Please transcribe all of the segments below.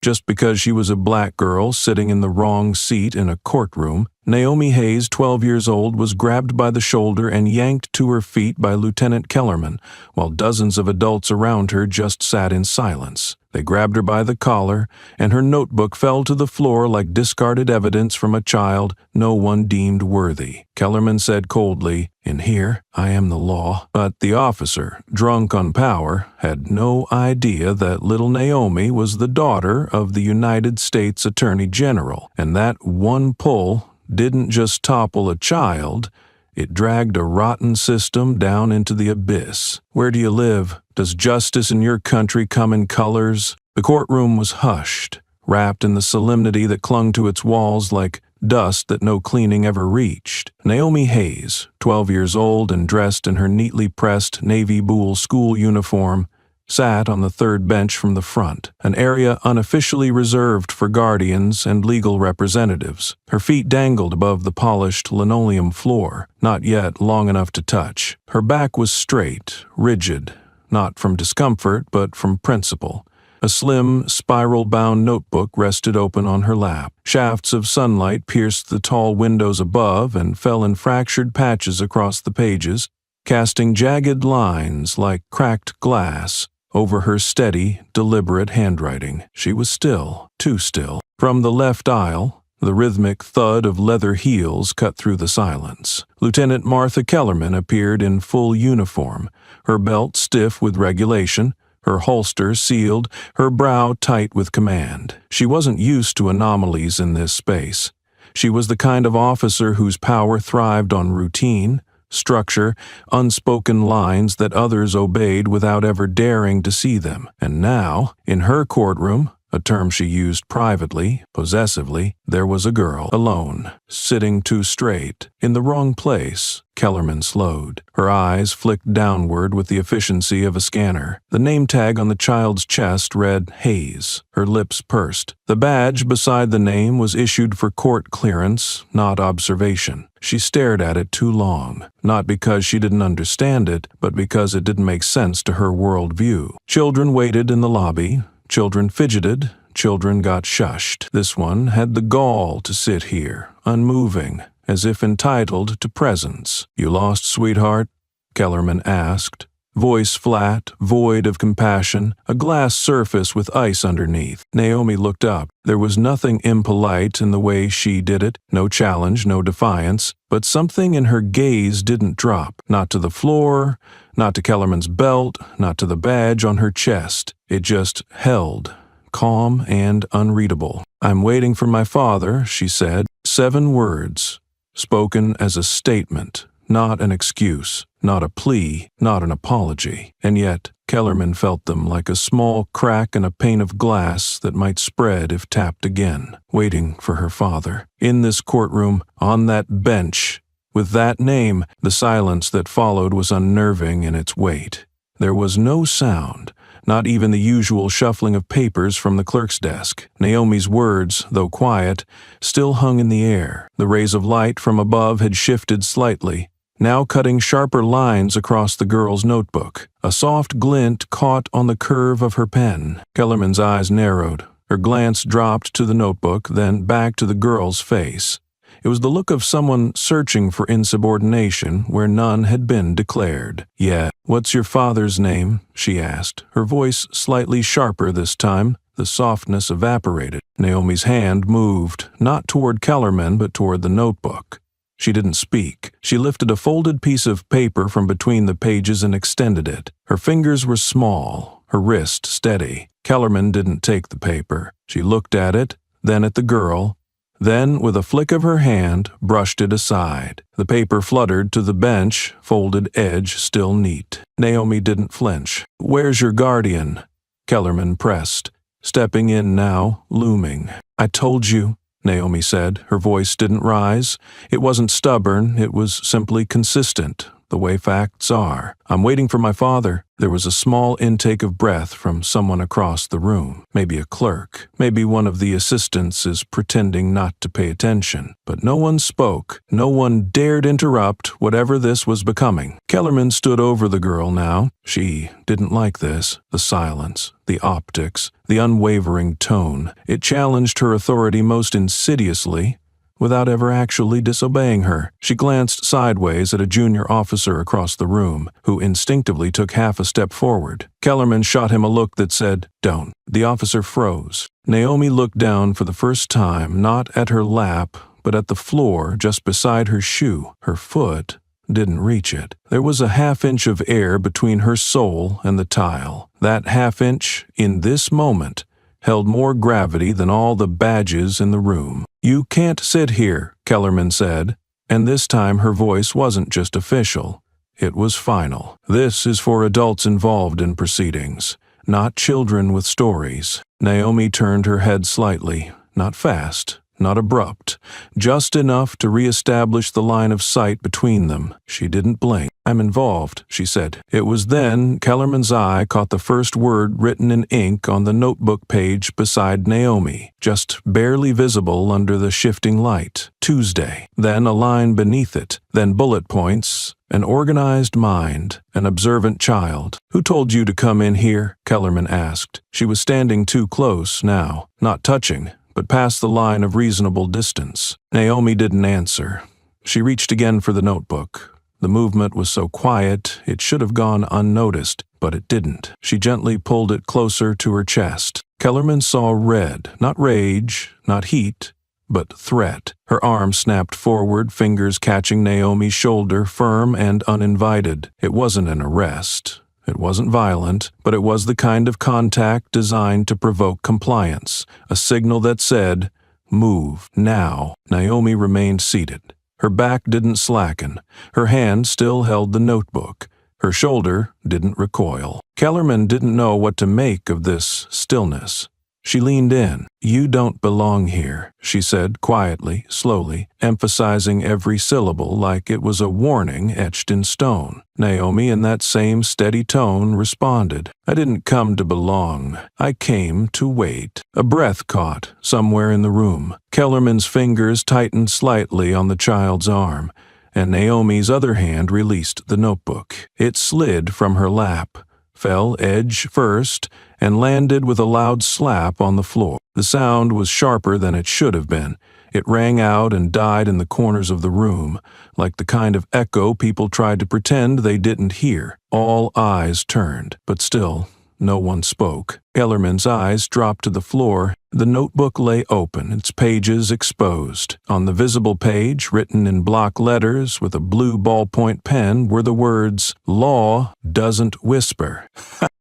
Just because she was a black girl sitting in the wrong seat in a courtroom, Naomi Hayes, 12 years old, was grabbed by the shoulder and yanked to her feet by Lieutenant Kellerman, while dozens of adults around her just sat in silence. They grabbed her by the collar, and her notebook fell to the floor like discarded evidence from a child no one deemed worthy. Kellerman said coldly, "In here, I am the law." But the officer, drunk on power, had no idea that little Naomi was the daughter of the United States Attorney General, and that one pull didn't just topple a child, it dragged a rotten system down into the abyss. Where do you live? Does justice in your country come in colors? The courtroom was hushed, wrapped in the solemnity that clung to its walls like dust that no cleaning ever reached. Naomi Hayes, 12 years old and dressed in her neatly pressed navy blue school uniform, sat on the third bench from the front, an area unofficially reserved for guardians and legal representatives. Her feet dangled above the polished linoleum floor, not yet long enough to touch. Her back was straight, rigid, not from discomfort but from principle. A slim, spiral-bound notebook rested open on her lap. Shafts of sunlight pierced the tall windows above and fell in fractured patches across the pages, casting jagged lines like cracked glass over her steady, deliberate handwriting. She was still, too still. From the left aisle, the rhythmic thud of leather heels cut through the silence. Lieutenant Martha Kellerman appeared in full uniform, her belt stiff with regulation, her holster sealed, her brow tight with command. She wasn't used to anomalies in this space. She was the kind of officer whose power thrived on routine, structure, unspoken lines that others obeyed without ever daring to see them. And now, in her courtroom, a term she used privately, possessively, there was a girl, alone, sitting too straight, in the wrong place. Kellerman slowed. Her eyes flicked downward with the efficiency of a scanner. The name tag on the child's chest read Hayes. Her lips pursed. The badge beside the name was issued for court clearance, not observation. She stared at it too long, not because she didn't understand it, but because it didn't make sense to her worldview. Children waited in the lobby. Children fidgeted. Children got shushed. This one had the gall to sit here, unmoving, as if entitled to presence. "You lost, sweetheart?" Kellerman asked. Voice flat, void of compassion, a glass surface with ice underneath. Naomi looked up. There was nothing impolite in the way she did it, no challenge, no defiance, but something in her gaze didn't drop. Not to the floor, not to Kellerman's belt, not to the badge on her chest. It just held, calm and unreadable. "I'm waiting for my father," she said. 7 words, spoken as a statement, not an excuse, not a plea, not an apology. And yet, Kellerman felt them like a small crack in a pane of glass that might spread if tapped again. Waiting for her father. In this courtroom, on that bench, with that name, the silence that followed was unnerving in its weight. There was no sound, not even the usual shuffling of papers from the clerk's desk. Naomi's words, though quiet, still hung in the air. The rays of light from above had shifted slightly, now cutting sharper lines across the girl's notebook. A soft glint caught on the curve of her pen. Kellerman's eyes narrowed. Her glance dropped to the notebook, then back to the girl's face. It was the look of someone searching for insubordination where none had been declared. "Yeah, what's your father's name?" she asked, her voice slightly sharper this time. The softness evaporated. Naomi's hand moved, not toward Kellerman but toward the notebook. She didn't speak. She lifted a folded piece of paper from between the pages and extended it. Her fingers were small, her wrist steady. Kellerman didn't take the paper. She looked at it, then at the girl, then, with a flick of her hand, brushed it aside. The paper fluttered to the bench, folded edge still neat. Naomi didn't flinch. "Where's your guardian?" Kellerman pressed, stepping in now, looming. "I told you," Naomi said. Her voice didn't rise. It wasn't stubborn, it was simply consistent. the way facts are. I'm waiting for my father." There was a small intake of breath from someone across the room. Maybe a clerk. Maybe one of the assistants is pretending not to pay attention. But no one spoke. No one dared interrupt whatever this was becoming. Kellerman stood over the girl now. She didn't like this. The silence, the optics, the unwavering tone. It challenged her authority most insidiously, without ever actually disobeying her. She glanced sideways at a junior officer across the room, who instinctively took half a step forward. Kellerman shot him a look that said, "Don't." The officer froze. Naomi looked down for the first time, not at her lap, but at the floor just beside her shoe. Her foot didn't reach it. There was a half-inch of air between her sole and the tile. That half-inch, in this moment, held more gravity than all the badges in the room. "You can't sit here," Kellerman said, and this time her voice wasn't just official. It was final. "This is for adults involved in proceedings, not children with stories." Naomi turned her head slightly, not fast, not abrupt, just enough to reestablish the line of sight between them. She didn't blink. "I'm involved," she said. It was then Kellerman's eye caught the first word written in ink on the notebook page beside Naomi, just barely visible under the shifting light. "Tuesday." Then a line beneath it, then bullet points. "An organized mind, an observant child." "Who told you to come in here?" Kellerman asked. She was standing too close now, not touching, but past the line of reasonable distance. Naomi didn't answer. She reached again for the notebook. The movement was so quiet, it should have gone unnoticed, but it didn't. She gently pulled it closer to her chest. Kellerman saw red, not rage, not heat, but threat. Her arm snapped forward, fingers catching Naomi's shoulder, firm and uninvited. It wasn't an arrest. It wasn't violent, but it was the kind of contact designed to provoke compliance, a signal that said, "Move, now." Naomi remained seated. Her back didn't slacken. Her hand still held the notebook. Her shoulder didn't recoil. Kellerman didn't know what to make of this stillness. She leaned in. "You don't belong here," she said quietly, slowly, emphasizing every syllable like it was a warning etched in stone. Naomi, in that same steady tone, responded, "I didn't come to belong. I came to wait." A breath caught somewhere in the room. Kellerman's fingers tightened slightly on the child's arm, and Naomi's other hand released the notebook. It slid from her lap, fell edge first, and landed with a loud slap on the floor. The sound was sharper than it should have been. It rang out and died in the corners of the room, like the kind of echo people tried to pretend they didn't hear. All eyes turned, but still, no one spoke. Kellerman's eyes dropped to the floor. The notebook lay open, its pages exposed. On the visible page, written in block letters with a blue ballpoint pen, were the words, "Law doesn't whisper."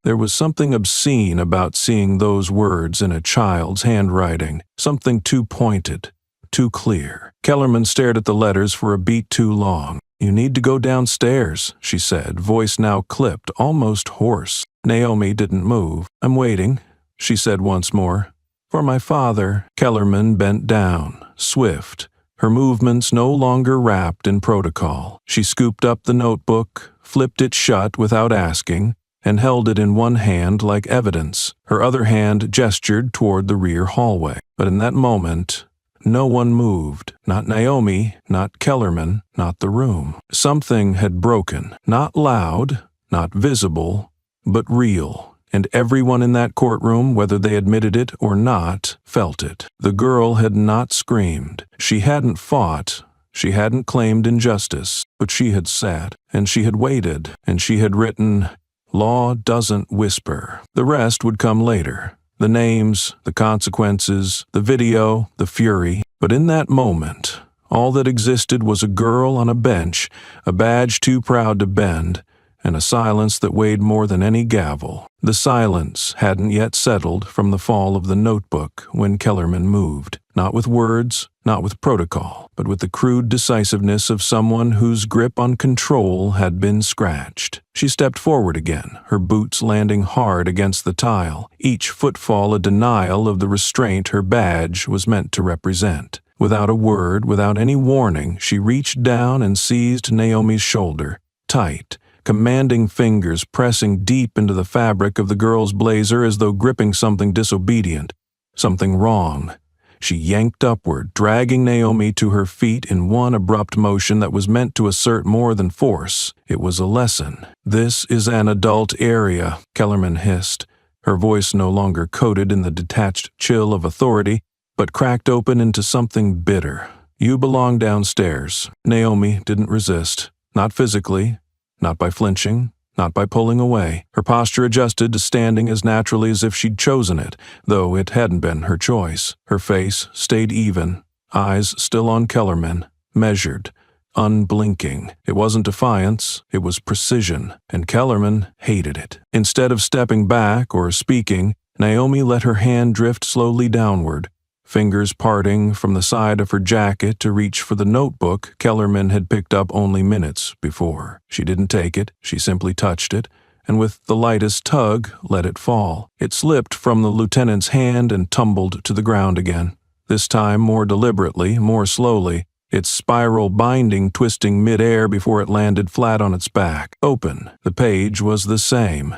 There was something obscene about seeing those words in a child's handwriting, something too pointed, too clear. Kellerman stared at the letters for a beat too long. "You need to go downstairs," she said, voice now clipped, almost hoarse. Naomi didn't move. "I'm waiting," she said once more. "For my father." Kellerman bent down, swift, her movements no longer wrapped in protocol. She scooped up the notebook, flipped it shut without asking, and held it in one hand like evidence. Her other hand gestured toward the rear hallway. But in that moment, no one moved. Not Naomi, not Kellerman, not the room. Something had broken. Not loud, not visible, but real. And everyone in that courtroom, whether they admitted it or not, felt it. The girl had not screamed. She hadn't fought. She hadn't claimed injustice. But she had sat, and she had waited, and she had written, "Law doesn't whisper." The rest would come later. The names, the consequences, the video, the fury. But in that moment, all that existed was a girl on a bench, a badge too proud to bend, and a silence that weighed more than any gavel. The silence hadn't yet settled from the fall of the notebook when Kellerman moved. Not with words, not with protocol, but with the crude decisiveness of someone whose grip on control had been scratched. She stepped forward again, her boots landing hard against the tile, each footfall a denial of the restraint her badge was meant to represent. Without a word, without any warning, she reached down and seized Naomi's shoulder, tight, commanding fingers pressing deep into the fabric of the girl's blazer as though gripping something disobedient, something wrong. She yanked upward, dragging Naomi to her feet in one abrupt motion that was meant to assert more than force. It was a lesson. "This is an adult area," Kellerman hissed, her voice no longer coated in the detached chill of authority, but cracked open into something bitter. "You belong downstairs." Naomi didn't resist, not physically, not by flinching, not by pulling away. Her posture adjusted to standing as naturally as if she'd chosen it, though it hadn't been her choice. Her face stayed even, eyes still on Kellerman, measured, unblinking. It wasn't defiance, it was precision, and Kellerman hated it. Instead of stepping back or speaking, Naomi let her hand drift slowly downward, fingers parting from the side of her jacket to reach for the notebook Kellerman had picked up only minutes before. She didn't take it, she simply touched it, and with the lightest tug, let it fall. It slipped from the lieutenant's hand and tumbled to the ground again. This time more deliberately, more slowly, its spiral binding twisting mid-air before it landed flat on its back. Open. The page was the same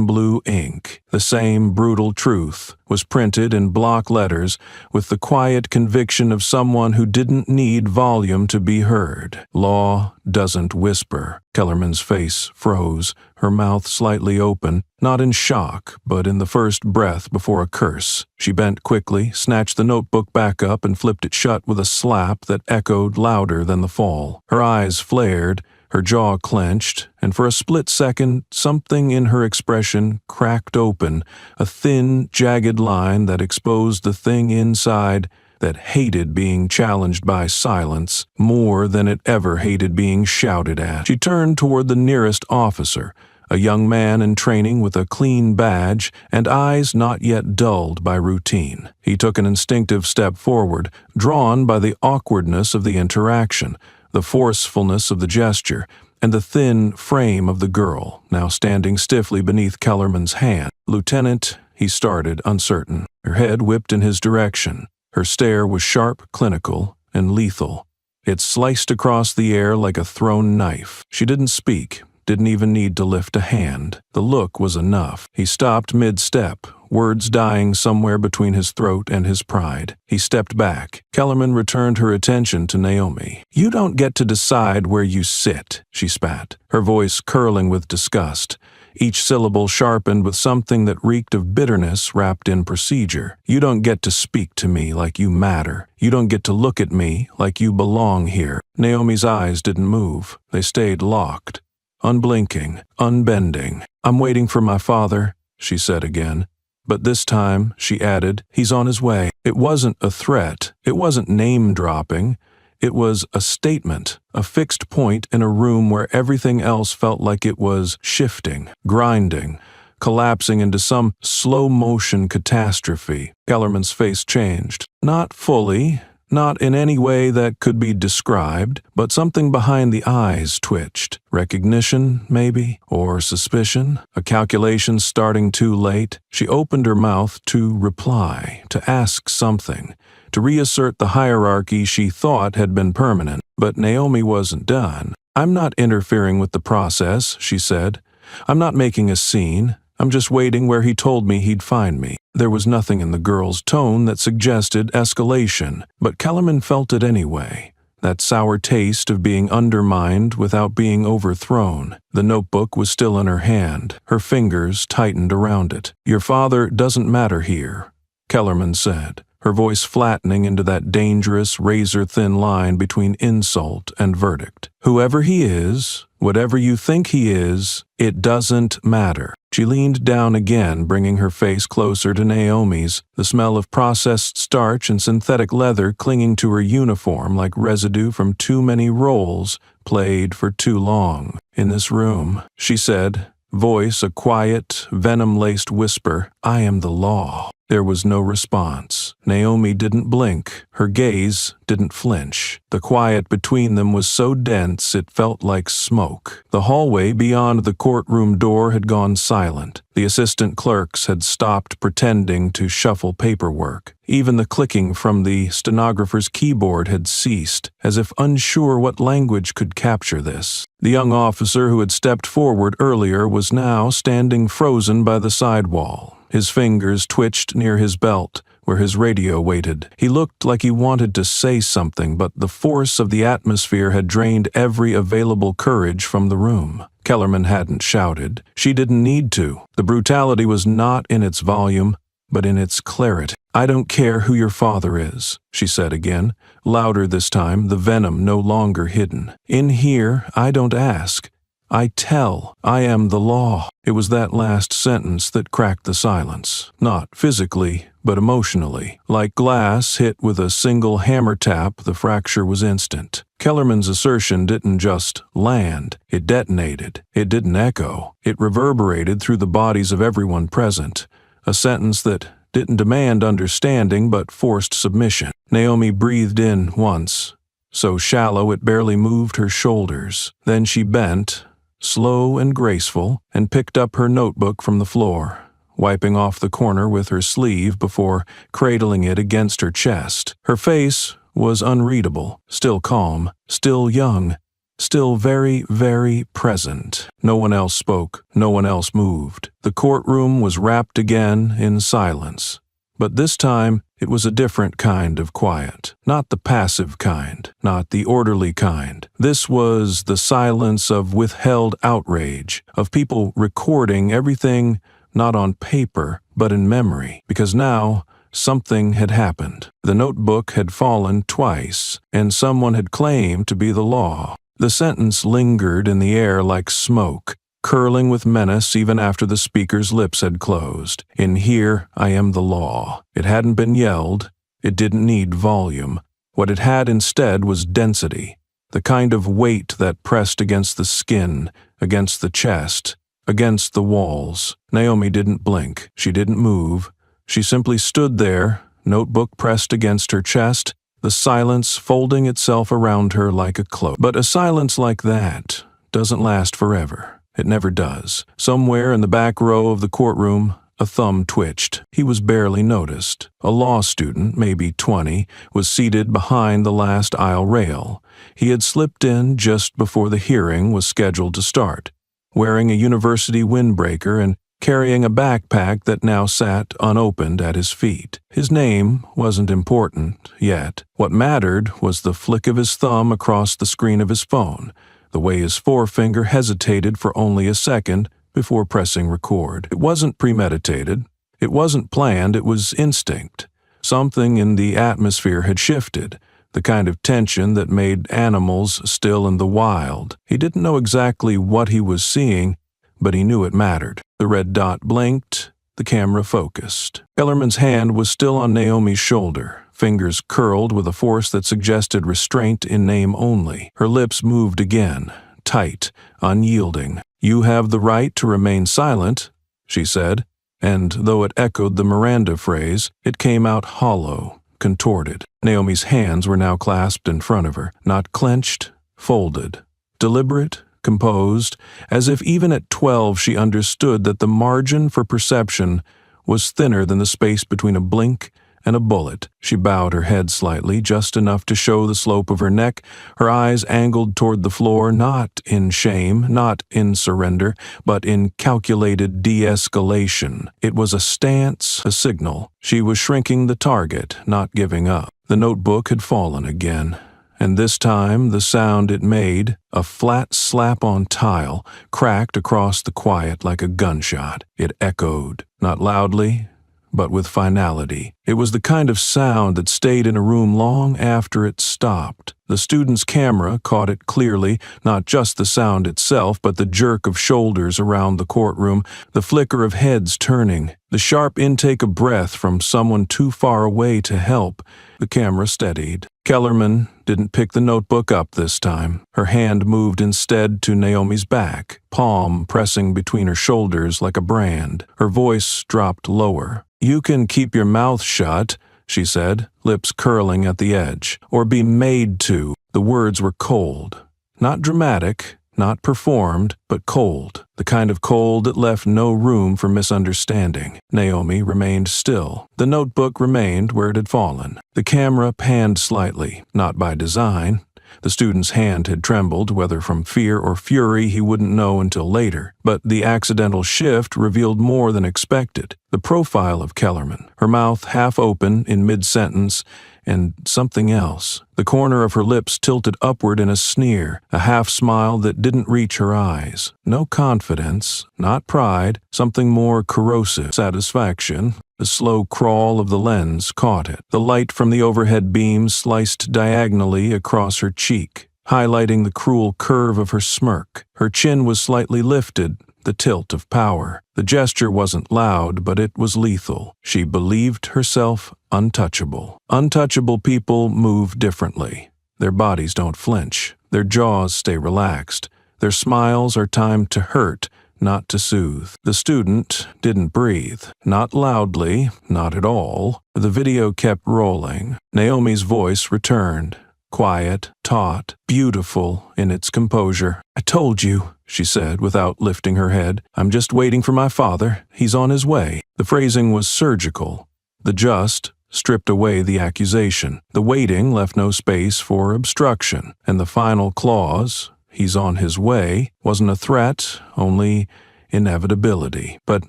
blue ink, the same brutal truth, was printed in block letters with the quiet conviction of someone who didn't need volume to be heard. Law doesn't whisper. Kellerman's face froze, her mouth slightly open, not in shock, but in the first breath before a curse. She bent quickly, snatched the notebook back up, and flipped it shut with a slap that echoed louder than the fall. Her eyes flared, her jaw clenched, and for a split second, something in her expression cracked open, a thin, jagged line that exposed the thing inside that hated being challenged by silence more than it ever hated being shouted at. She turned toward the nearest officer, a young man in training with a clean badge and eyes not yet dulled by routine. He took an instinctive step forward, drawn by the awkwardness of the interaction, the forcefulness of the gesture, and the thin frame of the girl, now standing stiffly beneath Kellerman's hand. "Lieutenant," he started, uncertain. Her head whipped in his direction. Her stare was sharp, clinical, and lethal. It sliced across the air like a thrown knife. She didn't speak, didn't even need to lift a hand. The look was enough. He stopped mid-step, words dying somewhere between his throat and his pride. He stepped back. Kellerman returned her attention to Naomi. "You don't get to decide where you sit," she spat, her voice curling with disgust, each syllable sharpened with something that reeked of bitterness wrapped in procedure. "You don't get to speak to me like you matter. You don't get to look at me like you belong here." Naomi's eyes didn't move. They stayed locked, unblinking, unbending. "I'm waiting for my father," she said again. But this time, she added, "He's on his way." It wasn't a threat. It wasn't name-dropping. It was a statement, a fixed point in a room where everything else felt like it was shifting, grinding, collapsing into some slow-motion catastrophe. Kellerman's face changed. Not fully, not in any way that could be described, but something behind the eyes twitched. Recognition, maybe? Or suspicion? A calculation starting too late? She opened her mouth to reply, to ask something, to reassert the hierarchy she thought had been permanent. But Naomi wasn't done. "I'm not interfering with the process," she said. "I'm not making a scene. I'm just waiting where he told me he'd find me." There was nothing in the girl's tone that suggested escalation, but Kellerman felt it anyway. That sour taste of being undermined without being overthrown. The notebook was still in her hand, her fingers tightened around it. "Your father doesn't matter here," Kellerman said, her voice flattening into that dangerous, razor-thin line between insult and verdict. "Whoever he is, whatever you think he is, it doesn't matter." She leaned down again, bringing her face closer to Naomi's, the smell of processed starch and synthetic leather clinging to her uniform like residue from too many roles played for too long. "In this room," she said, voice a quiet, venom-laced whisper, "I am the law." There was no response. Naomi didn't blink. Her gaze didn't flinch. The quiet between them was so dense it felt like smoke. The hallway beyond the courtroom door had gone silent. The assistant clerks had stopped pretending to shuffle paperwork. Even the clicking from the stenographer's keyboard had ceased, as if unsure what language could capture this. The young officer who had stepped forward earlier was now standing frozen by the side wall. His fingers twitched near his belt, where his radio waited. He looked like he wanted to say something, but the force of the atmosphere had drained every available courage from the room. Kellerman hadn't shouted. She didn't need to. The brutality was not in its volume, but in its clarity. "I don't care who your father is," she said again, louder this time, the venom no longer hidden. "In here, I don't ask. I tell. I am the law." It was that last sentence that cracked the silence. Not physically, but emotionally. Like glass hit with a single hammer tap, the fracture was instant. Kellerman's assertion didn't just land. It detonated. It didn't echo. It reverberated through the bodies of everyone present. A sentence that didn't demand understanding but forced submission. Naomi breathed in once, so shallow it barely moved her shoulders. Then she bent, slow and graceful, and picked up her notebook from the floor, wiping off the corner with her sleeve before cradling it against her chest. Her face was unreadable, still calm, still young, still very, very present. No one else spoke. No one else moved. The courtroom was wrapped again in silence. But this time, it was a different kind of quiet. Not the passive kind, not the orderly kind. This was the silence of withheld outrage, of people recording everything not on paper, but in memory. Because now, something had happened. The notebook had fallen twice, and someone had claimed to be the law. The sentence lingered in the air like smoke, curling with menace even after the speaker's lips had closed. "In here, I am the law." It hadn't been yelled. It didn't need volume. What it had instead was density, the kind of weight that pressed against the skin, against the chest, against the walls. Naomi didn't blink. She didn't move. She simply stood there, notebook pressed against her chest, the silence folding itself around her like a cloak. But a silence like that doesn't last forever. It never does. Somewhere in the back row of the courtroom, a thumb twitched. He was barely noticed. A law student, maybe 20, was seated behind the last aisle rail. He had slipped in just before the hearing was scheduled to start, wearing a university windbreaker and carrying a backpack that now sat unopened at his feet. His name wasn't important yet. What mattered was the flick of his thumb across the screen of his phone, the way his forefinger hesitated for only a second before pressing record. It wasn't premeditated. It wasn't planned. It was instinct. Something in the atmosphere had shifted, the kind of tension that made animals still in the wild. He didn't know exactly what he was seeing, but he knew it mattered. The red dot blinked. The camera focused. Kellerman's hand was still on Naomi's shoulder, fingers curled with a force that suggested restraint in name only. Her lips moved again, tight, unyielding. "You have the right to remain silent," she said, and though it echoed the Miranda phrase, it came out hollow, contorted. Naomi's hands were now clasped in front of her, not clenched, folded, deliberate, composed, as if even at 12 she understood that the margin for perception was thinner than the space between a blink and a bullet. She bowed her head slightly, just enough to show the slope of her neck, her eyes angled toward the floor, not in shame, not in surrender, but in calculated de-escalation. It was a stance, a signal. She was shrinking the target, not giving up. The notebook had fallen again, and this time the sound it made, a flat slap on tile, cracked across the quiet like a gunshot. It echoed, not loudly, but with finality. It was the kind of sound that stayed in a room long after it stopped. The student's camera caught it clearly, not just the sound itself, but the jerk of shoulders around the courtroom, the flicker of heads turning, the sharp intake of breath from someone too far away to help. The camera steadied. Kellerman didn't pick the notebook up this time. Her hand moved instead to Naomi's back, palm pressing between her shoulders like a brand. Her voice dropped lower. "You can keep your mouth shut," she said, lips curling at the edge, "or be made to." The words were cold. Not dramatic, not performed, but cold. The kind of cold that left no room for misunderstanding. Naomi remained still. The notebook remained where it had fallen. The camera panned slightly, not by design. The student's hand had trembled, whether from fear or fury he wouldn't know until later. But the accidental shift revealed more than expected. The profile of Kellerman, her mouth half open in mid-sentence, and something else. The corner of her lips tilted upward in a sneer, a half-smile that didn't reach her eyes. No confidence, not pride, something more corrosive. Satisfaction. The slow crawl of the lens caught it. The light from the overhead beam sliced diagonally across her cheek, highlighting the cruel curve of her smirk. Her chin was slightly lifted, the tilt of power. The gesture wasn't loud, but it was lethal. She believed herself untouchable. Untouchable people move differently. Their bodies don't flinch. Their jaws stay relaxed. Their smiles are timed to hurt, not to soothe. The student didn't breathe. Not loudly, not at all. The video kept rolling. Naomi's voice returned. Quiet, taut, beautiful in its composure. "I told you," she said without lifting her head. "I'm just waiting for my father. He's on his way." The phrasing was surgical. The just stripped away the accusation. The waiting left no space for obstruction. And the final clause, "he's on his way," wasn't a threat, only inevitability. But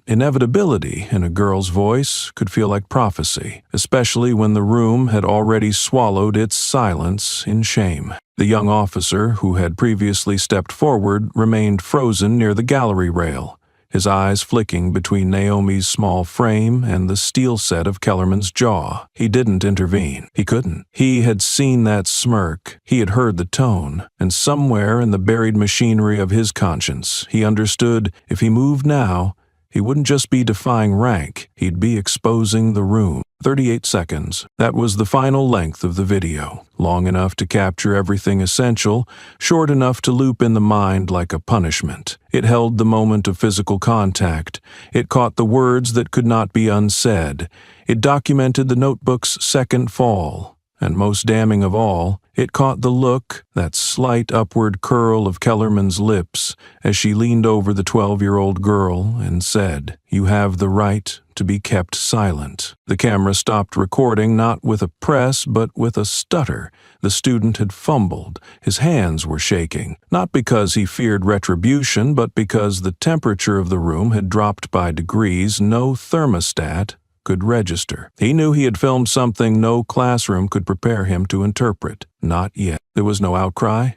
inevitability in a girl's voice could feel like prophecy, especially when the room had already swallowed its silence in shame. The young officer, who had previously stepped forward, remained frozen near the gallery rail, his eyes flicking between Naomi's small frame and the steel set of Kellerman's jaw. He didn't intervene. He couldn't. He had seen that smirk. He had heard the tone. And somewhere in the buried machinery of his conscience, he understood if he moved now, he wouldn't just be defying rank, he'd be exposing the room. 38 seconds. That was the final length of the video. Long enough to capture everything essential, short enough to loop in the mind like a punishment. It held the moment of physical contact. It caught the words that could not be unsaid. It documented the notebook's second fall. And most damning of all, it caught the look, that slight upward curl of Kellerman's lips as she leaned over the 12-year-old girl and said, "You have the right to be kept silent." The camera stopped recording, not with a press, but with a stutter. The student had fumbled. His hands were shaking, not because he feared retribution, but because the temperature of the room had dropped by degrees no thermostat could register. He knew he had filmed something no classroom could prepare him to interpret. Not yet. There was no outcry,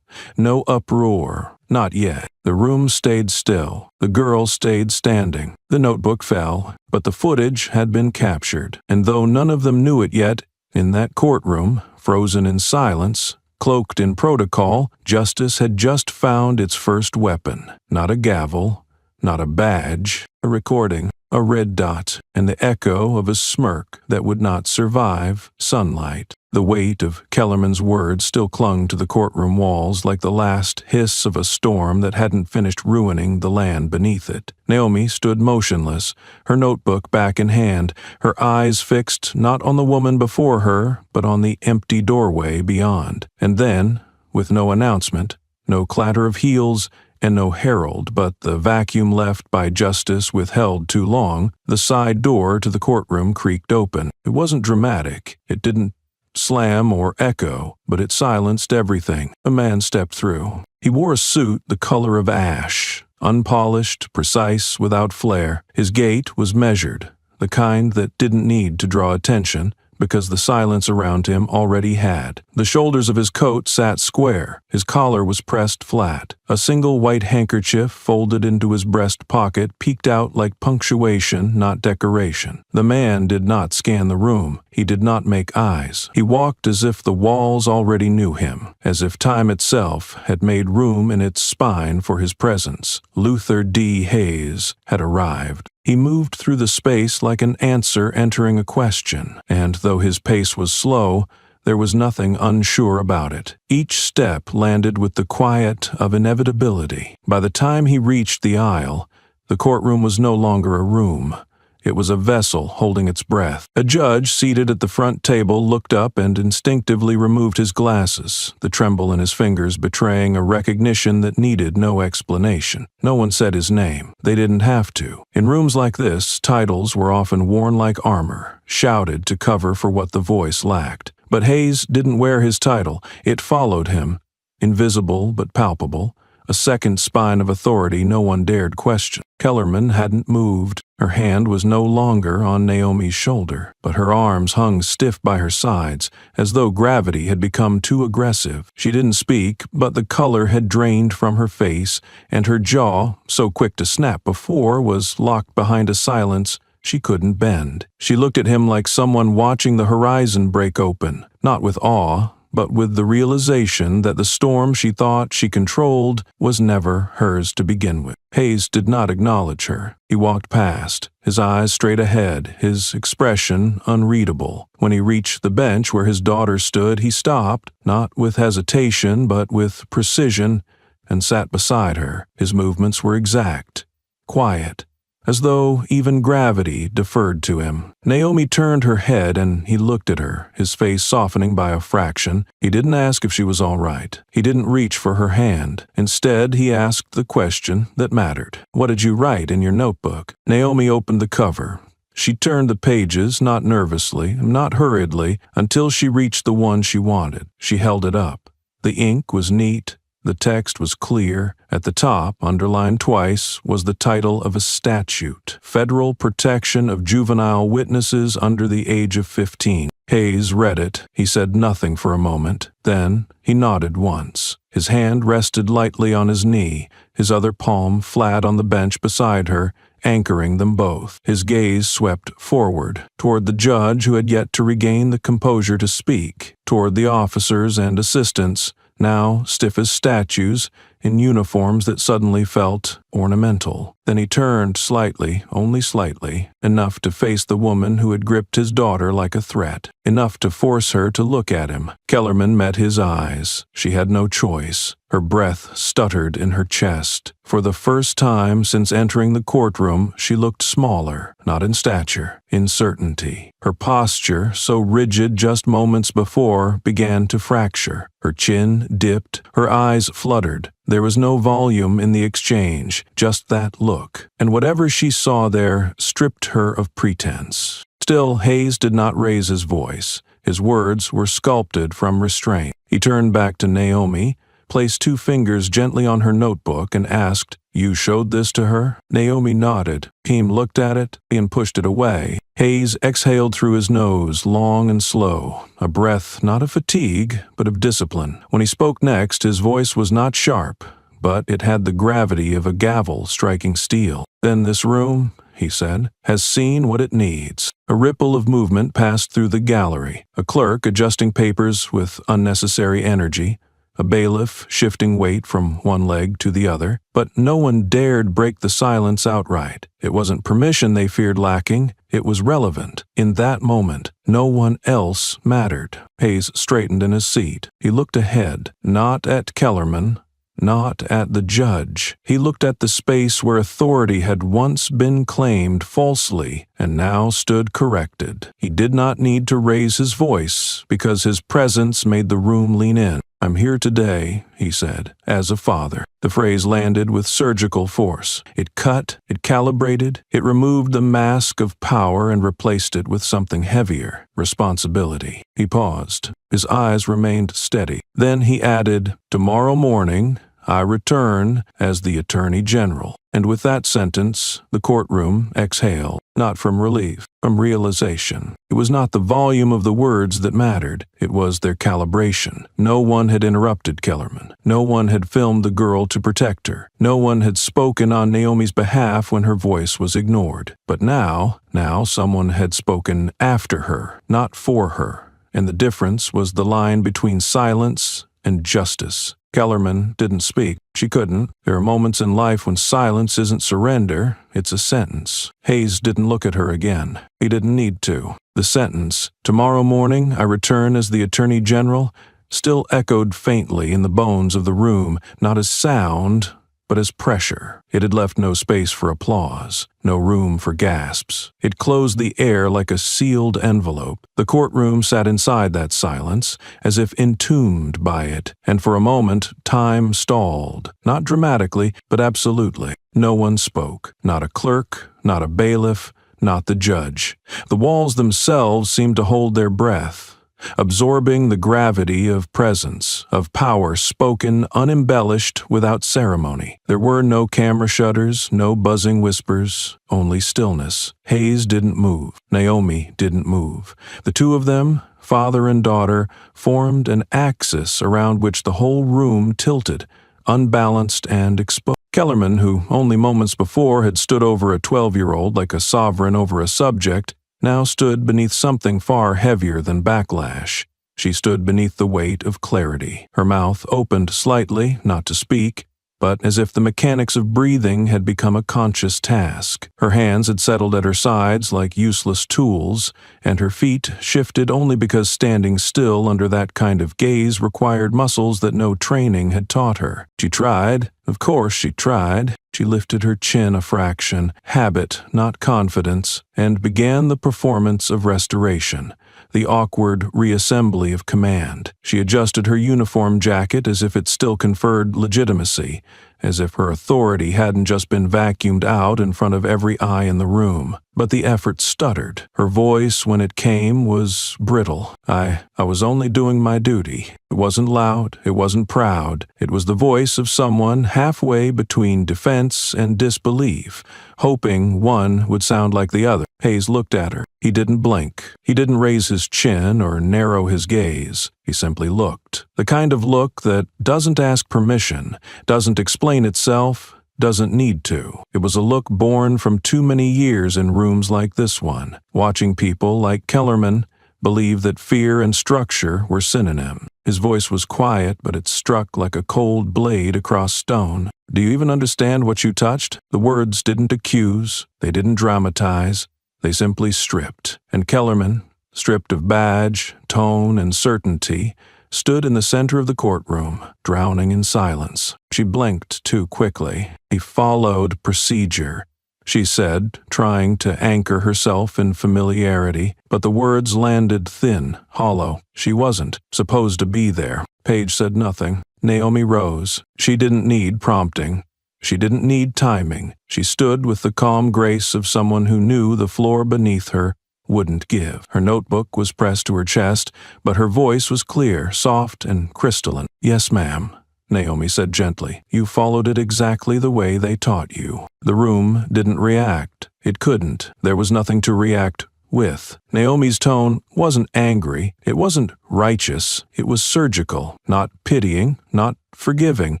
no uproar. Not yet. The room stayed still. The girl stayed standing. The notebook fell, but the footage had been captured. And though none of them knew it yet, in that courtroom, frozen in silence, cloaked in protocol, justice had just found its first weapon. Not a gavel, not a badge, a recording. A red dot, and the echo of a smirk that would not survive sunlight. The weight of Kellerman's words still clung to the courtroom walls like the last hiss of a storm that hadn't finished ruining the land beneath it. Naomi stood motionless, her notebook back in hand, her eyes fixed not on the woman before her, but on the empty doorway beyond. And then, with no announcement, no clatter of heels, and no herald but the vacuum left by justice withheld too long, the side door to the courtroom creaked open. It wasn't dramatic. It didn't slam or echo, but it silenced everything. A man stepped through. He wore a suit the color of ash, unpolished, precise, without flair. His gait was measured, the kind that didn't need to draw attention, because the silence around him already had. The shoulders of his coat sat square. His collar was pressed flat. A single white handkerchief folded into his breast pocket peeked out like punctuation, not decoration. The man did not scan the room. He did not make eyes. He walked as if the walls already knew him, as if time itself had made room in its spine for his presence. Luther D. Hayes had arrived. He moved through the space like an answer entering a question, and though his pace was slow, there was nothing unsure about it. Each step landed with the quiet of inevitability. By the time he reached the aisle, the courtroom was no longer a room. It was a vessel holding its breath. A judge seated at the front table looked up and instinctively removed his glasses, the tremble in his fingers betraying a recognition that needed no explanation. No one said his name. They didn't have to. In rooms like this, titles were often worn like armor, shouted to cover for what the voice lacked. But Hayes didn't wear his title. It followed him, invisible but palpable, a second spine of authority no one dared question. Kellerman hadn't moved. Her hand was no longer on Naomi's shoulder, but her arms hung stiff by her sides, as though gravity had become too aggressive. She didn't speak, but the color had drained from her face, and her jaw, so quick to snap before, was locked behind a silence she couldn't bend. She looked at him like someone watching the horizon break open, not with awe, but with the realization that the storm she thought she controlled was never hers to begin with. Hayes did not acknowledge her. He walked past, his eyes straight ahead, his expression unreadable. When he reached the bench where his daughter stood, he stopped, not with hesitation but with precision, and sat beside her. His movements were exact, quiet, as though even gravity deferred to him. Naomi turned her head and he looked at her, his face softening by a fraction. He didn't ask if she was all right. He didn't reach for her hand. Instead, he asked the question that mattered. "What did you write in your notebook?" Naomi opened the cover. She turned the pages, not nervously, not hurriedly, until she reached the one she wanted. She held it up. The ink was neat. The text was clear. At the top, underlined twice, was the title of a statute: Federal Protection of Juvenile Witnesses Under the Age of 15. Hayes read it. He said nothing for a moment. Then he nodded once. His hand rested lightly on his knee, his other palm flat on the bench beside her, anchoring them both. His gaze swept forward, toward the judge who had yet to regain the composure to speak, toward the officers and assistants, now stiff as statues, in uniforms that suddenly felt ornamental. Then he turned slightly, only slightly, enough to face the woman who had gripped his daughter like a threat, enough to force her to look at him. Kellerman met his eyes. She had no choice. Her breath stuttered in her chest. For the first time since entering the courtroom, she looked smaller, not in stature, in certainty. Her posture, so rigid just moments before, began to fracture. Her chin dipped, her eyes fluttered. There was no volume in the exchange, just that look. And whatever she saw there stripped her of pretense. Still, Hayes did not raise his voice. His words were sculpted from restraint. He turned back to Naomi, placed 2 fingers gently on her notebook, and asked, "You showed this to her?" Naomi nodded. Keem looked at it and pushed it away. Hayes exhaled through his nose, long and slow, a breath not of fatigue, but of discipline. When he spoke next, his voice was not sharp, but it had the gravity of a gavel striking steel. "Then this room," he said, "has seen what it needs." A ripple of movement passed through the gallery, a clerk adjusting papers with unnecessary energy, a bailiff shifting weight from one leg to the other, but no one dared break the silence outright. It wasn't permission they feared lacking, it was relevant. In that moment, no one else mattered. Hayes straightened in his seat. He looked ahead, not at Kellerman, not at the judge. He looked at the space where authority had once been claimed falsely and now stood corrected. He did not need to raise his voice because his presence made the room lean in. "I'm here today," he said, "as a father." The phrase landed with surgical force. It cut, it calibrated, it removed the mask of power and replaced it with something heavier: responsibility. He paused. His eyes remained steady. Then he added, "Tomorrow morning, I return as the Attorney General." And with that sentence, the courtroom exhaled, not from relief, from realization. It was not the volume of the words that mattered, it was their calibration. No one had interrupted Kellerman. No one had filmed the girl to protect her. No one had spoken on Naomi's behalf when her voice was ignored. But now someone had spoken after her, not for her. And the difference was the line between silence and justice. Kellerman didn't speak. She couldn't. There are moments in life when silence isn't surrender, it's a sentence. Hayes didn't look at her again. He didn't need to. The sentence, "Tomorrow morning I return as the Attorney General," still echoed faintly in the bones of the room, not as sound, but as pressure. It had left no space for applause, no room for gasps. It closed the air like a sealed envelope. The courtroom sat inside that silence, as if entombed by it, and for a moment time stalled, not dramatically, but absolutely. No one spoke, not a clerk, not a bailiff, not the judge. The walls themselves seemed to hold their breath, absorbing the gravity of presence, of power spoken unembellished without ceremony. There were no camera shutters, no buzzing whispers, only stillness. Hayes didn't move. Naomi didn't move. The two of them, father and daughter, formed an axis around which the whole room tilted, unbalanced and exposed. Kellerman, who only moments before had stood over a 12-year-old like a sovereign over a subject, now stood beneath something far heavier than backlash. She stood beneath the weight of clarity. Her mouth opened slightly, not to speak, but as if the mechanics of breathing had become a conscious task. Her hands had settled at her sides like useless tools, and her feet shifted only because standing still under that kind of gaze required muscles that no training had taught her. She tried. Of course she tried. She lifted her chin a fraction, habit, not confidence, and began the performance of restoration, the awkward reassembly of command. She adjusted her uniform jacket as if it still conferred legitimacy, as if her authority hadn't just been vacuumed out in front of every eye in the room. But the effort stuttered. Her voice, when it came, was brittle. I was only doing my duty. It wasn't loud, it wasn't proud. It was the voice of someone halfway between defense and disbelief, hoping one would sound like the other. Hayes looked at her. He didn't blink. He didn't raise his chin or narrow his gaze. He simply looked. The kind of look that doesn't ask permission, doesn't explain itself, doesn't need to. It was a look born from too many years in rooms like this one, watching people like Kellerman believe that fear and structure were synonyms. His voice was quiet, but it struck like a cold blade across stone. Do you even understand what you touched? The words didn't accuse, they didn't dramatize, they simply stripped. And Kellerman, stripped of badge, tone, and certainty, stood in the center of the courtroom, drowning in silence. She blinked too quickly. He followed procedure, she said, trying to anchor herself in familiarity, but the words landed thin, hollow. She wasn't supposed to be there. Page said nothing. Naomi rose. She didn't need prompting. She didn't need timing. She stood with the calm grace of someone who knew the floor beneath her wouldn't give. Her notebook was pressed to her chest, but her voice was clear, soft, and crystalline. "Yes, ma'am," Naomi said gently. "You followed it exactly the way they taught you." The room didn't react. It couldn't. There was nothing to react with. Naomi's tone wasn't angry. It wasn't righteous. It was surgical, not pitying, not forgiving,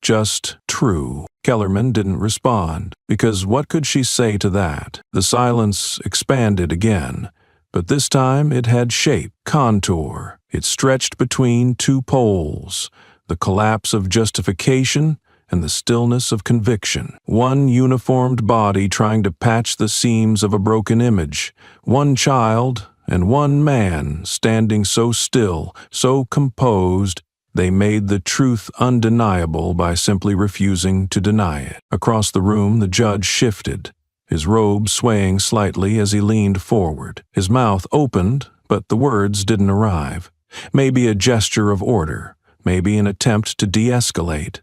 just true. Kellerman didn't respond, because what could she say to that? The silence expanded again, but this time it had shape, contour. It stretched between two poles, the collapse of justification and the stillness of conviction. One uniformed body trying to patch the seams of a broken image. One child and one man standing so still, so composed, they made the truth undeniable by simply refusing to deny it. Across the room, the judge shifted, his robe swaying slightly as he leaned forward. His mouth opened, but the words didn't arrive. Maybe a gesture of order, maybe an attempt to de-escalate,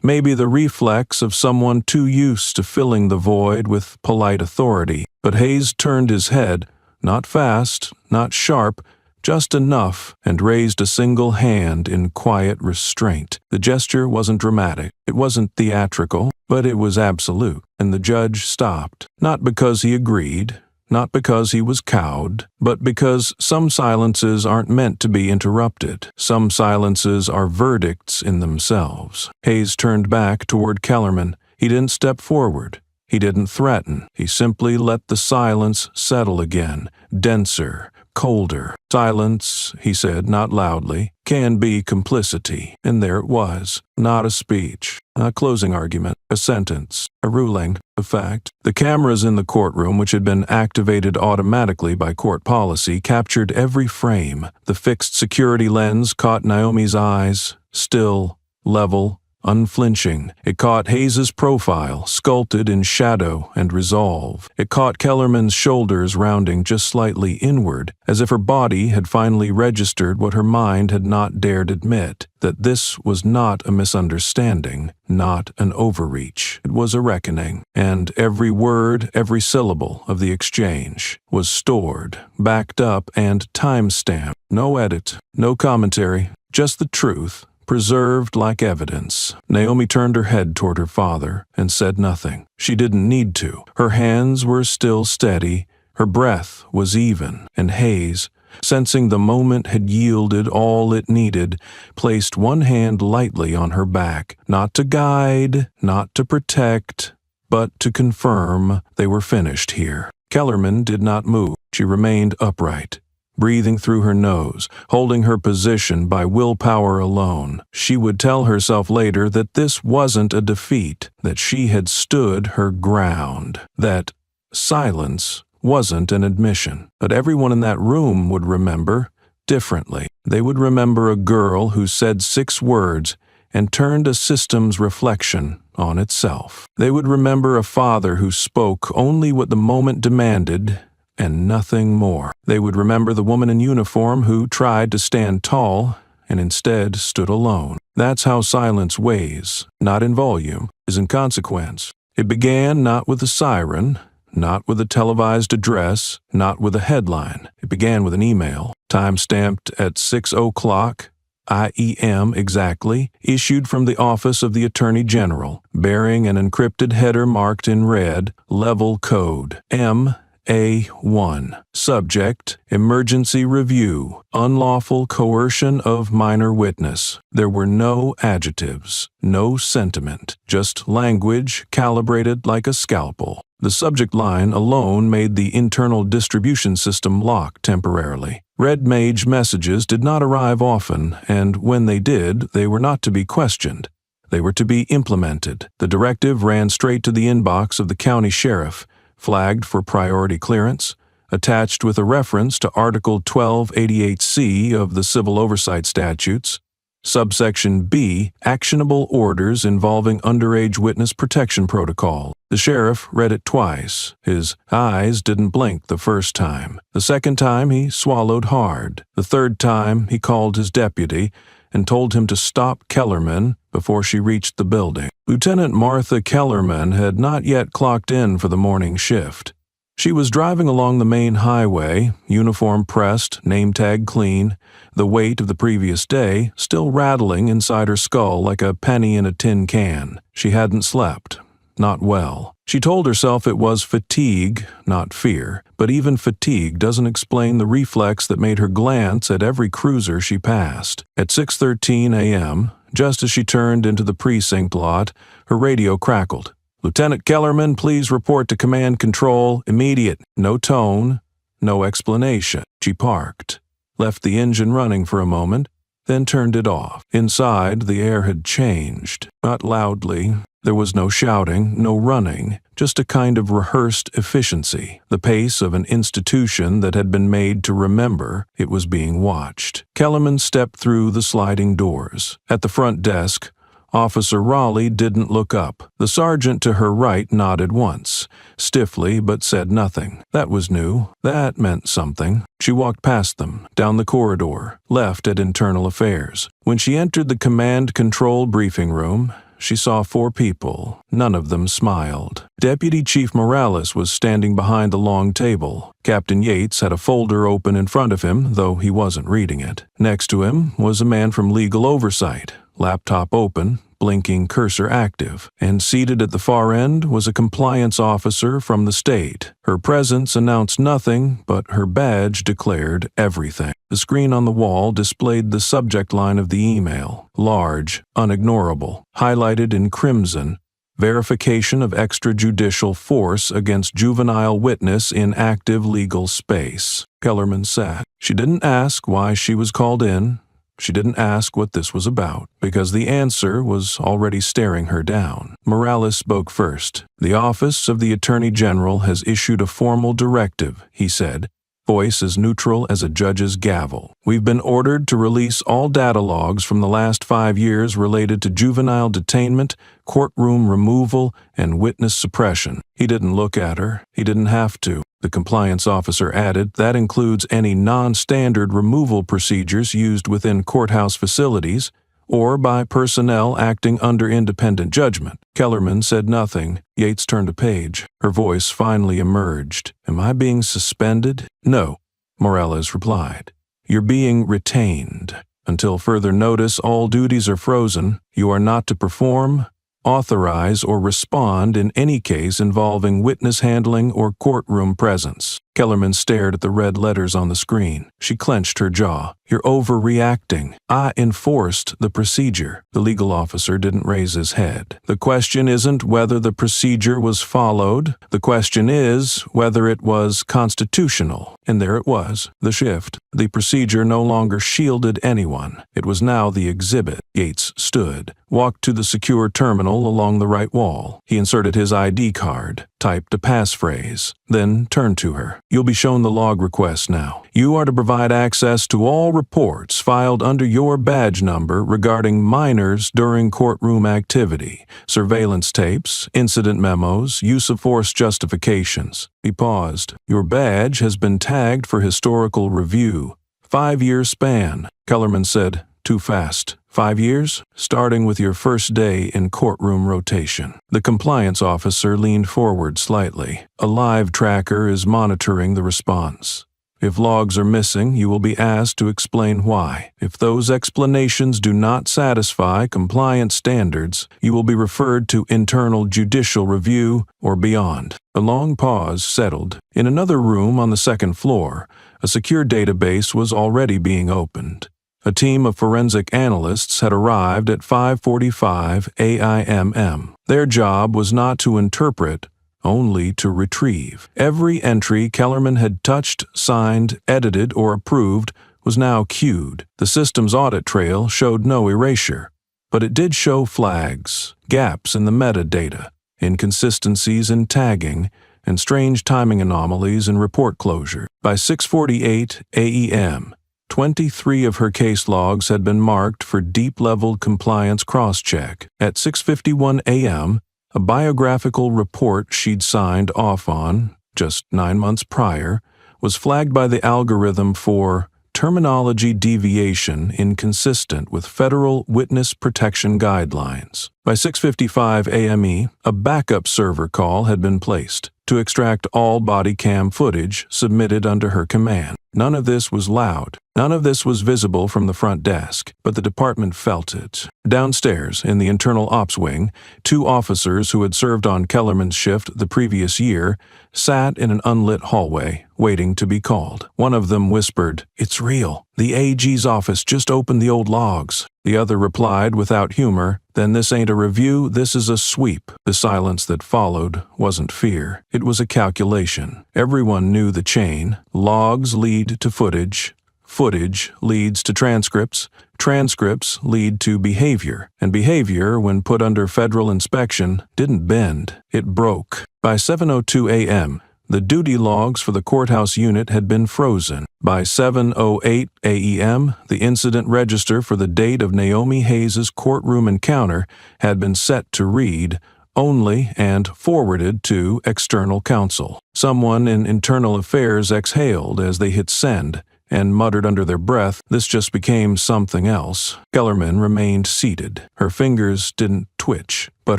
maybe the reflex of someone too used to filling the void with polite authority. But Hayes turned his head, not fast, not sharp, just enough, and raised a single hand in quiet restraint. The gesture wasn't dramatic, it wasn't theatrical, but it was absolute, and the judge stopped. Not because he agreed, not because he was cowed, but because some silences aren't meant to be interrupted. Some silences are verdicts in themselves. Hayes turned back toward Kellerman. He didn't step forward. He didn't threaten. He simply let the silence settle again, denser, colder. Silence, he said, not loudly, can be complicity. And there it was. Not a speech, a closing argument, a sentence, a ruling, a fact. The cameras in the courtroom, which had been activated automatically by court policy, captured every frame. The fixed security lens caught Naomi's eyes, still, level, unflinching. It caught Hayes's profile, sculpted in shadow and resolve. It caught Kellerman's shoulders rounding just slightly inward, as if her body had finally registered what her mind had not dared admit, that this was not a misunderstanding, not an overreach. It was a reckoning, and every word, every syllable of the exchange was stored, backed up, and time-stamped. No edit, no commentary, just the truth, preserved like evidence. Naomi turned her head toward her father and said nothing. She didn't need to. Her hands were still steady, her breath was even, and Hayes, sensing the moment had yielded all it needed, placed one hand lightly on her back, not to guide, not to protect, but to confirm they were finished here. Kellerman did not move. She remained upright, breathing through her nose, holding her position by willpower alone. She would tell herself later that this wasn't a defeat, that she had stood her ground, that silence wasn't an admission. But everyone in that room would remember differently. They would remember a girl who said 6 words and turned a system's reflection on itself. They would remember a father who spoke only what the moment demanded and nothing more. They would remember the woman in uniform who tried to stand tall and instead stood alone. That's how silence weighs, not in volume, is in consequence. It began not with a siren, not with a televised address, not with a headline. It began with an email, time-stamped at 6:00 IEM exactly, issued from the Office of the Attorney General, bearing an encrypted header marked in red, level code, MA1. Subject, emergency review, unlawful coercion of minor witness. There were no adjectives, no sentiment, just language calibrated like a scalpel. The subject line alone made the internal distribution system lock temporarily. Red Mage messages did not arrive often, and when they did, they were not to be questioned. They were to be implemented. The directive ran straight to the inbox of the county sheriff, flagged for priority clearance, attached with a reference to Article 1288C of the Civil Oversight Statutes, Subsection B, actionable orders involving underage witness protection protocol. The sheriff read it twice. His eyes didn't blink the first time. The second time, he swallowed hard. The third time, he called his deputy and told him to stop Kellerman before she reached the building. Lieutenant Martha Kellerman had not yet clocked in for the morning shift. She was driving along the main highway, uniform pressed, name tag clean, the weight of the previous day still rattling inside her skull like a penny in a tin can. She hadn't slept. Not well. She told herself it was fatigue, not fear, but even fatigue doesn't explain the reflex that made her glance at every cruiser she passed. At 6:13 a.m., just as she turned into the precinct lot, her radio crackled. "Lieutenant Kellerman, please report to command control, immediate." No tone, no explanation. She parked, left the engine running for a moment, then turned it off. Inside, the air had changed. Not loudly. There was no shouting, no running, just a kind of rehearsed efficiency, the pace of an institution that had been made to remember it was being watched. Kellerman stepped through the sliding doors. At the front desk, Officer Raleigh didn't look up. The sergeant to her right nodded once, stiffly, but said nothing. That was new. That meant something. She walked past them, down the corridor, left at Internal Affairs. When she entered the command control briefing room, she saw 4 people. None of them smiled. Deputy Chief Morales was standing behind the long table. Captain Yates had a folder open in front of him, though he wasn't reading it. Next to him was a man from Legal Oversight, laptop open, blinking cursor active, and seated at the far end was a compliance officer from the state. Her presence announced nothing, but her badge declared everything. The screen on the wall displayed the subject line of the email, large, unignorable, highlighted in crimson, verification of extrajudicial force against juvenile witness in active legal space. Kellerman sat. She didn't ask why she was called in. She didn't ask what this was about, because the answer was already staring her down. Morales spoke first. "The Office of the Attorney General has issued a formal directive," he said, voice as neutral as a judge's gavel. We've been ordered to release all data logs from the last 5 years related to juvenile detainment, courtroom removal, and witness suppression. He didn't look at her. He didn't have to. The compliance officer added that includes any non-standard removal procedures used within courthouse facilities or by personnel acting under independent judgment. Kellerman said nothing. Yates turned a page. Her voice finally emerged. Am I being suspended? No, Morales replied. You're being retained. Until further notice, all duties are frozen. You are not to perform, authorize, or respond in any case involving witness handling or courtroom presence. Kellerman stared at the red letters on the screen. She clenched her jaw. You're overreacting. I enforced the procedure. The legal officer didn't raise his head. The question isn't whether the procedure was followed. The question is whether it was constitutional. And there it was, the shift. The procedure no longer shielded anyone. It was now the exhibit. Yates stood, walked to the secure terminal along the right wall. He inserted his ID card, typed a passphrase, then turned to her. You'll be shown the log request now. You are to provide access to all reports filed under your badge number regarding minors during courtroom activity, surveillance tapes, incident memos, use of force justifications. He paused. Your badge has been tagged for historical review. 5-year span. Kellerman said, too fast. 5 years? Starting with your first day in courtroom rotation. The compliance officer leaned forward slightly. A live tracker is monitoring the response. If logs are missing, you will be asked to explain why. If those explanations do not satisfy compliance standards, you will be referred to internal judicial review or beyond. A long pause settled. In another room on the second floor, a secure database was already being opened. A team of forensic analysts had arrived at 5:45 a.m. Their job was not to interpret, only to retrieve. Every entry Kellerman had touched, signed, edited, or approved was now queued. The system's audit trail showed no erasure, but it did show flags, gaps in the metadata, inconsistencies in tagging, and strange timing anomalies in report closure. By 6:48 a.m., 23 of her case logs had been marked for deep-level compliance cross-check. At 6:51 a.m., a biographical report she'd signed off on, just 9 months prior, was flagged by the algorithm for terminology deviation inconsistent with federal witness protection guidelines. By 6:55 a.m., a backup server call had been placed to extract all body cam footage submitted under her command. None of this was loud. None of this was visible from the front desk, but the department felt it. Downstairs, in the internal ops wing, 2 officers who had served on Kellerman's shift the previous year sat in an unlit hallway, waiting to be called. One of them whispered, "It's real. The AG's office just opened the old logs." The other replied without humor, "Then this ain't a review, this is a sweep." The silence that followed wasn't fear. It was a calculation. Everyone knew the chain. Logs lead to footage. Footage leads to transcripts. Transcripts lead to behavior. And behavior, when put under federal inspection, didn't bend. It broke. By 7:02 a.m., the duty logs for the courthouse unit had been frozen. By 7:08 a.m., the incident register for the date of Naomi Hayes' courtroom encounter had been set to read only and forwarded to external counsel. Someone in internal affairs exhaled as they hit send and muttered under their breath, "This just became something else." Kellerman remained seated. Her fingers didn't twitch, but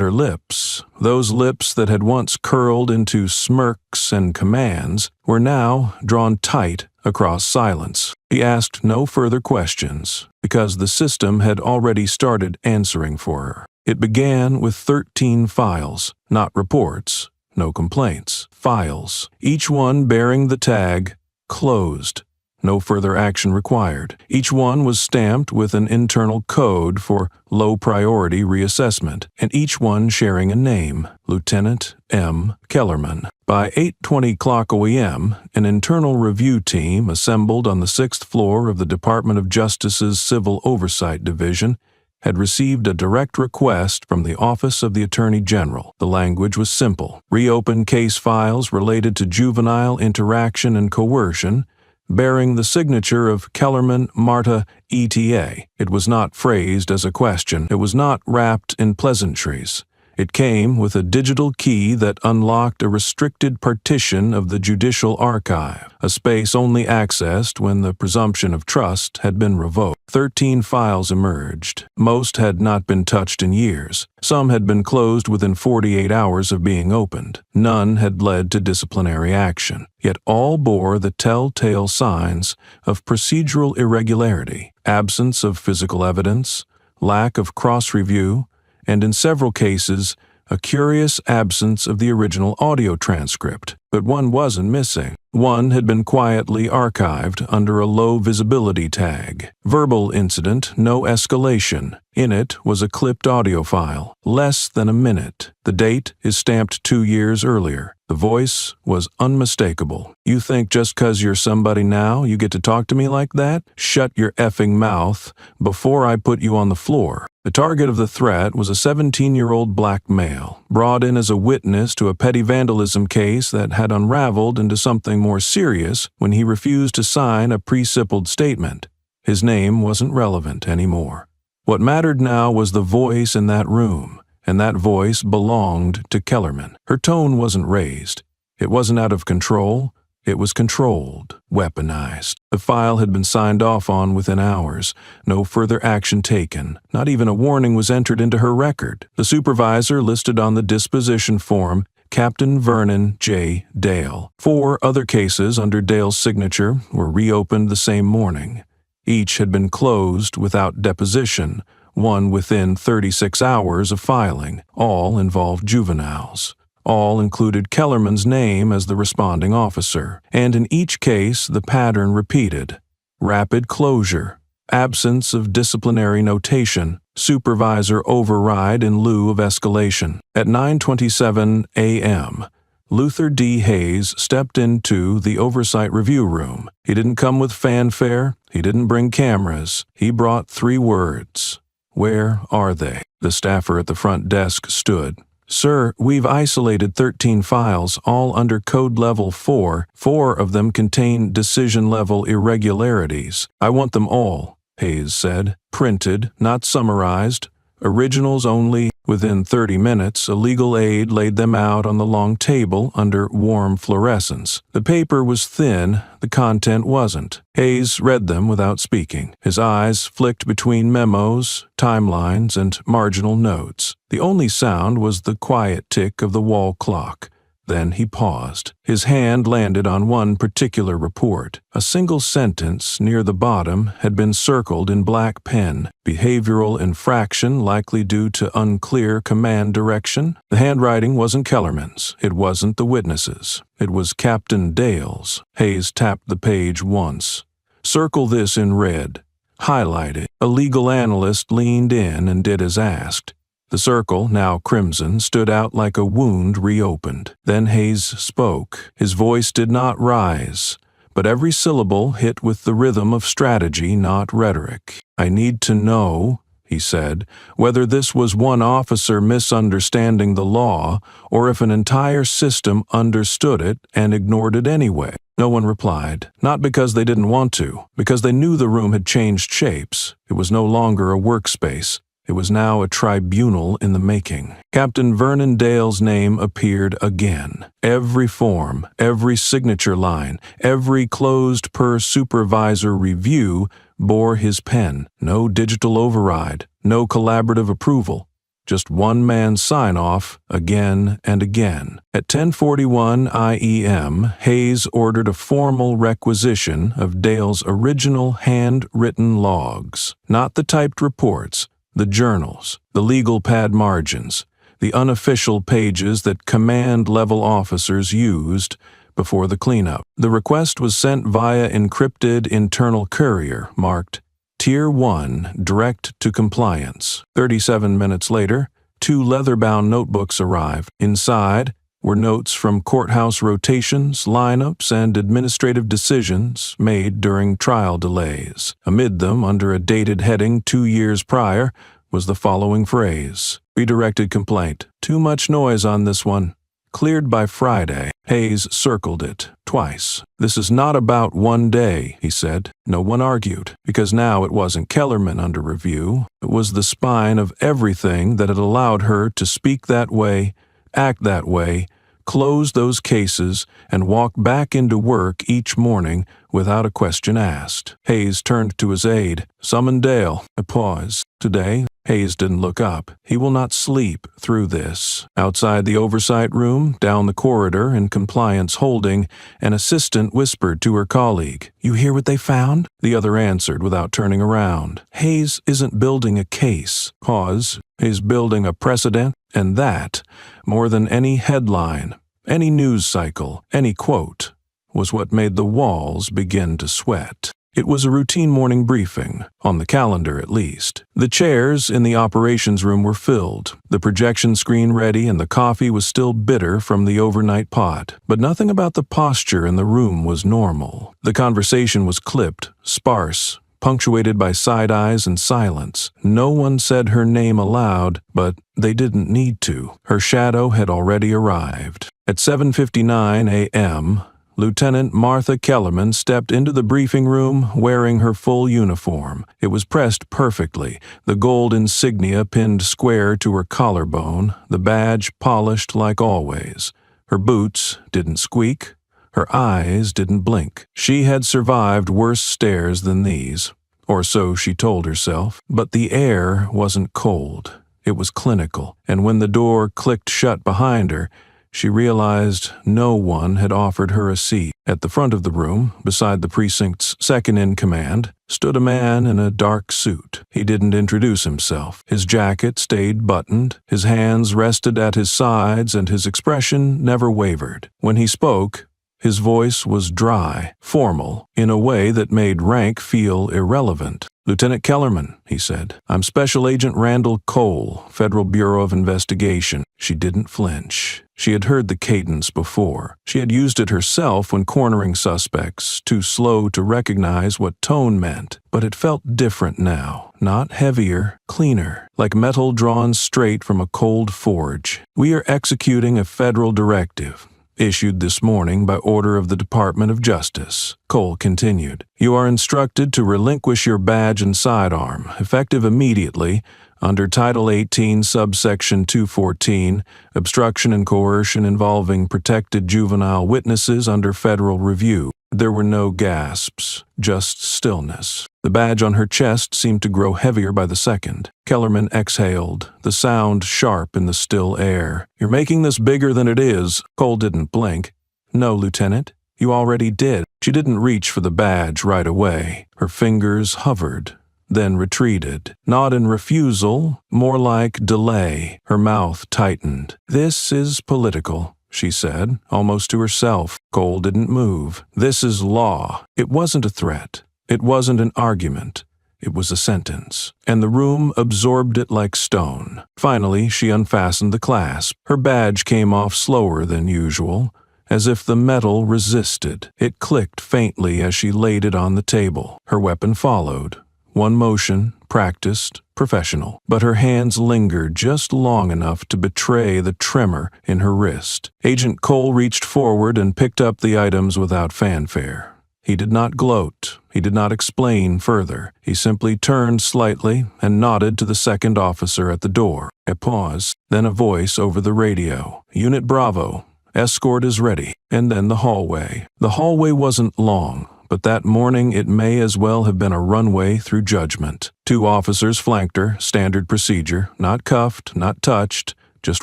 her lips, those lips that had once curled into smirks and commands, were now drawn tight across silence. He asked no further questions, because the system had already started answering for her. It began with 13 files, not reports, no complaints, files, each one bearing the tag, "Closed." No further action required. Each one was stamped with an internal code for low-priority reassessment, and each one sharing a name, Lieutenant M. Kellerman. By 8:20 OEM, an internal review team assembled on the 6th floor of the Department of Justice's Civil Oversight Division had received a direct request from the Office of the Attorney General. The language was simple. Reopen case files related to juvenile interaction and coercion, bearing the signature of Kellerman Marta ETA. It was not phrased as a question. It was not wrapped in pleasantries. It came with a digital key that unlocked a restricted partition of the judicial archive, a space only accessed when the presumption of trust had been revoked. 13 files emerged. Most had not been touched in years. Some had been closed within 48 hours of being opened. None had led to disciplinary action. Yet all bore the telltale signs of procedural irregularity, absence of physical evidence, lack of cross-review, and in several cases, a curious absence of the original audio transcript. But one wasn't missing. One had been quietly archived under a low visibility tag. Verbal incident, no escalation. In it was a clipped audio file, less than a minute. The date is stamped 2 years earlier. The voice was unmistakable. You think just 'cause you're somebody now, you get to talk to me like that? Shut your effing mouth before I put you on the floor. The target of the threat was a 17-year-old black male, brought in as a witness to a petty vandalism case that had unraveled into something more serious when he refused to sign a pre-sippled statement. His name wasn't relevant anymore. What mattered now was the voice in that room, and that voice belonged to Kellerman. Her tone wasn't raised. It wasn't out of control. It was controlled, weaponized. The file had been signed off on within hours. No further action taken. Not even a warning was entered into her record. The supervisor listed on the disposition form Captain Vernon J. Dale. 4 other cases under Dale's signature were reopened the same morning. Each had been closed without deposition, one within 36 hours of filing. All involved juveniles. All included Kellerman's name as the responding officer, and in each case the pattern repeated. Rapid closure, absence of disciplinary notation, supervisor override in lieu of escalation. At 9:27 a.m., Luther D. Hayes stepped into the oversight review room. He didn't come with fanfare. He didn't bring cameras. He brought 3 words. Where are they? The staffer at the front desk stood. Sir, we've isolated 13 files, all under Code Level 4. 4 of them contain decision-level irregularities. I want them all, Hayes said. Printed, not summarized. Originals only. Within 30 minutes, a legal aide laid them out on the long table under warm fluorescence. The paper was thin, the content wasn't. Hayes read them without speaking. His eyes flicked between memos, timelines, and marginal notes. The only sound was the quiet tick of the wall clock. Then he paused. His hand landed on one particular report. A single sentence near the bottom had been circled in black pen. Behavioral infraction likely due to unclear command direction. The handwriting wasn't Kellerman's. It wasn't the witness's. It was Captain Dale's. Hayes tapped the page once. Circle this in red. Highlight it. A legal analyst leaned in and did as asked. The circle, now crimson, stood out like a wound reopened. Then Hayes spoke. His voice did not rise, but every syllable hit with the rhythm of strategy, not rhetoric. I need to know, he said, whether this was one officer misunderstanding the law or if an entire system understood it and ignored it anyway. No one replied, not because they didn't want to, because they knew the room had changed shapes. It was no longer a workspace. It was now a tribunal in the making. Captain Vernon Dale's name appeared again. Every form, every signature line, every closed per supervisor review bore his pen. No digital override, no collaborative approval. Just one man's sign-off again and again. At 10:41 IEM, Hayes ordered a formal requisition of Dale's original handwritten logs, not the typed reports, the journals, the legal pad margins, the unofficial pages that command-level officers used before the cleanup. The request was sent via encrypted internal courier marked Tier 1 Direct to Compliance. 37 minutes later, 2 leather-bound notebooks arrived. Inside were notes from courthouse rotations, lineups, and administrative decisions made during trial delays. Amid them, under a dated heading 2 years prior, was the following phrase: Redirected complaint. Too much noise on this one. Cleared by Friday. Hayes circled it twice. "This is not about one day," he said. No one argued, because now it wasn't Kellerman under review. It was the spine of everything that had allowed her to speak that way, act that way, close those cases, and walk back into work each morning without a question asked. Hayes turned to his aide. "Summon Dale." A pause. Today, Hayes didn't look up. He will not sleep through this. Outside the oversight room, down the corridor, in compliance holding, an assistant whispered to her colleague, "You hear what they found?" The other answered without turning around. Hayes isn't building a case. Pause. He's building a precedent, and that, more than any headline, any news cycle, any quote, was what made the walls begin to sweat. It was a routine morning briefing, on the calendar at least. The chairs in the operations room were filled, the projection screen ready, and the coffee was still bitter from the overnight pot. But nothing about the posture in the room was normal. The conversation was clipped, sparse, punctuated by side eyes and silence. No one said her name aloud, but they didn't need to. Her shadow had already arrived. At 7:59 a.m., Lieutenant Martha Kellerman stepped into the briefing room wearing her full uniform. It was pressed perfectly, the gold insignia pinned square to her collarbone, the badge polished like always. Her boots didn't squeak. Her eyes didn't blink. She had survived worse stares than these, or so she told herself. But the air wasn't cold. It was clinical, and when the door clicked shut behind her, she realized no one had offered her a seat. At the front of the room, beside the precinct's second-in-command, stood a man in a dark suit. He didn't introduce himself. His jacket stayed buttoned, his hands rested at his sides, and his expression never wavered. When he spoke, his voice was dry, formal, in a way that made rank feel irrelevant. "Lieutenant Kellerman," he said, "I'm Special Agent Randall Cole, Federal Bureau of Investigation." She didn't flinch. She had heard the cadence before. She had used it herself when cornering suspects, too slow to recognize what tone meant. But it felt different now. Not heavier, cleaner, like metal drawn straight from a cold forge. "We are executing a federal directive, issued this morning by order of the Department of Justice," Cole continued. "You are instructed to relinquish your badge and sidearm, effective immediately, under Title 18, subsection 214, obstruction and coercion involving protected juvenile witnesses under federal review." There were no gasps, just stillness. The badge on her chest seemed to grow heavier by the second. Kellerman exhaled, the sound sharp in the still air. "You're making this bigger than it is." Cole didn't blink. "No, Lieutenant. You already did." She didn't reach for the badge right away. Her fingers hovered, then retreated. Not in refusal, more like delay. Her mouth tightened. "This is political," she said, almost to herself. Cole didn't move. "This is law." It wasn't a threat. It wasn't an argument. It was a sentence, and the room absorbed it like stone. Finally, she unfastened the clasp. Her badge came off slower than usual, as if the metal resisted. It clicked faintly as she laid it on the table. Her weapon followed. One motion, practiced, professional, but her hands lingered just long enough to betray the tremor in her wrist. Agent Cole reached forward and picked up the items without fanfare. He did not gloat. He did not explain further. He simply turned slightly and nodded to the second officer at the door. A pause, then a voice over the radio. "Unit Bravo, escort is ready." And then the hallway. The hallway wasn't long, but that morning it may as well have been a runway through judgment. 2 officers flanked her, standard procedure, not cuffed, not touched, just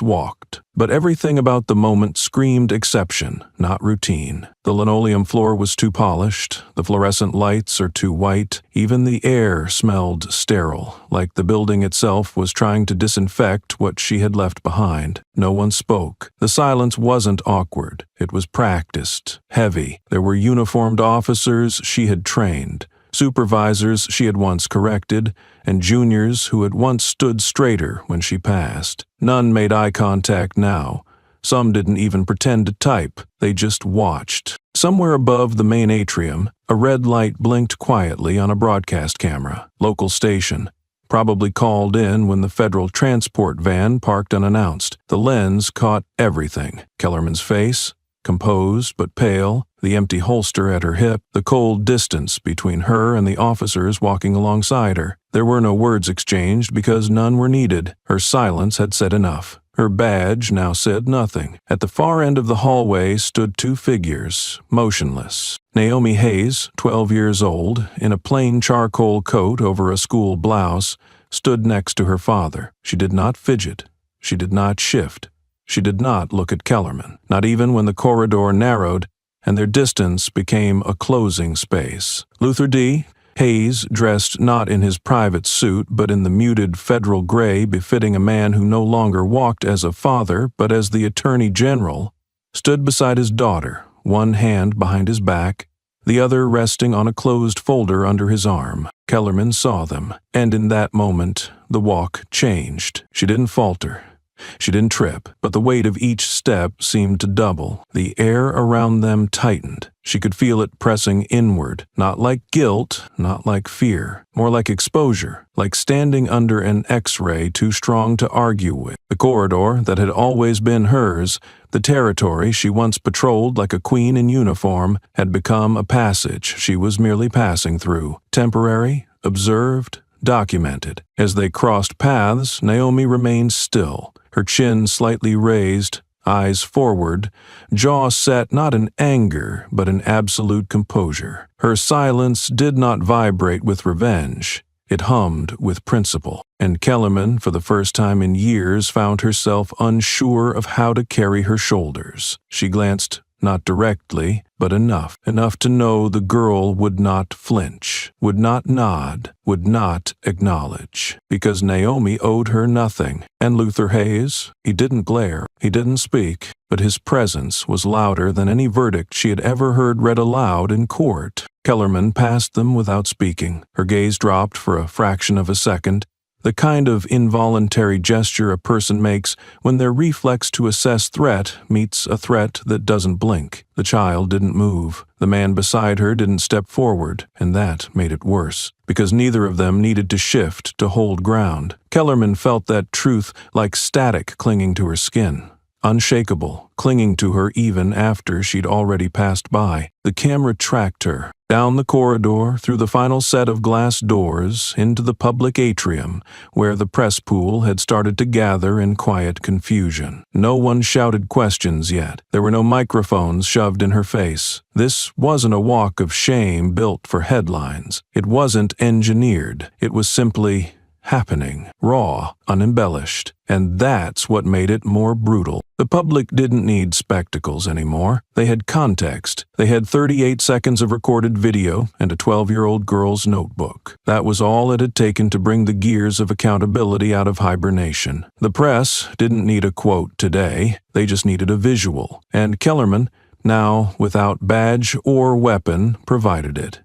walked. But everything about the moment screamed exception, not routine. The linoleum floor was too polished, the fluorescent lights are too white, even the air smelled sterile, like the building itself was trying to disinfect what she had left behind. No one spoke. The silence wasn't awkward. It was practiced, heavy. There were uniformed officers she had trained, supervisors she had once corrected, and juniors who had once stood straighter when she passed. None made eye contact now. Some didn't even pretend to type. They just watched. Somewhere above the main atrium, a red light blinked quietly on a broadcast camera. Local station. probably called in when the federal transport van parked unannounced. The lens caught everything. Kellerman's face, composed but pale, the empty holster at her hip, the cold distance between her and the officers walking alongside her. There were no words exchanged because none were needed. Her silence had said enough. Her badge now said nothing. At the far end of the hallway stood two figures, motionless. Naomi Hayes, 12 years old, in a plain charcoal coat over a school blouse, stood next to her father. She did not fidget. She did not shift. She did not look at Kellerman, not even when the corridor narrowed and their distance became a closing space. Luther D. Hayes, dressed not in his private suit but in the muted federal gray befitting a man who no longer walked as a father but as the Attorney General, stood beside his daughter, one hand behind his back, the other resting on a closed folder under his arm. Kellerman saw them, and in that moment the walk changed. She didn't falter. She didn't trip, but the weight of each step seemed to double. The air around them tightened. She could feel it pressing inward, not like guilt, not like fear, more like exposure, like standing under an X-ray too strong to argue with. The corridor that had always been hers, the territory she once patrolled like a queen in uniform, had become a passage she was merely passing through, temporary, observed, documented. As they crossed paths, Naomi remained still, her chin slightly raised, eyes forward, jaw set not in anger but in absolute composure. Her silence did not vibrate with revenge. It hummed with principle. And Kellerman, for the first time in years, found herself unsure of how to carry her shoulders. She glanced not directly, but enough to know the girl would not flinch, would not nod, would not acknowledge, because Naomi owed her nothing. And Luther Hayes, he didn't glare, he didn't speak, but his presence was louder than any verdict she had ever heard read aloud in court. Kellerman passed them without speaking. Her gaze dropped for a fraction of a second, the kind of involuntary gesture a person makes when their reflex to assess threat meets a threat that doesn't blink. The child didn't move. The man beside her didn't step forward, and that made it worse, because neither of them needed to shift to hold ground. Kellerman felt that truth like static clinging to her skin. Unshakable, clinging to her even after she'd already passed by. The camera tracked her, down the corridor, through the final set of glass doors, into the public atrium, where the press pool had started to gather in quiet confusion. No one shouted questions yet. There were no microphones shoved in her face. This wasn't a walk of shame built for headlines. It wasn't engineered. It was simply happening, raw, unembellished, and that's what made it more brutal. The public didn't need spectacles anymore. They had context. They had 38 seconds of recorded video and a 12-year-old girl's notebook. That was all it had taken to bring the gears of accountability out of hibernation. The press didn't need a quote today. They just needed a visual. And Kellerman, now without badge or weapon, provided it.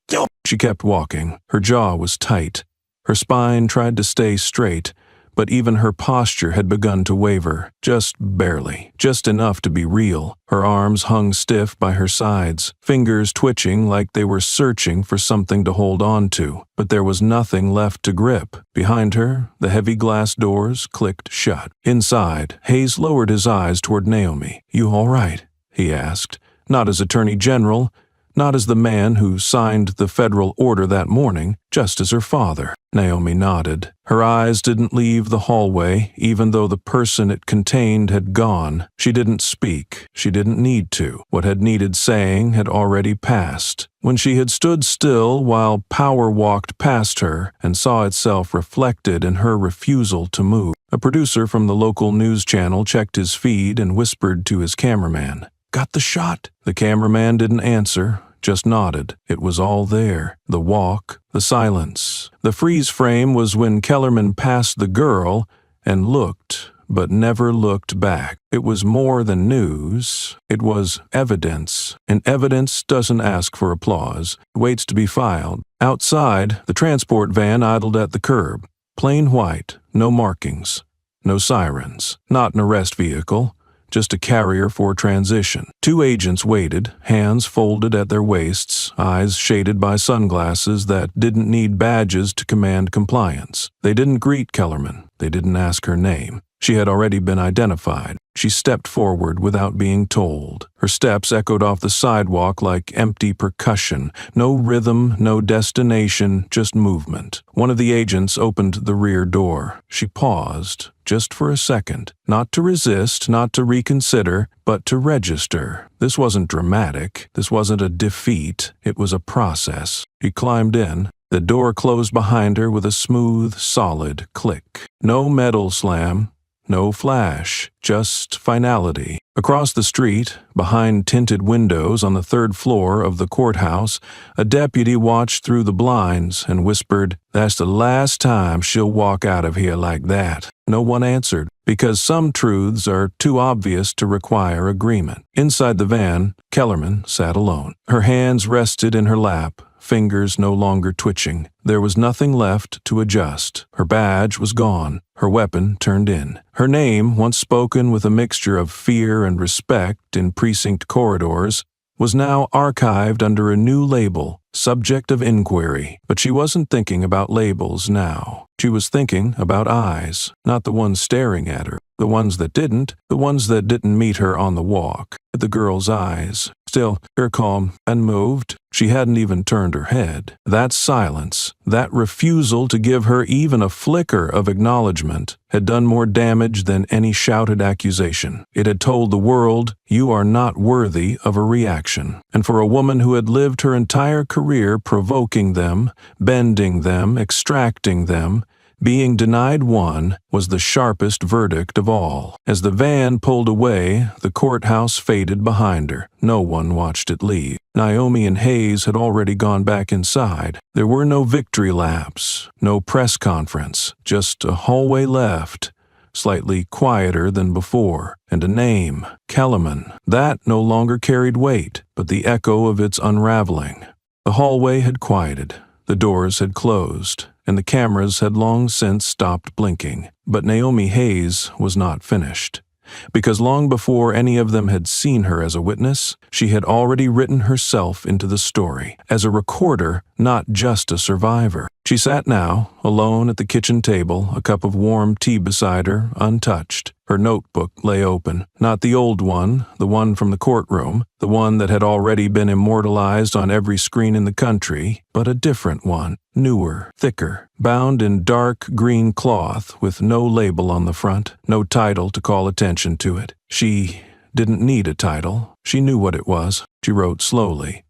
She kept walking. Her jaw was tight. Her spine tried to stay straight, but even her posture had begun to waver, just barely, just enough to be real. Her arms hung stiff by her sides, fingers twitching like they were searching for something to hold on to, but there was nothing left to grip. Behind her, the heavy glass doors clicked shut. Inside, Hayes lowered his eyes toward Naomi. "You all right?" he asked, not as Attorney General, not as the man who signed the federal order that morning, just as her father. Naomi nodded. Her eyes didn't leave the hallway, even though the person it contained had gone. She didn't speak. She didn't need to. What had needed saying had already passed. When she had stood still while power walked past her and saw itself reflected in her refusal to move, a producer from the local news channel checked his feed and whispered to his cameraman, "Got the shot?" The cameraman didn't answer, just nodded. It was all there. The walk, the silence. The freeze frame was when Kellerman passed the girl and looked, but never looked back. It was more than news. It was evidence. And evidence doesn't ask for applause. It waits to be filed. Outside, the transport van idled at the curb. Plain white, no markings, no sirens. Not an arrest vehicle. just a carrier for transition. Two agents waited, hands folded at their waists, eyes shaded by sunglasses that didn't need badges to command compliance. They didn't greet Kellerman. They didn't ask her name. She had already been identified. She stepped forward without being told. Her steps echoed off the sidewalk like empty percussion. No rhythm, no destination, just movement. One of the agents opened the rear door. She paused, just for a second. Not to resist, not to reconsider, but to register. This wasn't dramatic. This wasn't a defeat. It was a process. She climbed in. The door closed behind her with a smooth, solid click. No metal slam. No flash, just finality. Across the street, behind tinted windows on the third floor of the courthouse, a deputy watched through the blinds and whispered, "That's the last time she'll walk out of here like that." No one answered, because some truths are too obvious to require agreement. Inside the van, Kellerman sat alone. Her hands rested in her lap, fingers no longer twitching. There was nothing left to adjust. Her badge was gone, her weapon turned in. Her name, once spoken with a mixture of fear and respect in precinct corridors, was now archived under a new label, subject of inquiry. But she wasn't thinking about labels now. She was thinking about eyes, not the ones staring at her, the ones that didn't meet her on the walk. The girl's eyes, still, her calm, unmoved. She hadn't even turned her head. That silence, that refusal to give her even a flicker of acknowledgement, had done more damage than any shouted accusation. It had told the world, you are not worthy of a reaction. And for a woman who had lived her entire career provoking them, bending them, extracting them, being denied one was the sharpest verdict of all. As the van pulled away, the courthouse faded behind her. No one watched it leave. Naomi and Hayes had already gone back inside. There were no victory laps, no press conference, just a hallway left, slightly quieter than before, and a name, Kellerman. That no longer carried weight, but the echo of its unraveling. The hallway had quieted. The doors had closed, and the cameras had long since stopped blinking. But Naomi Hayes was not finished. Because long before any of them had seen her as a witness, she had already written herself into the story, as a recorder, not just a survivor. She sat now, alone at the kitchen table, a cup of warm tea beside her, untouched. Her notebook lay open, not the old one, the one from the courtroom, the one that had already been immortalized on every screen in the country, but a different one, newer, thicker, bound in dark green cloth with no label on the front, no title to call attention to it. She didn't need a title. She knew what it was. She wrote slowly.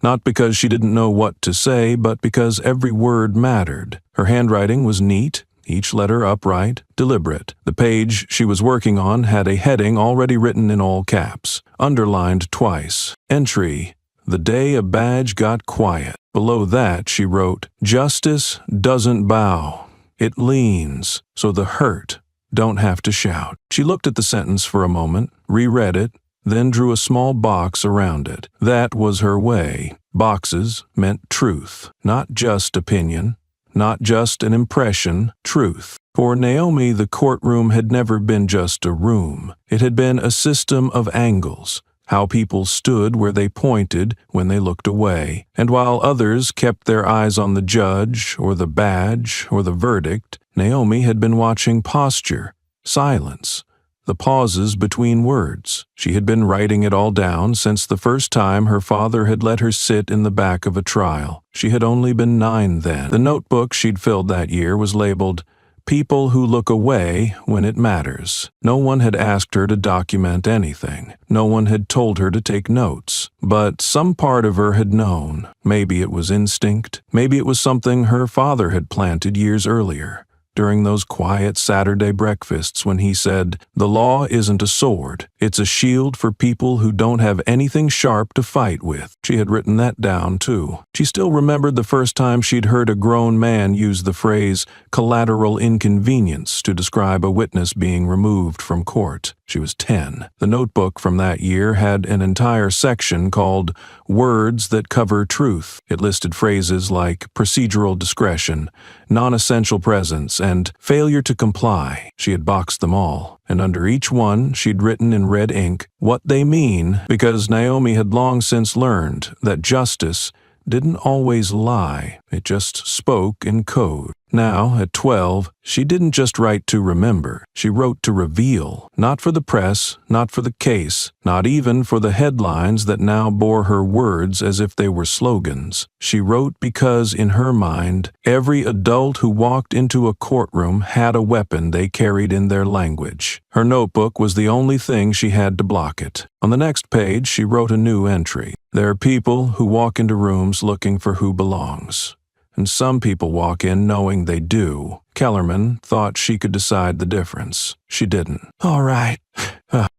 Not because she didn't know what to say, but because every word mattered. Her handwriting was neat, each letter upright, deliberate. The page she was working on had a heading already written in all caps, underlined twice. Entry, the day a badge got quiet. Below that she wrote, "Justice doesn't bow. It leans, so the hurt don't have to shout." She looked at the sentence for a moment, reread it, then drew a small box around it. That was her way. Boxes meant truth, not just opinion, not just an impression, truth. For Naomi, the courtroom had never been just a room. It had been a system of angles, how people stood where they pointed when they looked away. And while others kept their eyes on the judge or the badge or the verdict, Naomi had been watching posture, silence, the pauses between words. She had been writing it all down since the first time her father had let her sit in the back of a trial. She had only been 9 then. The notebook she'd filled that year was labeled, "People who look away when it matters." No one had asked her to document anything. No one had told her to take notes. But some part of her had known. Maybe it was instinct. Maybe it was something her father had planted years earlier, during those quiet Saturday breakfasts when he said, "The law isn't a sword. It's a shield for people who don't have anything sharp to fight with." She had written that down, too. She still remembered the first time she'd heard a grown man use the phrase collateral inconvenience to describe a witness being removed from court. She was 10. The notebook from that year had an entire section called Words That Cover Truth. It listed phrases like procedural discretion, non-essential presence, and failure to comply. She had boxed them all, and under each one she'd written in red ink what they mean, because Naomi had long since learned that justice didn't always lie, it just spoke in code. Now, at 12, she didn't just write to remember, she wrote to reveal, not for the press, not for the case, not even for the headlines that now bore her words as if they were slogans. She wrote because, in her mind, every adult who walked into a courtroom had a weapon they carried in their language. Her notebook was the only thing she had to block it. On the next page, she wrote a new entry. There are people who walk into rooms looking for who belongs. And some people walk in knowing they do. Kellerman thought she could decide the difference. She didn't. All right.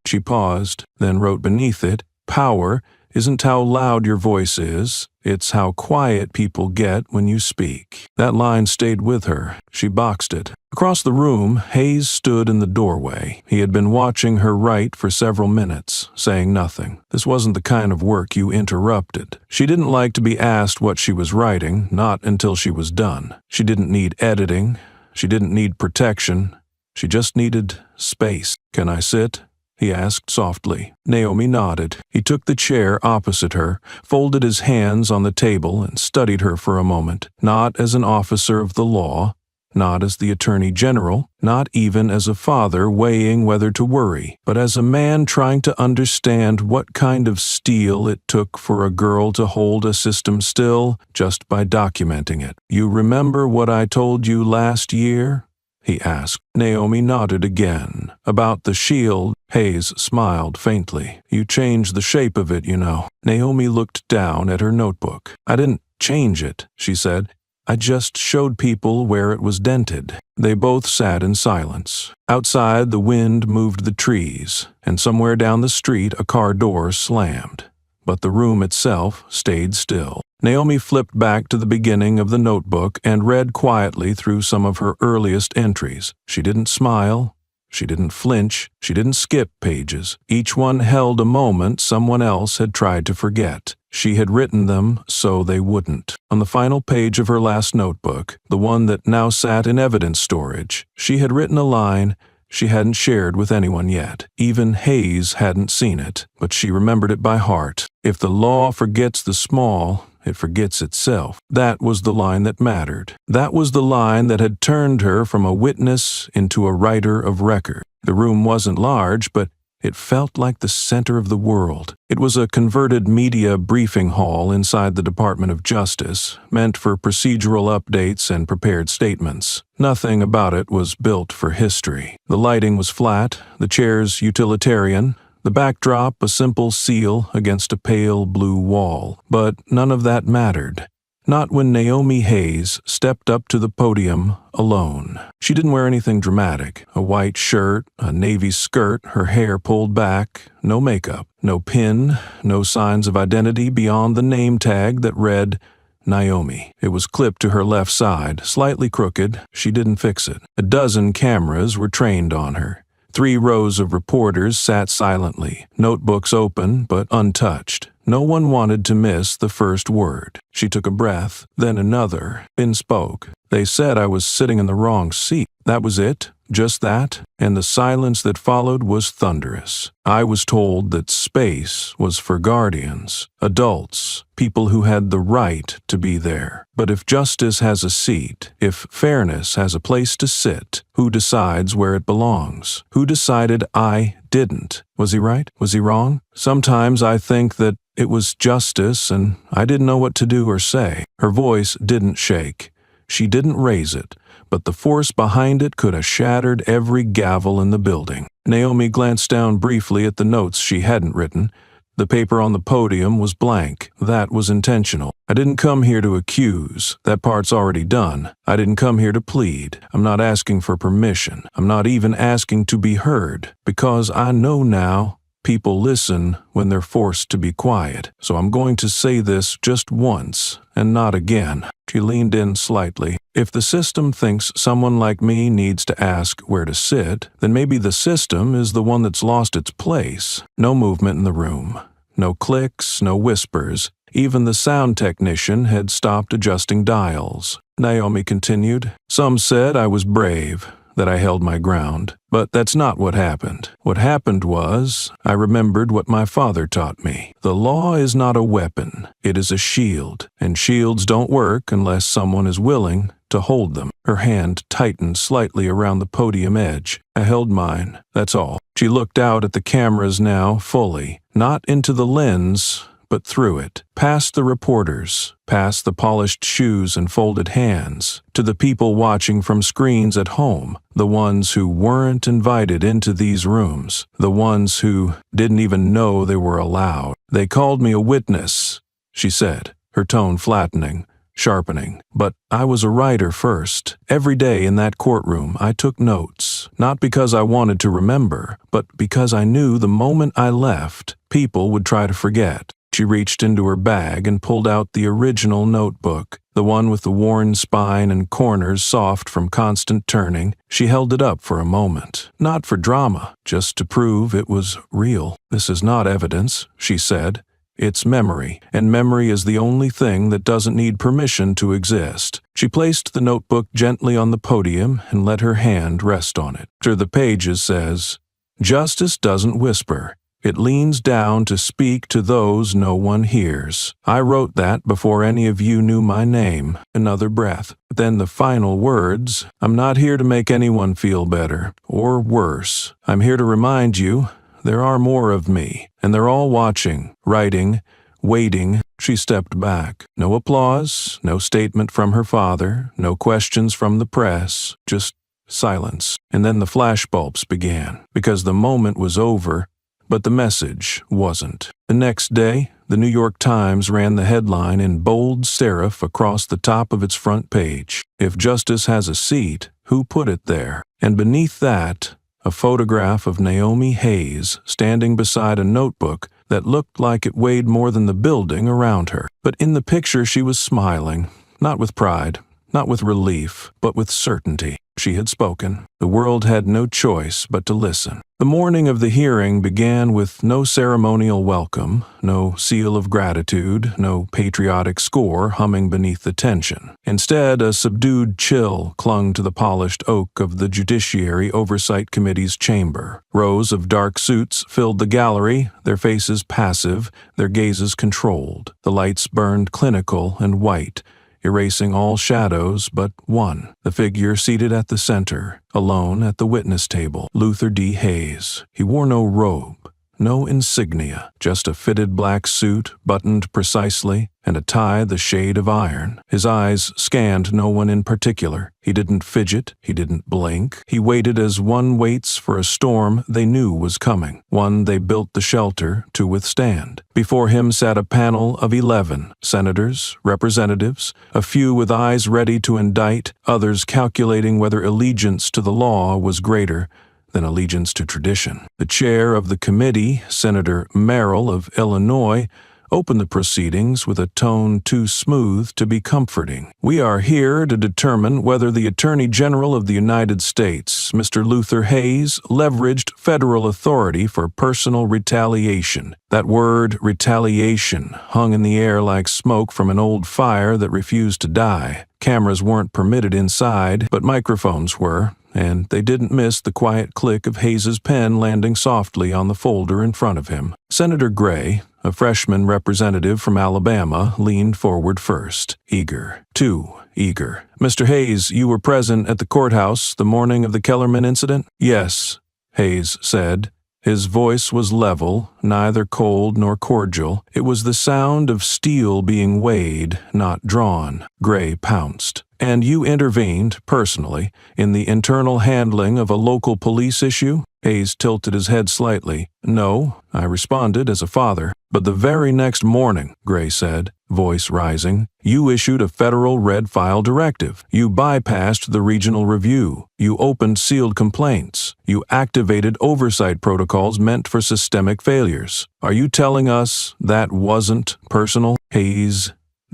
She paused, then wrote beneath it, Power isn't how loud your voice is, it's how quiet people get when you speak. That line stayed with her. She boxed it. Across the room, Hayes stood in the doorway. He had been watching her write for several minutes, saying nothing. This wasn't the kind of work you interrupted. She didn't like to be asked what she was writing, not until she was done. She didn't need editing. She didn't need protection. She just needed space. Can I sit? He asked softly. Naomi nodded. He took the chair opposite her, folded his hands on the table, and studied her for a moment, not as an officer of the law, not as the Attorney General, not even as a father weighing whether to worry, but as a man trying to understand what kind of steel it took for a girl to hold a system still just by documenting it. You remember what I told you last year? He asked. Naomi nodded again. About the shield, Hayes smiled faintly. You changed the shape of it, you know. Naomi looked down at her notebook. I didn't change it, she said. I just showed people where it was dented. They both sat in silence. Outside, the wind moved the trees, and somewhere down the street a car door slammed. But the room itself stayed still. Naomi flipped back to the beginning of the notebook and read quietly through some of her earliest entries. She didn't smile. She didn't flinch. She didn't skip pages. Each one held a moment someone else had tried to forget. She had written them so they wouldn't. On the final page of her last notebook, the one that now sat in evidence storage, she had written a line she hadn't shared with anyone yet. Even Hayes hadn't seen it, but she remembered it by heart. If the law forgets the small, it forgets itself. That was the line that mattered. That was the line that had turned her from a witness into a writer of record. The room wasn't large, but it felt like the center of the world. It was a converted media briefing hall inside the Department of Justice, meant for procedural updates and prepared statements. Nothing about it was built for history. The lighting was flat, the chairs utilitarian, the backdrop a simple seal against a pale blue wall. But none of that mattered. Not when Naomi Hayes stepped up to the podium alone. She didn't wear anything dramatic. A white shirt, a navy skirt, her hair pulled back, no makeup, no pin, no signs of identity beyond the name tag that read Naomi. It was clipped to her left side, slightly crooked. She didn't fix it. A dozen cameras were trained on her. 3 rows of reporters sat silently, notebooks open but untouched. No one wanted to miss the first word. She took a breath, then another, then spoke. They said I was sitting in the wrong seat. That was it, just that, and the silence that followed was thunderous. I was told that space was for guardians, adults, people who had the right to be there. But if justice has a seat, if fairness has a place to sit, who decides where it belongs? Who decided I didn't? Was he right? Was he wrong? Sometimes I think that it was justice and I didn't know what to do or say. Her voice didn't shake. She didn't raise it, but the force behind it could have shattered every gavel in the building. Naomi glanced down briefly at the notes she hadn't written. The paper on the podium was blank. That was intentional. I didn't come here to accuse. That part's already done. I didn't come here to plead. I'm not asking for permission. I'm not even asking to be heard, because I know now people listen when they're forced to be quiet. So I'm going to say this just once and not again. She leaned in slightly. If the system thinks someone like me needs to ask where to sit, then maybe the system is the one that's lost its place. No movement in the room. No clicks, no whispers. Even the sound technician had stopped adjusting dials. Naomi continued. Some said I was brave, that I held my ground. But that's not what happened. What happened was, I remembered what my father taught me. The law is not a weapon. It is a shield. And shields don't work unless someone is willing to hold them. Her hand tightened slightly around the podium edge. I held mine. That's all. She looked out at the cameras now fully, not into the lens, but through it, past the reporters, past the polished shoes and folded hands, to the people watching from screens at home, the ones who weren't invited into these rooms, the ones who didn't even know they were allowed. They called me a witness, she said, her tone flattening, sharpening. But I was a writer first. Every day in that courtroom, I took notes, not because I wanted to remember, but because I knew the moment I left, people would try to forget. She reached into her bag and pulled out the original notebook, the one with the worn spine and corners soft from constant turning. She held it up for a moment, not for drama, just to prove it was real. This is not evidence, she said. It's memory, and memory is the only thing that doesn't need permission to exist. She placed the notebook gently on the podium and let her hand rest on it. After the pages says, Justice doesn't whisper. It leans down to speak to those no one hears. I wrote that before any of you knew my name. Another breath. Then the final words, I'm not here to make anyone feel better, or worse. I'm here to remind you, there are more of me, and they're all watching, writing, waiting. She stepped back. No applause, no statement from her father, no questions from the press, just silence. And then the flashbulbs began, because the moment was over, but the message wasn't. The next day, the New York Times ran the headline in bold serif across the top of its front page. If justice has a seat, who put it there? And beneath that, a photograph of Naomi Hayes standing beside a notebook that looked like it weighed more than the building around her. But in the picture she was smiling, not with pride, not with relief, but with certainty. She had spoken. The world had no choice but to listen. The morning of the hearing began with no ceremonial welcome, no seal of gratitude, no patriotic score humming beneath the tension. Instead, a subdued chill clung to the polished oak of the Judiciary Oversight Committee's chamber. Rows of dark suits filled the gallery, their faces passive, their gazes controlled. The lights burned clinical and white, erasing all shadows but one, the figure seated at the center, alone at the witness table, Luther D. Hayes. He wore no robe, no insignia, just a fitted black suit buttoned precisely and a tie the shade of iron. His eyes scanned no one in particular. He didn't fidget, he didn't blink. He waited as one waits for a storm they knew was coming, one they built the shelter to withstand. Before him sat a panel of 11, senators, representatives, a few with eyes ready to indict, others calculating whether allegiance to the law was greater than allegiance to tradition. The chair of the committee, Senator Merrill of Illinois, opened the proceedings with a tone too smooth to be comforting. We are here to determine whether the Attorney General of the United States, Mr. Luther Hayes, leveraged federal authority for personal retaliation. That word, retaliation, hung in the air like smoke from an old fire that refused to die. Cameras weren't permitted inside, but microphones were, and they didn't miss the quiet click of Hayes's pen landing softly on the folder in front of him. Senator Gray, a freshman representative from Alabama, leaned forward first, eager, too eager. Mr. Hayes, you were present at the courthouse the morning of the Kellerman incident? Yes, Hayes said. His voice was level, neither cold nor cordial. It was the sound of steel being weighed, not drawn. Gray pounced. And you intervened, personally, in the internal handling of a local police issue? Hayes tilted his head slightly. No, I responded as a father. But the very next morning, Gray said, voice rising, you issued a federal red file directive. You bypassed the regional review. You opened sealed complaints. You activated oversight protocols meant for systemic failures. Are you telling us that wasn't personal? Hayes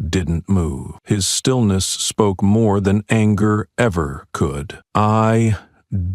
didn't move. His stillness spoke more than anger ever could. I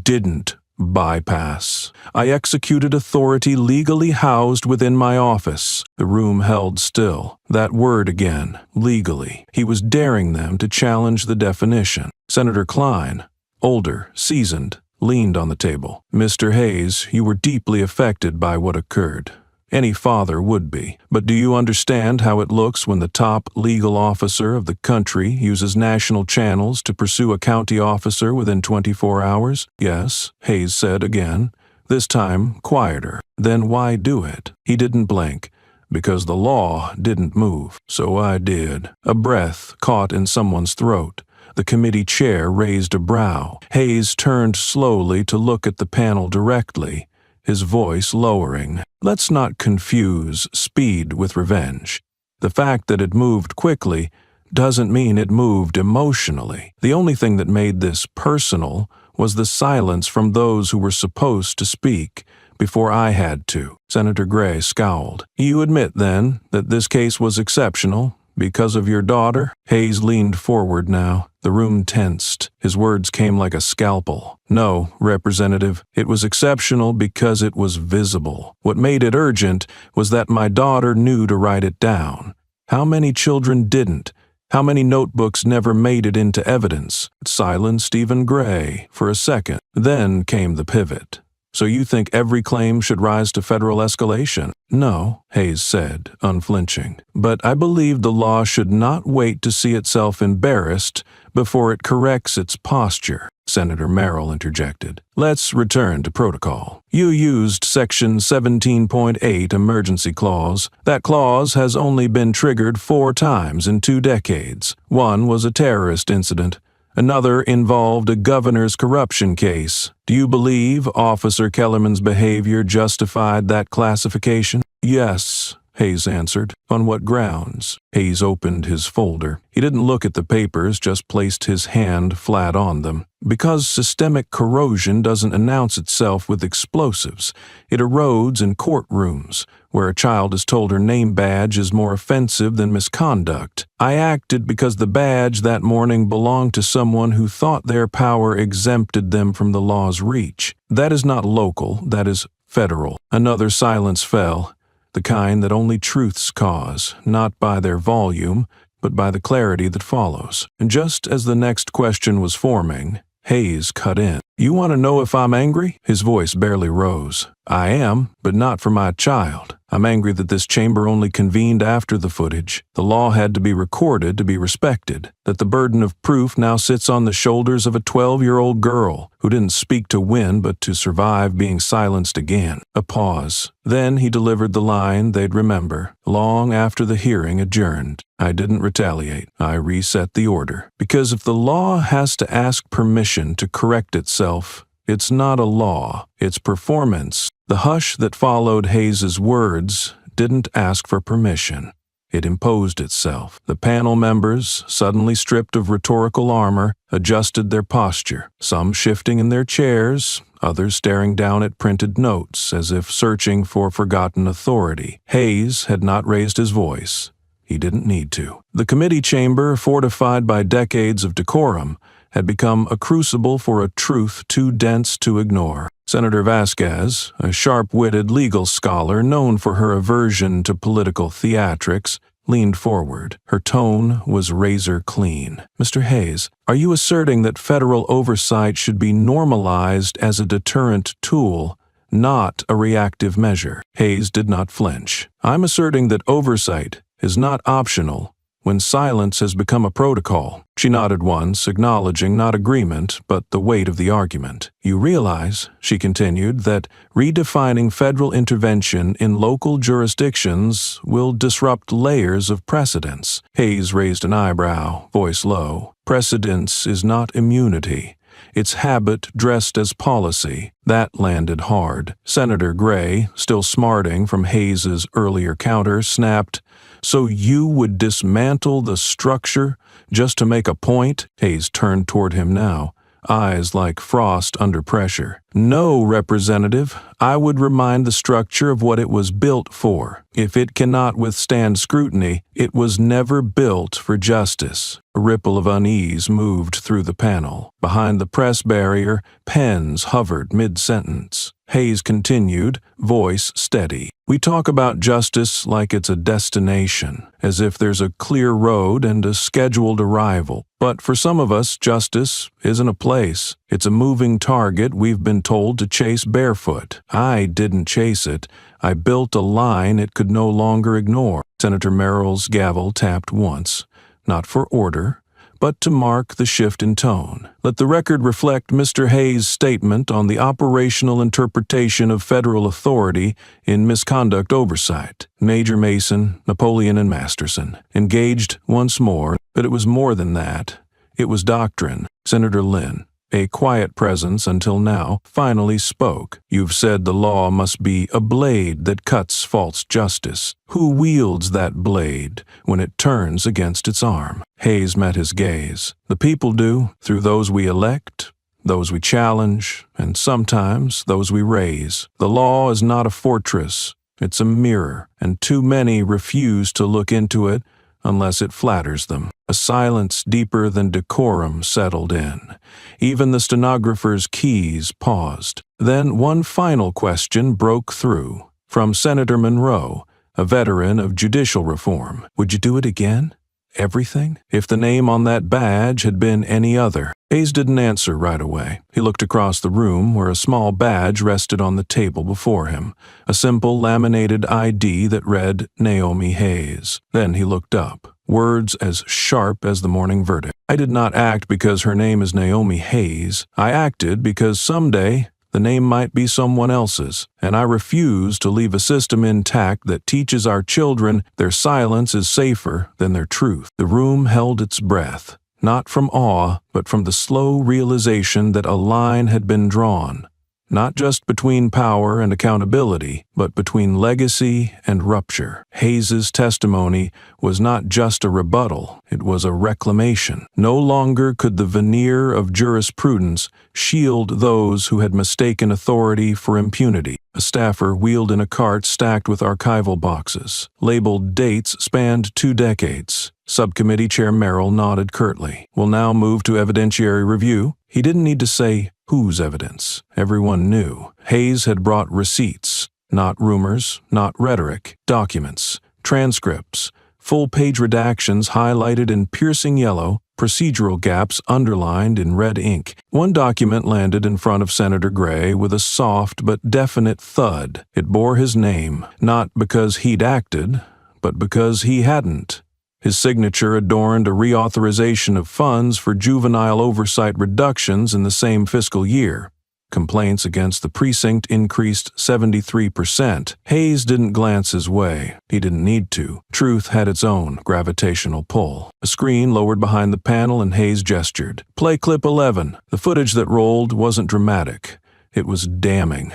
didn't bypass. I executed authority legally housed within my office. The room held still. That word again, legally. He was daring them to challenge the definition. Senator Klein, older, seasoned, leaned on the table. Mr. Hayes, you were deeply affected by what occurred. Any father would be. But do you understand how it looks when the top legal officer of the country uses national channels to pursue a county officer within 24 hours? Yes, Hayes said again, this time quieter. Then why do it? He didn't blink. Because the law didn't move. So I did. A breath caught in someone's throat. The committee chair raised a brow. Hayes turned slowly to look at the panel directly, his voice lowering. Let's not confuse speed with revenge. The fact that it moved quickly doesn't mean it moved emotionally. The only thing that made this personal was the silence from those who were supposed to speak before I had to. Senator Gray scowled. You admit, then, that this case was exceptional because of your daughter? Hayes leaned forward now. The room tensed. His words came like a scalpel. No, Representative, it was exceptional because it was visible. What made it urgent was that my daughter knew to write it down. How many children didn't? How many notebooks never made it into evidence? It silenced even Gray for a second. Then came the pivot. So you think every claim should rise to federal escalation? No, Hayes said, unflinching. But I believe the law should not wait to see itself embarrassed before it corrects its posture. Senator Merrill interjected. Let's return to protocol. You used Section 17.8 emergency clause. That clause has only been triggered 4 times in 2 decades. One was a terrorist incident. Another involved a governor's corruption case. Do you believe Officer Kellerman's behavior justified that classification? Yes, Hayes answered. On what grounds? Hayes opened his folder. He didn't look at the papers, just placed his hand flat on them. Because systemic corrosion doesn't announce itself with explosives. It erodes in courtrooms, where a child is told her name badge is more offensive than misconduct. I acted because the badge that morning belonged to someone who thought their power exempted them from the law's reach. That is not local, that is federal. Another silence fell, the kind that only truths cause, not by their volume, but by the clarity that follows. And just as the next question was forming, Hayes cut in. You want to know if I'm angry? His voice barely rose. I am, but not for my child. I'm angry that this chamber only convened after the footage. The law had to be recorded to be respected, that the burden of proof now sits on the shoulders of a 12-year-old girl who didn't speak to win but to survive being silenced again. A pause. Then he delivered the line they'd remember, long after the hearing adjourned. I didn't retaliate. I reset the order. Because if the law has to ask permission to correct itself, it's not a law, it's performance. The hush that followed Hayes's words didn't ask for permission. It imposed itself. The panel members, suddenly stripped of rhetorical armor, adjusted their posture, some shifting in their chairs, others staring down at printed notes as if searching for forgotten authority. Hayes had not raised his voice. He didn't need to. The committee chamber, fortified by decades of decorum, had become a crucible for a truth too dense to ignore. Senator Vasquez, a sharp-witted legal scholar known for her aversion to political theatrics, leaned forward. Her tone was razor clean. Mr. Hayes, are you asserting that federal oversight should be normalized as a deterrent tool, not a reactive measure? Hayes did not flinch. I'm asserting that oversight is not optional when silence has become a protocol. She nodded once, acknowledging not agreement, but the weight of the argument. You realize, she continued, that redefining federal intervention in local jurisdictions will disrupt layers of precedents. Hayes raised an eyebrow, voice low. Precedence is not immunity. It's habit dressed as policy. That landed hard. Senator Gray, still smarting from Hayes's earlier counter, snapped, So you would dismantle the structure just to make a point? Hayes turned toward him now, eyes like frost under pressure. No, Representative, I would remind the structure of what it was built for. If it cannot withstand scrutiny, it was never built for justice. A ripple of unease moved through the panel. Behind the press barrier, pens hovered mid-sentence. Hayes continued, voice steady. We talk about justice like it's a destination, as if there's a clear road and a scheduled arrival. But for some of us, justice isn't a place. It's a moving target we've been told to chase barefoot. I didn't chase it. I built a line it could no longer ignore. Senator Merrill's gavel tapped once, not for order, but to mark the shift in tone. Let the record reflect Mr. Hayes' statement on the operational interpretation of federal authority in misconduct oversight. Major Mason, Napoleon, and Masterson engaged once more, but it was more than that. It was doctrine. Senator Lynn, a quiet presence until now, finally spoke. You've said the law must be a blade that cuts false justice. Who wields that blade when it turns against its arm? Hayes met his gaze. The people do, through those we elect, those we challenge, and sometimes those we raise. The law is not a fortress. It's a mirror, and too many refuse to look into it unless it flatters them. A silence deeper than decorum settled in. Even the stenographer's keys paused. Then one final question broke through. From Senator Monroe, a veteran of judicial reform. Would you do it again? Everything? If the name on that badge had been any other. Hayes didn't answer right away. He looked across the room where a small badge rested on the table before him, a simple laminated ID that read Naomi Hayes. Then he looked up, words as sharp as the morning verdict. I did not act because her name is Naomi Hayes. I acted because someday the name might be someone else's, and I refuse to leave a system intact that teaches our children their silence is safer than their truth. The room held its breath, not from awe, but from the slow realization that a line had been drawn, not just between power and accountability, but between legacy and rupture. Hayes's testimony was not just a rebuttal, it was a reclamation. No longer could the veneer of jurisprudence shield those who had mistaken authority for impunity. A staffer wheeled in a cart stacked with archival boxes. Labeled dates spanned 2 decades. Subcommittee Chair Merrill nodded curtly. We'll now move to evidentiary review. He didn't need to say whose evidence. Everyone knew. Hayes had brought receipts, not rumors, not rhetoric, documents, transcripts, full-page redactions highlighted in piercing yellow, procedural gaps underlined in red ink. One document landed in front of Senator Gray with a soft but definite thud. It bore his name, not because he'd acted, but because he hadn't. His signature adorned a reauthorization of funds for juvenile oversight reductions in the same fiscal year. Complaints against the precinct increased 73%. Hayes didn't glance his way. He didn't need to. Truth had its own gravitational pull. A screen lowered behind the panel and Hayes gestured. Play clip 11. The footage that rolled wasn't dramatic. It was damning.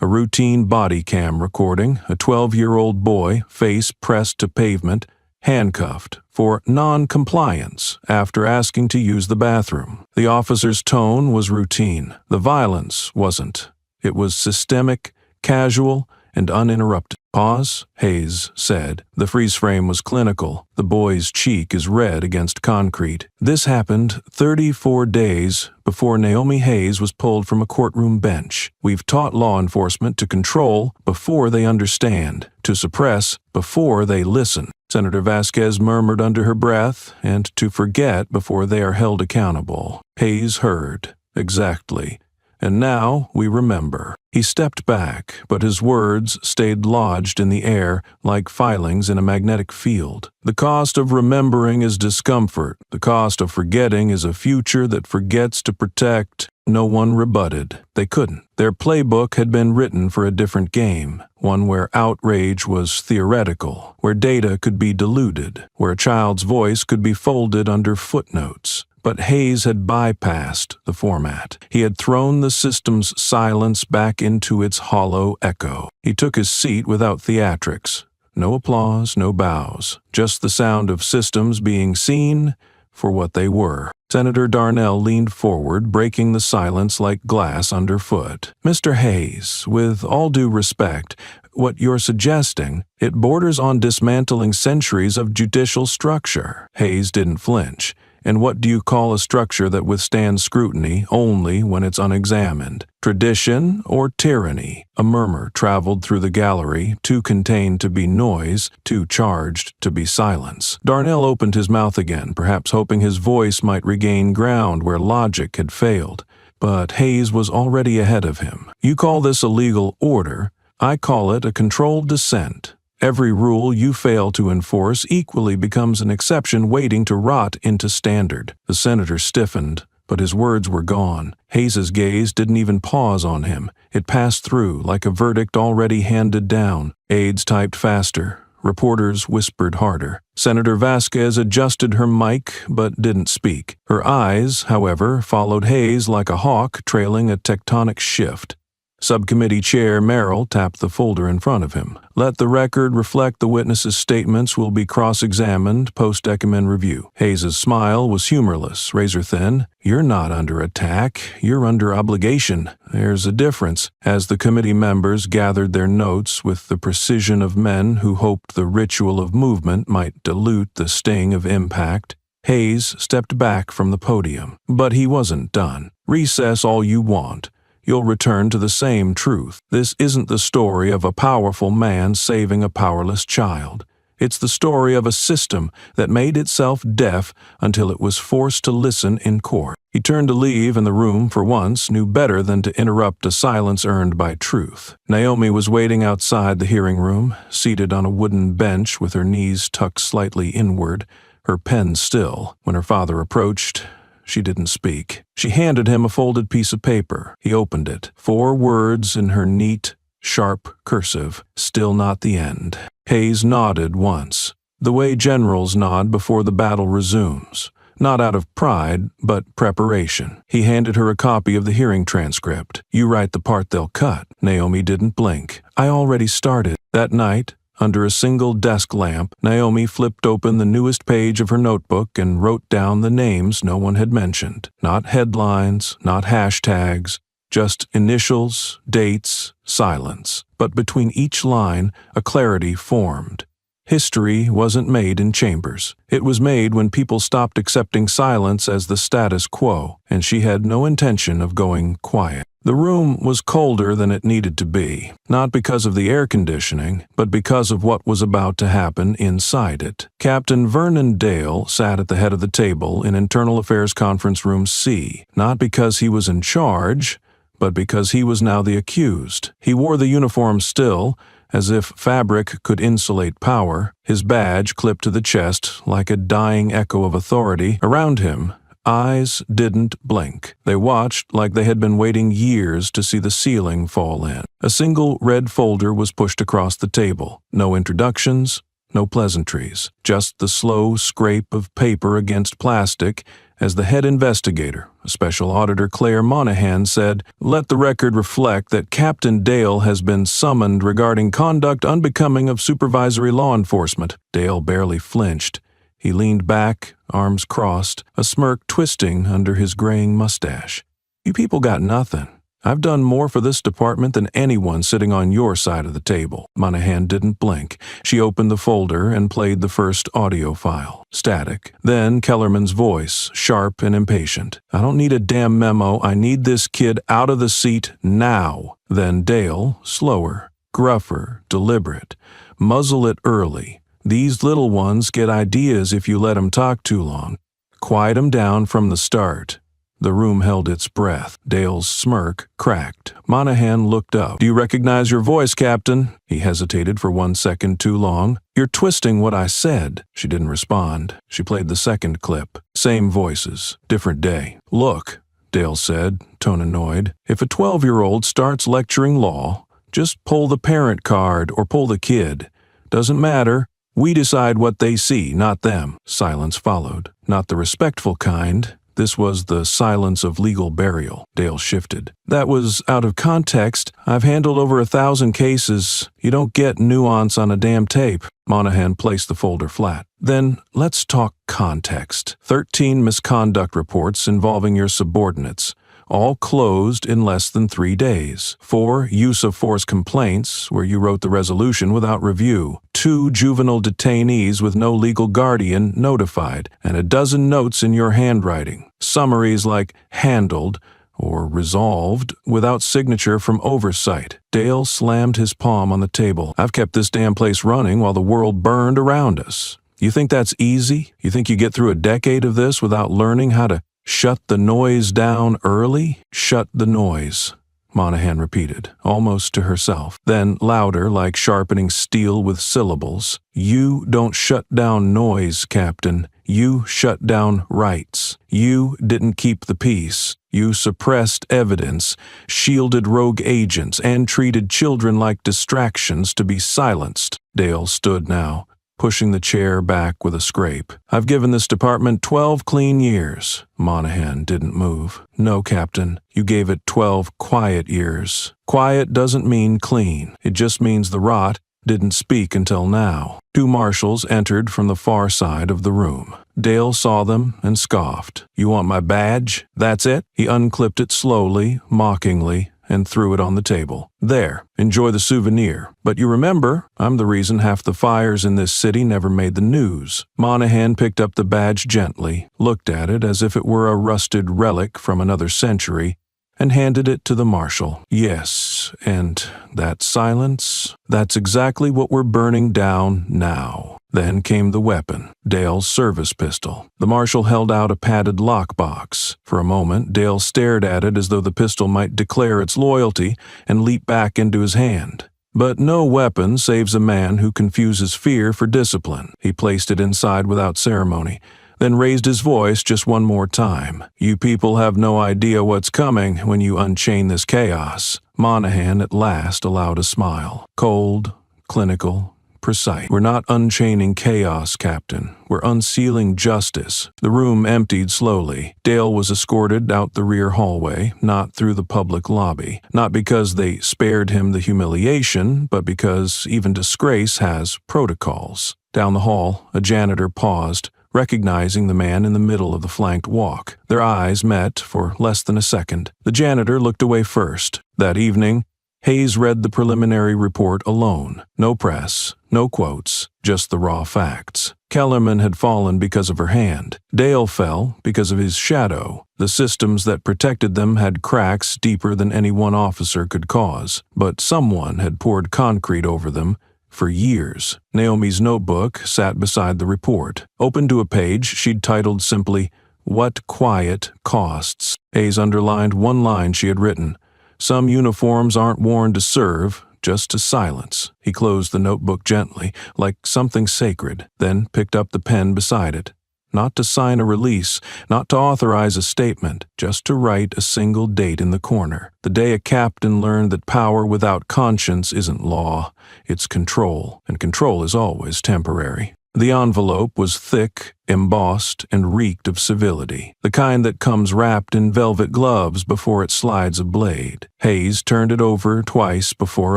A routine body cam recording, a 12-year-old boy, face pressed to pavement, handcuffed for non-compliance after asking to use the bathroom. The officer's tone was routine. The violence wasn't. It was systemic, casual, and uninterrupted. Pause, Hayes said. The freeze frame was clinical. The boy's cheek is red against concrete. This happened 34 days before Naomi Hayes was pulled from a courtroom bench. We've taught law enforcement to control before they understand, to suppress before they listen. Senator Vasquez murmured under her breath, and to forget before they are held accountable. Hayes heard. Exactly. And now we remember. He stepped back, but his words stayed lodged in the air like filings in a magnetic field. The cost of remembering is discomfort. The cost of forgetting is a future that forgets to protect. No one rebutted. They couldn't. Their playbook had been written for a different game, one where outrage was theoretical, where data could be diluted, where a child's voice could be folded under footnotes. But Hayes had bypassed the format. He had thrown the system's silence back into its hollow echo. He took his seat without theatrics. No applause, no bows, just the sound of systems being seen for what they were. Senator Darnell leaned forward, breaking the silence like glass underfoot. "Mr. Hayes, with all due respect, what you're suggesting, it borders on dismantling centuries of judicial structure." Hayes didn't flinch. "And what do you call a structure that withstands scrutiny only when it's unexamined? Tradition or tyranny?" A murmur traveled through the gallery, too contained to be noise, too charged to be silence. Darnell opened his mouth again, perhaps hoping his voice might regain ground where logic had failed. But Hayes was already ahead of him. "You call this a legal order. I call it a controlled dissent. Every rule you fail to enforce equally becomes an exception waiting to rot into standard." The senator stiffened, but his words were gone. Hayes's gaze didn't even pause on him. It passed through like a verdict already handed down. Aides typed faster. Reporters whispered harder. Senator Vasquez adjusted her mic but didn't speak. Her eyes, however, followed Hayes like a hawk trailing a tectonic shift. Subcommittee Chair Merrill tapped the folder in front of him. "Let the record reflect the witnesses' statements will be cross-examined post-Ekman review." Hayes's smile was humorless, razor-thin. "You're not under attack. You're under obligation. There's a difference." As the committee members gathered their notes with the precision of men who hoped the ritual of movement might dilute the sting of impact, Hayes stepped back from the podium. But he wasn't done. "Recess all you want. You'll return to the same truth. This isn't the story of a powerful man saving a powerless child. It's the story of a system that made itself deaf until it was forced to listen in court." He turned to leave, and the room, for once, knew better than to interrupt a silence earned by truth. Naomi was waiting outside the hearing room, seated on a wooden bench with her knees tucked slightly inward, her pen still. When her father approached, she didn't speak. She handed him a folded piece of paper. He opened it. 4 words in her neat, sharp cursive. "Still not the end." Hayes nodded once, the way generals nod before the battle resumes. Not out of pride, but preparation. He handed her a copy of the hearing transcript. "You write the part they'll cut." Naomi didn't blink. "I already started." That night, under a single desk lamp, Naomi flipped open the newest page of her notebook and wrote down the names no one had mentioned. Not headlines, not hashtags, just initials, dates, silence. But between each line, a clarity formed. History wasn't made in chambers. It was made when people stopped accepting silence as the status quo, and she had no intention of going quiet. The room was colder than it needed to be, not because of the air conditioning, but because of what was about to happen inside it. Captain Vernon Dale sat at the head of the table in Internal Affairs Conference Room C, not because he was in charge, but because he was now the accused. He wore the uniform still, as if fabric could insulate power, his badge clipped to the chest like a dying echo of authority. Around him, eyes didn't blink. They watched like they had been waiting years to see the ceiling fall in. A single red folder was pushed across the table. No introductions, no pleasantries, just the slow scrape of paper against plastic as the head investigator, Special Auditor Claire Monahan, said, "Let the record reflect that Captain Dale has been summoned regarding conduct unbecoming of supervisory law enforcement." Dale barely flinched. He leaned back, arms crossed, a smirk twisting under his graying mustache. "You people got nothing. I've done more for this department than anyone sitting on your side of the table." Monahan didn't blink. She opened the folder and played the first audio file. Static. Then Kellerman's voice, sharp and impatient. "I don't need a damn memo. I need this kid out of the seat now." Then Dale, slower, gruffer, deliberate. "Muzzle it early. These little ones get ideas if you let 'em talk too long. Quiet 'em down from the start." The room held its breath. Dale's smirk cracked. Monahan looked up. "Do you recognize your voice, Captain?" He hesitated for 1 second too long. "You're twisting what I said." She didn't respond. She played the second clip. Same voices. Different day. "Look," Dale said, tone annoyed, "if a 12-year-old starts lecturing law, just pull the parent card or pull the kid. Doesn't matter. We decide what they see, not them." Silence followed. Not the respectful kind, This was the silence of legal burial. Dale shifted. That was out of context. I've handled over 1,000 cases. You don't get nuance on a damn tape. Monahan placed the folder flat. Then let's talk context. 13 misconduct reports involving your subordinates, all closed in less than 3 days. 4 use-of-force complaints where you wrote the resolution without review. 2 juvenile detainees with no legal guardian notified, and a dozen notes in your handwriting. Summaries like handled or resolved without signature from oversight. Dale slammed his palm on the table. I've kept this damn place running while the world burned around us. You think that's easy? You think you get through a decade of this without learning how to shut the noise down early? Shut the noise, Monahan repeated, almost to herself. Then, louder, like sharpening steel with syllables. You don't shut down noise, Captain. You shut down rights. You didn't keep the peace. You suppressed evidence, shielded rogue agents, and treated children like distractions to be silenced. Dale stood now, pushing the chair back with a scrape. I've given this department 12 clean years. Monahan didn't move. No, Captain. You gave it 12 quiet years. Quiet doesn't mean clean. It just means the rot didn't speak until now. 2 marshals entered from the far side of the room. Dale saw them and scoffed. You want my badge? That's it? He unclipped it slowly, mockingly, and threw it on the table. There, enjoy the souvenir. But you remember, I'm the reason half the fires in this city never made the news. Monahan picked up the badge gently, looked at it as if it were a rusted relic from another century, and handed it to the marshal. Yes, and that silence, that's exactly what we're burning down now. Then came the weapon, Dale's service pistol. The marshal held out a padded lockbox. For a moment, Dale stared at it as though the pistol might declare its loyalty and leap back into his hand. But no weapon saves a man who confuses fear for discipline. He placed it inside without ceremony, then raised his voice just one more time. You people have no idea what's coming when you unchain this chaos. Monahan at last allowed a smile. Cold, clinical, precise. We're not unchaining chaos, Captain. We're unsealing justice. The room emptied slowly. Dale was escorted out the rear hallway, not through the public lobby. Not because they spared him the humiliation, but because even disgrace has protocols. Down the hall, a janitor paused, recognizing the man in the middle of the flanked walk. Their eyes met for less than a second. The janitor looked away first. That evening, Hayes read the preliminary report alone. No press, no quotes, just the raw facts. Kellerman had fallen because of her hand. Dale fell because of his shadow. The systems that protected them had cracks deeper than any one officer could cause, but someone had poured concrete over them for years. Naomi's notebook sat beside the report. Open to a page she'd titled simply, What Quiet Costs. Hayes underlined one line she had written. Some uniforms aren't worn to serve, just to silence. He closed the notebook gently, like something sacred, then picked up the pen beside it. Not to sign a release, not to authorize a statement, just to write a single date in the corner. The day a captain learned that power without conscience isn't law, it's control, and control is always temporary. The envelope was thick, embossed, and reeked of civility, the kind that comes wrapped in velvet gloves before it slides a blade. Hayes turned it over twice before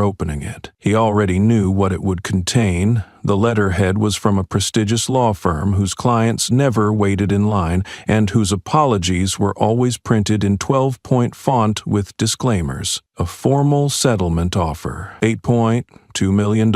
opening it. He already knew what it would contain. The letterhead was from a prestigious law firm whose clients never waited in line and whose apologies were always printed in 12-point font with disclaimers. A formal settlement offer. $8.2 million,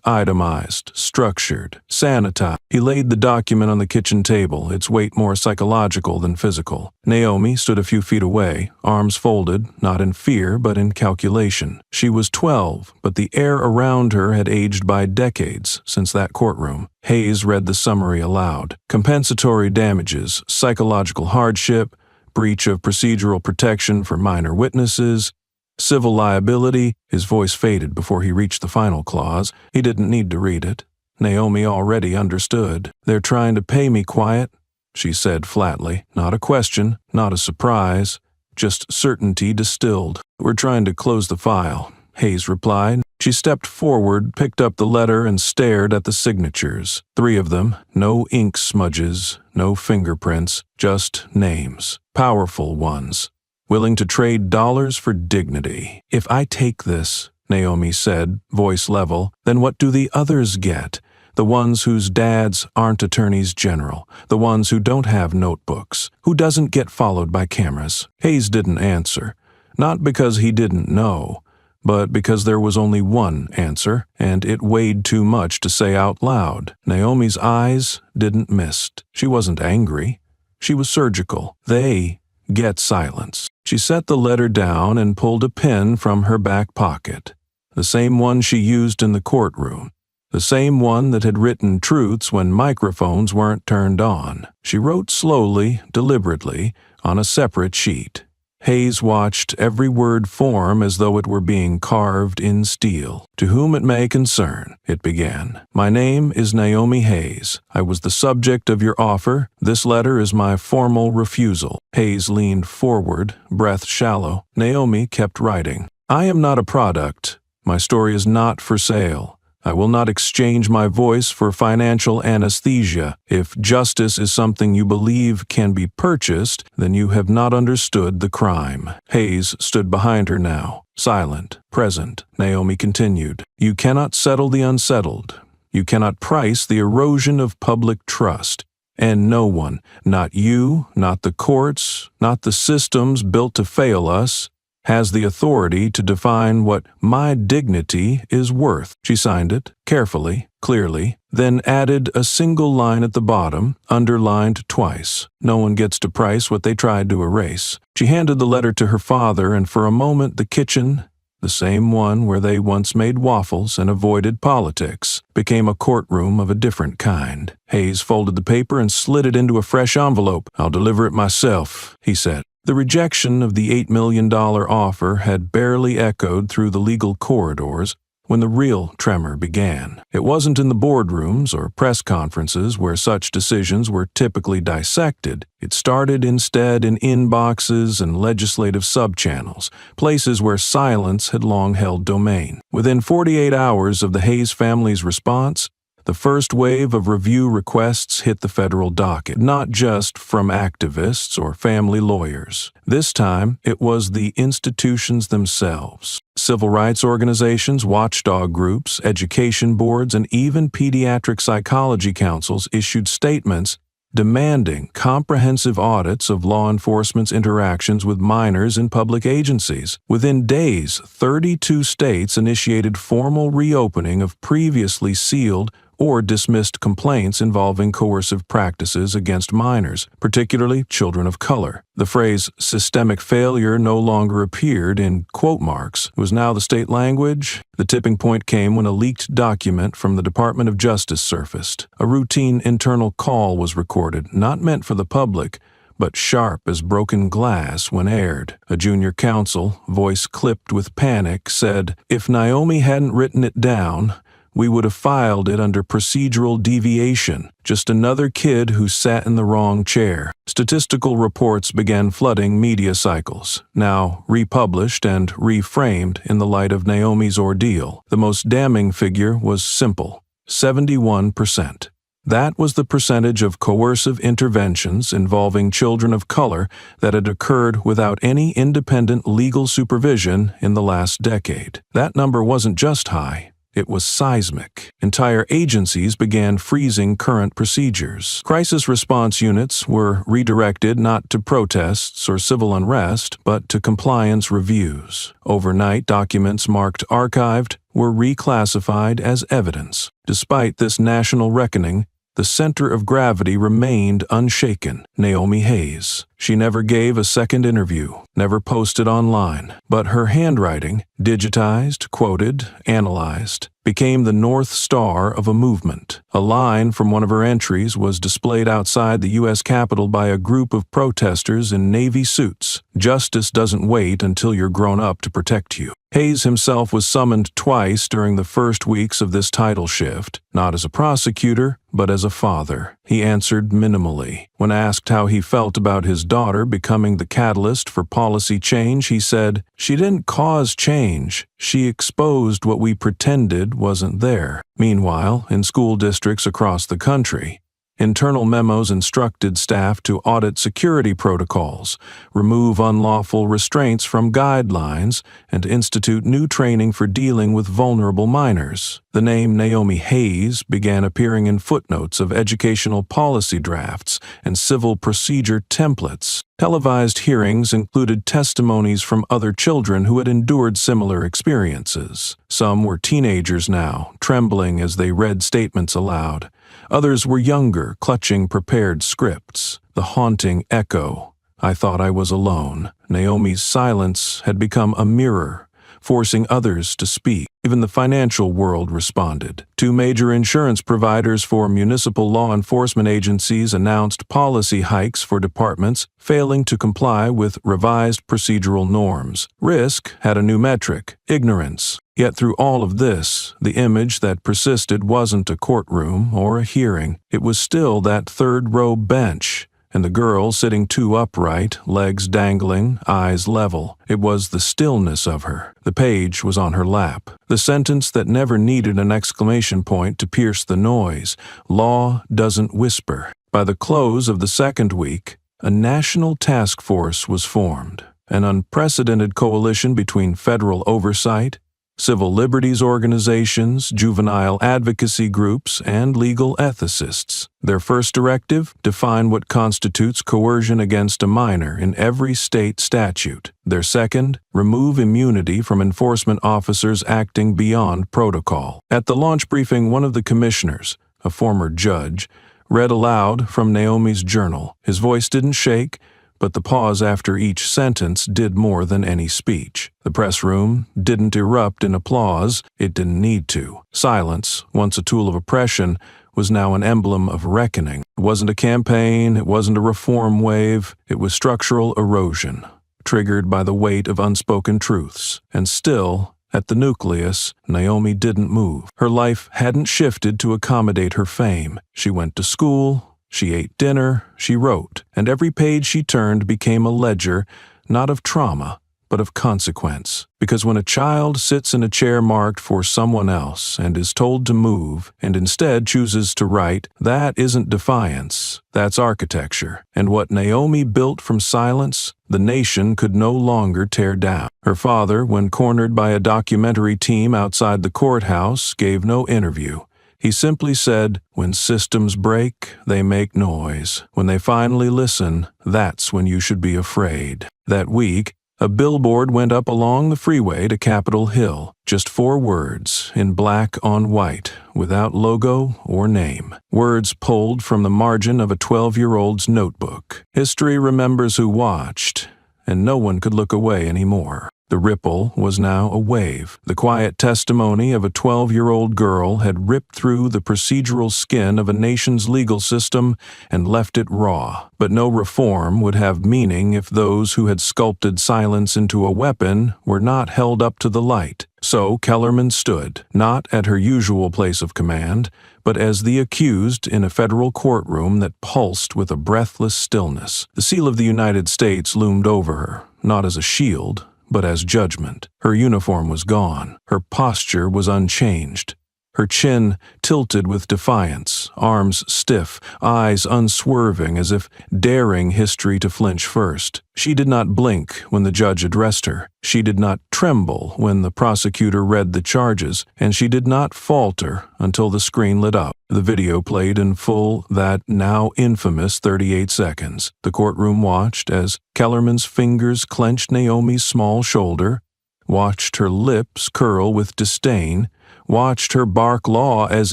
itemized, structured, sanitized. He laid the document on the kitchen table, its weight more psychological than physical. Naomi stood a few feet away, arms folded, not in fear but in calculation. She was 12, but the air around her had aged by decades since that courtroom. Hayes read the summary aloud. Compensatory damages, psychological hardship, breach of procedural protection for minor witnesses, civil liability. His voice faded before he reached the final clause. He didn't need to read it. Naomi already understood. They're trying to pay me quiet, she said flatly. Not a question, not a surprise, just certainty distilled. We're trying to close the file, Hayes replied. She stepped forward, picked up the letter, and stared at the signatures. 3 of them, no ink smudges, no fingerprints, just names. Powerful ones, willing to trade dollars for dignity. "If I take this," Naomi said, voice level, "then what do the others get? The ones whose dads aren't attorneys general, the ones who don't have notebooks, who doesn't get followed by cameras." Hayes didn't answer, not because he didn't know, but because there was only one answer, and it weighed too much to say out loud. Naomi's eyes didn't mist. She wasn't angry. She was surgical. They get silence. She set the letter down and pulled a pen from her back pocket, the same one she used in the courtroom. The same one that had written truths when microphones weren't turned on. She wrote slowly, deliberately, on a separate sheet. Hayes watched every word form as though it were being carved in steel. "To whom it may concern," it began. "My name is Naomi Hayes. I was the subject of your offer. This letter is my formal refusal." Hayes leaned forward, breath shallow. Naomi kept writing. "I am not a product. My story is not for sale. I will not exchange my voice for financial anesthesia. If justice is something you believe can be purchased, then you have not understood the crime." Hayes stood behind her now, silent, present. Naomi continued, "You cannot settle the unsettled. You cannot price the erosion of public trust. And no one, not you, not the courts, not the systems built to fail us, has the authority to define what my dignity is worth." She signed it, carefully, clearly, then added a single line at the bottom, underlined twice. "No one gets to price what they tried to erase." She handed the letter to her father, and for a moment the kitchen, the same one where they once made waffles and avoided politics, became a courtroom of a different kind. Hayes folded the paper and slid it into a fresh envelope. "I'll deliver it myself," he said. The rejection of the $8 million offer had barely echoed through the legal corridors when the real tremor began. It wasn't in the boardrooms or press conferences where such decisions were typically dissected. It started instead in inboxes and legislative subchannels, places where silence had long held domain. Within 48 hours of the Hayes family's response, the first wave of review requests hit the federal docket, not just from activists or family lawyers. This time, it was the institutions themselves. Civil rights organizations, watchdog groups, education boards, and even pediatric psychology councils issued statements demanding comprehensive audits of law enforcement's interactions with minors in public agencies. Within days, 32 states initiated formal reopening of previously sealed or dismissed complaints involving coercive practices against minors, particularly children of color. The phrase systemic failure no longer appeared in quote marks. It was now the state language. The tipping point came when a leaked document from the Department of Justice surfaced. A routine internal call was recorded, not meant for the public, but sharp as broken glass when aired. A junior counsel, voice clipped with panic, said, "If Naomi hadn't written it down, we would have filed it under procedural deviation, just another kid who sat in the wrong chair." Statistical reports began flooding media cycles, now republished and reframed in the light of Naomi's ordeal. The most damning figure was simple: 71%. That was the percentage of coercive interventions involving children of color that had occurred without any independent legal supervision in the last decade. That number wasn't just high. It was seismic. Entire agencies began freezing current procedures. Crisis response units were redirected not to protests or civil unrest, but to compliance reviews. Overnight, documents marked archived were reclassified as evidence. Despite this national reckoning, the center of gravity remained unshaken: Naomi Hayes. She never gave a second interview, never posted online, but her handwriting, digitized, quoted, analyzed, became the North Star of a movement. A line from one of her entries was displayed outside the U.S. Capitol by a group of protesters in Navy suits. "Justice doesn't wait until you're grown up to protect you." Hayes himself was summoned twice during the first weeks of this title shift, not as a prosecutor, but as a father. He answered minimally. When asked how he felt about his daughter becoming the catalyst for policy change, he said, "She didn't cause change. She exposed what we pretended wasn't there." Meanwhile, in school districts across the country, internal memos instructed staff to audit security protocols, remove unlawful restraints from guidelines, and institute new training for dealing with vulnerable minors. The name Naomi Hayes began appearing in footnotes of educational policy drafts and civil procedure templates. Televised hearings included testimonies from other children who had endured similar experiences. Some were teenagers now, trembling as they read statements aloud. Others were younger, clutching prepared scripts. The haunting echo, "I thought I was alone." Naomi's silence had become a mirror, forcing others to speak. Even the financial world responded. 2 major insurance providers for municipal law enforcement agencies announced policy hikes for departments failing to comply with revised procedural norms. Risk had a new metric: ignorance. Yet through all of this, the image that persisted wasn't a courtroom or a hearing. It was still that third-row bench, and the girl sitting too upright, legs dangling, eyes level. It was the stillness of her. The page was on her lap. The sentence that never needed an exclamation point to pierce the noise: "Law doesn't whisper." By the close of the second week, a national task force was formed, an unprecedented coalition between federal oversight, civil liberties organizations, juvenile advocacy groups, and legal ethicists. Their first directive: define what constitutes coercion against a minor in every state statute. Their second: remove immunity from enforcement officers acting beyond protocol. At the launch briefing, one of the commissioners, a former judge, read aloud from Naomi's journal. His voice didn't shake, but the pause after each sentence did more than any speech. The press room didn't erupt in applause. It didn't need to. Silence, once a tool of oppression, was now an emblem of reckoning. It wasn't a campaign, it wasn't a reform wave, it was structural erosion, triggered by the weight of unspoken truths. And still, at the nucleus, Naomi didn't move. Her life hadn't shifted to accommodate her fame. She went to school, she ate dinner, she wrote, and every page she turned became a ledger, not of trauma, but of consequence. Because when a child sits in a chair marked for someone else and is told to move and instead chooses to write, that isn't defiance, that's architecture. And what Naomi built from silence, the nation could no longer tear down. Her father, when cornered by a documentary team outside the courthouse, gave no interview. He simply said, "When systems break, they make noise. When they finally listen, that's when you should be afraid." That week, a billboard went up along the freeway to Capitol Hill. Just 4 words, in black on white, without logo or name. Words pulled from the margin of a 12-year-old's notebook. History remembers who watched, and no one could look away anymore. The ripple was now a wave. The quiet testimony of a 12-year-old girl had ripped through the procedural skin of a nation's legal system and left it raw. But no reform would have meaning if those who had sculpted silence into a weapon were not held up to the light. So Kellerman stood, not at her usual place of command, but as the accused in a federal courtroom that pulsed with a breathless stillness. The seal of the United States loomed over her, not as a shield, but as judgment. Her uniform was gone. Her posture was unchanged. Her chin tilted with defiance, arms stiff, eyes unswerving as if daring history to flinch first. She did not blink when the judge addressed her. She did not tremble when the prosecutor read the charges, and she did not falter until the screen lit up. The video played in full that now infamous 38 seconds. The courtroom watched as Kellerman's fingers clenched Naomi's small shoulder, watched her lips curl with disdain, watched her bark law as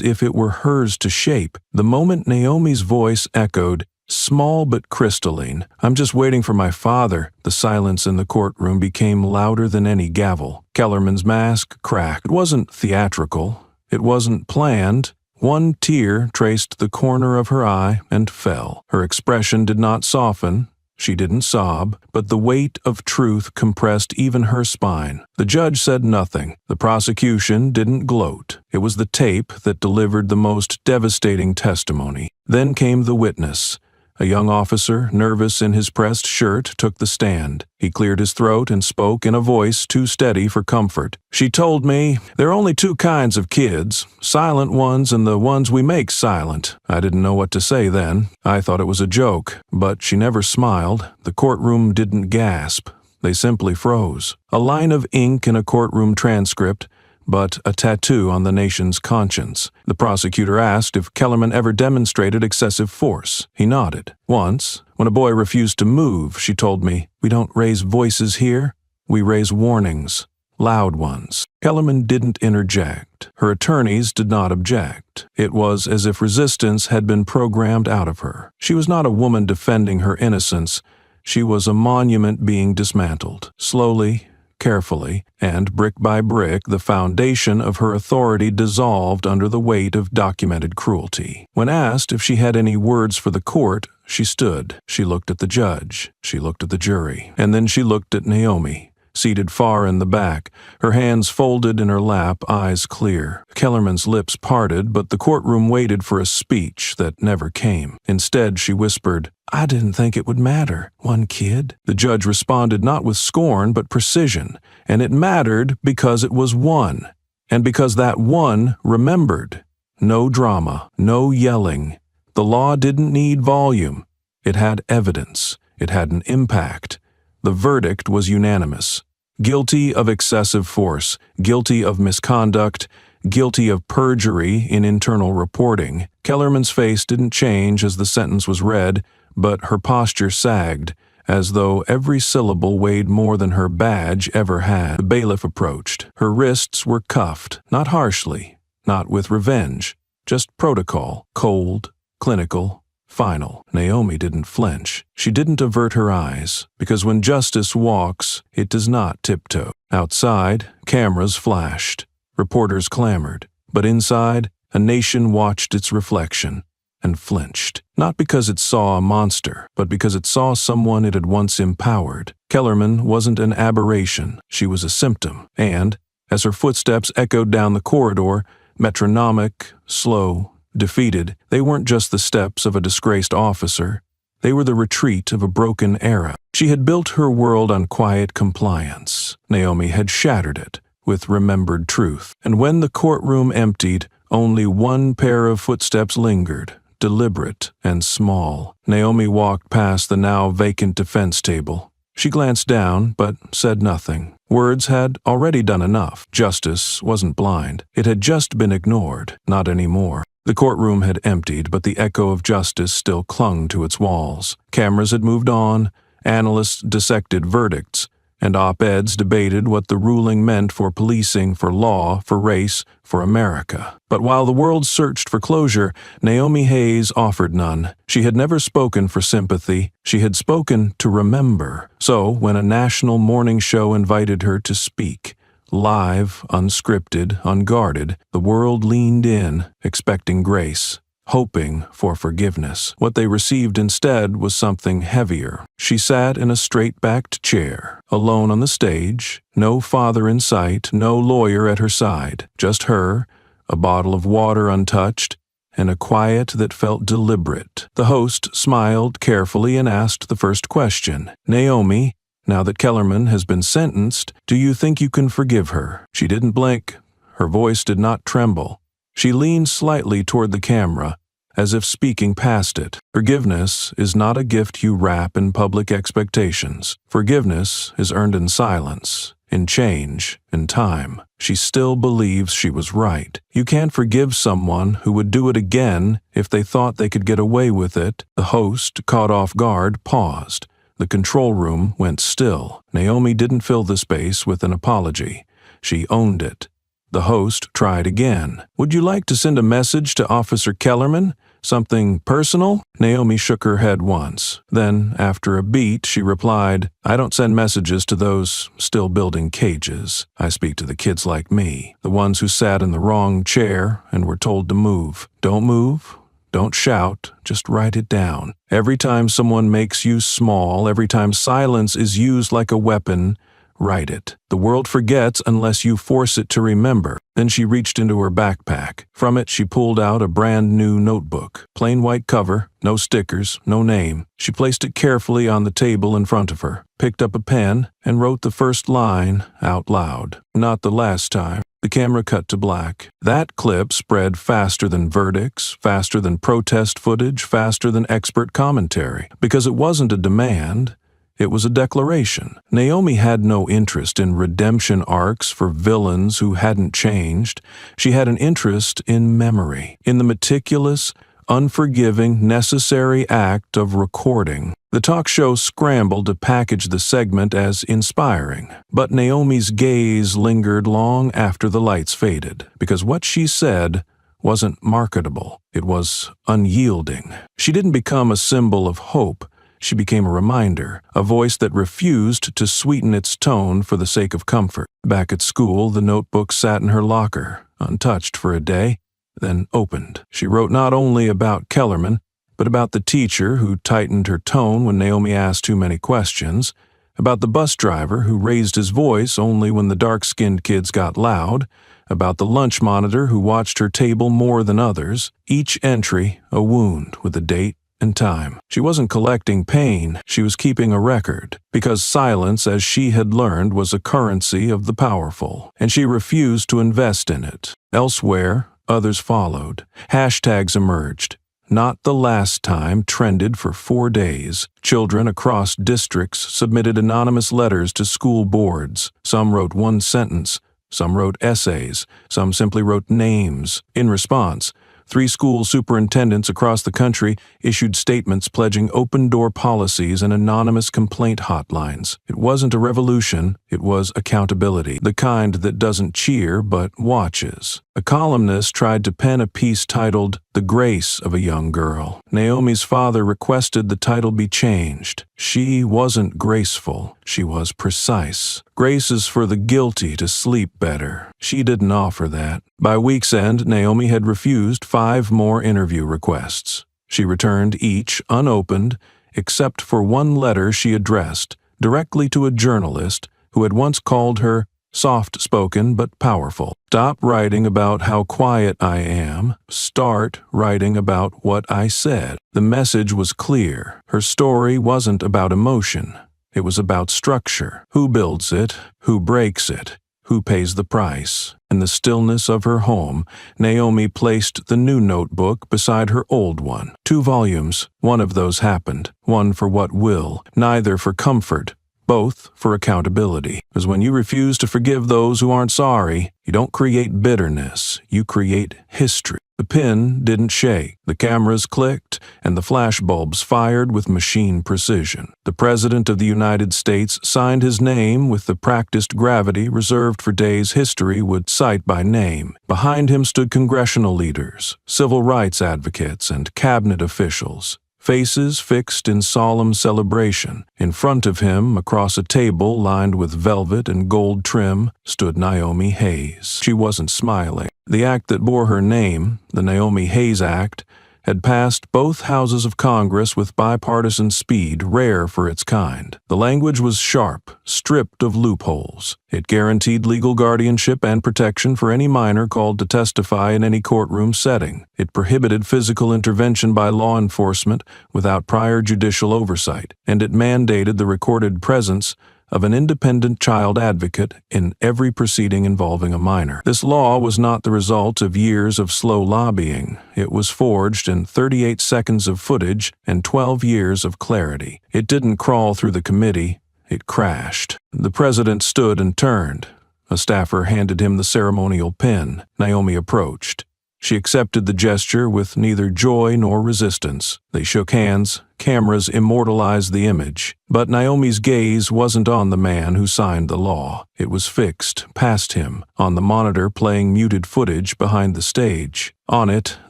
if it were hers to shape. The moment Naomi's voice echoed, small but crystalline, "I'm just waiting for my father," the silence in the courtroom became louder than any gavel. Kellerman's mask cracked. It wasn't theatrical. It wasn't planned. One tear traced the corner of her eye and fell. Her expression did not soften. She didn't sob, but the weight of truth compressed even her spine. The judge said nothing. The prosecution didn't gloat. It was the tape that delivered the most devastating testimony. Then came the witness. A young officer, nervous in his pressed shirt, took the stand. He cleared his throat and spoke in a voice too steady for comfort. "She told me, there are only two kinds of kids, silent ones and the ones we make silent." I didn't know what to say then. I thought it was a joke, but she never smiled. The courtroom didn't gasp. They simply froze. A line of ink in a courtroom transcript, but a tattoo on the nation's conscience. The prosecutor asked if Kellerman ever demonstrated excessive force. He nodded. "Once, when a boy refused to move, she told me, 'We don't raise voices here. We raise warnings, loud ones.'" Kellerman didn't interject. Her attorneys did not object. It was as if resistance had been programmed out of her. She was not a woman defending her innocence. She was a monument being dismantled. Slowly, carefully, and brick by brick, the foundation of her authority dissolved under the weight of documented cruelty. When asked if she had any words for the court, she stood. She looked at the judge. She looked at the jury. And then she looked at Naomi, seated far in the back, her hands folded in her lap, eyes clear. Kellerman's lips parted, but the courtroom waited for a speech that never came. Instead, she whispered, "I didn't think it would matter. One kid." The judge responded not with scorn, but precision, and it mattered because it was one, and because that one remembered. No drama, no yelling. The law didn't need volume. It had evidence. It had an impact. The verdict was unanimous. Guilty of excessive force, guilty of misconduct, guilty of perjury in internal reporting. Kellerman's face didn't change as the sentence was read, but her posture sagged, as though every syllable weighed more than her badge ever had. The bailiff approached. Her wrists were cuffed, not harshly, not with revenge, just protocol, cold, clinical, final. Naomi didn't flinch. She didn't avert her eyes, because when justice walks, it does not tiptoe. Outside, cameras flashed. Reporters clamored. But inside, a nation watched its reflection and flinched. Not because it saw a monster, but because it saw someone it had once empowered. Kellerman wasn't an aberration. She was a symptom. And, as her footsteps echoed down the corridor, metronomic, slow, defeated, they weren't just the steps of a disgraced officer. They were the retreat of a broken era. She had built her world on quiet compliance. Naomi had shattered it with remembered truth. And when the courtroom emptied, only one pair of footsteps lingered, deliberate and small. Naomi walked past the now vacant defense table. She glanced down, but said nothing. Words had already done enough. Justice wasn't blind. It had just been ignored. Not anymore. The courtroom had emptied, but the echo of justice still clung to its walls. Cameras had moved on, analysts dissected verdicts, and op-eds debated what the ruling meant for policing, for law, for race, for America. But while the world searched for closure, Naomi Hayes offered none. She had never spoken for sympathy. She had spoken to remember. So, when a national morning show invited her to speak, live, unscripted, unguarded, the world leaned in, expecting grace, hoping for forgiveness. What they received instead was something heavier. She sat in a straight-backed chair, alone on the stage, no father in sight, no lawyer at her side, just her, a bottle of water untouched, and a quiet that felt deliberate. The host smiled carefully and asked the first question. "Naomi, now that Kellerman has been sentenced, do you think you can forgive her?" She didn't blink. Her voice did not tremble. She leaned slightly toward the camera, as if speaking past it. Forgiveness is not a gift you wrap in public expectations. Forgiveness is earned in silence, in change, in time. She still believes she was right. You can't forgive someone who would do it again if they thought they could get away with it. The host, caught off guard, paused. The control room went still. Naomi didn't fill the space with an apology. She owned it. The host tried again. "Would you like to send a message to Officer Kellerman? Something personal?" Naomi shook her head once. Then, after a beat, she replied, "I don't send messages to those still building cages. I speak to the kids like me, the ones who sat in the wrong chair and were told to move. Don't move, Don't shout, just write it down. Every time someone makes you small, every time silence is used like a weapon, write it. The world forgets unless you force it to remember. Then she reached into her backpack. From it, she pulled out a brand new notebook. Plain white cover, no stickers, no name. She placed it carefully on the table in front of her, picked up a pen, and wrote the first line out loud. Not the last time. The camera cut to black. That clip spread faster than verdicts, faster than protest footage, faster than expert commentary. Because it wasn't a demand, it was a declaration. Naomi had no interest in redemption arcs for villains who hadn't changed. She had an interest in memory, in the meticulous, unforgiving, necessary act of recording. The talk show scrambled to package the segment as inspiring, but Naomi's gaze lingered long after the lights faded, because what she said wasn't marketable. It was unyielding. She didn't become a symbol of hope. She became a reminder, a voice that refused to sweeten its tone for the sake of comfort. Back at school, the notebook sat in her locker, untouched for a day, then opened. She wrote not only about Kellerman, but about the teacher who tightened her tone when Naomi asked too many questions, about the bus driver who raised his voice only when the dark-skinned kids got loud, about the lunch monitor who watched her table more than others, each entry a wound with a date and time. She wasn't collecting pain, she was keeping a record, because silence, as she had learned, was a currency of the powerful, and she refused to invest in it. Elsewhere, others followed. Hashtags emerged. Not the last time trended for 4 days. Children across districts submitted anonymous letters to school boards. Some wrote one sentence, some wrote essays, some simply wrote names. In response, 3 school superintendents across the country issued statements pledging open-door policies and anonymous complaint hotlines. It wasn't a revolution, it was accountability, the kind that doesn't cheer but watches. A columnist tried to pen a piece titled "The Grace of a Young Girl." Naomi's father requested the title be changed. She wasn't graceful, she was precise. Grace is for the guilty to sleep better. She didn't offer that. By week's end, Naomi had refused 5 more interview requests. She returned each unopened, except for one letter she addressed directly to a journalist who had once called her soft-spoken but powerful. Stop writing about how quiet I am. Start writing about what I said. The message was clear. Her story wasn't about emotion. It was about structure. Who builds it? Who breaks it? Who pays the price? In the stillness of her home, Naomi placed the new notebook beside her old one. 2 volumes. One of those happened. One for what will. Neither for comfort. Both for accountability. Because when you refuse to forgive those who aren't sorry, you don't create bitterness, you create history. The pen didn't shake, the cameras clicked, and the flashbulbs fired with machine precision. The President of the United States signed his name with the practiced gravity reserved for days history would cite by name. Behind him stood congressional leaders, civil rights advocates, and cabinet officials. Faces fixed in solemn celebration. In front of him, across a table lined with velvet and gold trim, stood Naomi Hayes. She wasn't smiling. The act that bore her name, the Naomi Hayes Act, had passed both houses of Congress with bipartisan speed rare for its kind. The language was sharp, stripped of loopholes. It guaranteed legal guardianship and protection for any minor called to testify in any courtroom setting. It prohibited physical intervention by law enforcement without prior judicial oversight, and it mandated the recorded presence of an independent child advocate in every proceeding involving a minor. This law was not the result of years of slow lobbying. It was forged in 38 seconds of footage and 12 years of clarity. It didn't crawl through the committee, it crashed. The president stood and turned. A staffer handed him the ceremonial pen. Naomi approached. She accepted the gesture with neither joy nor resistance. They shook hands. Cameras immortalized the image. But Naomi's gaze wasn't on the man who signed the law. It was fixed, past him, on the monitor playing muted footage behind the stage. On it,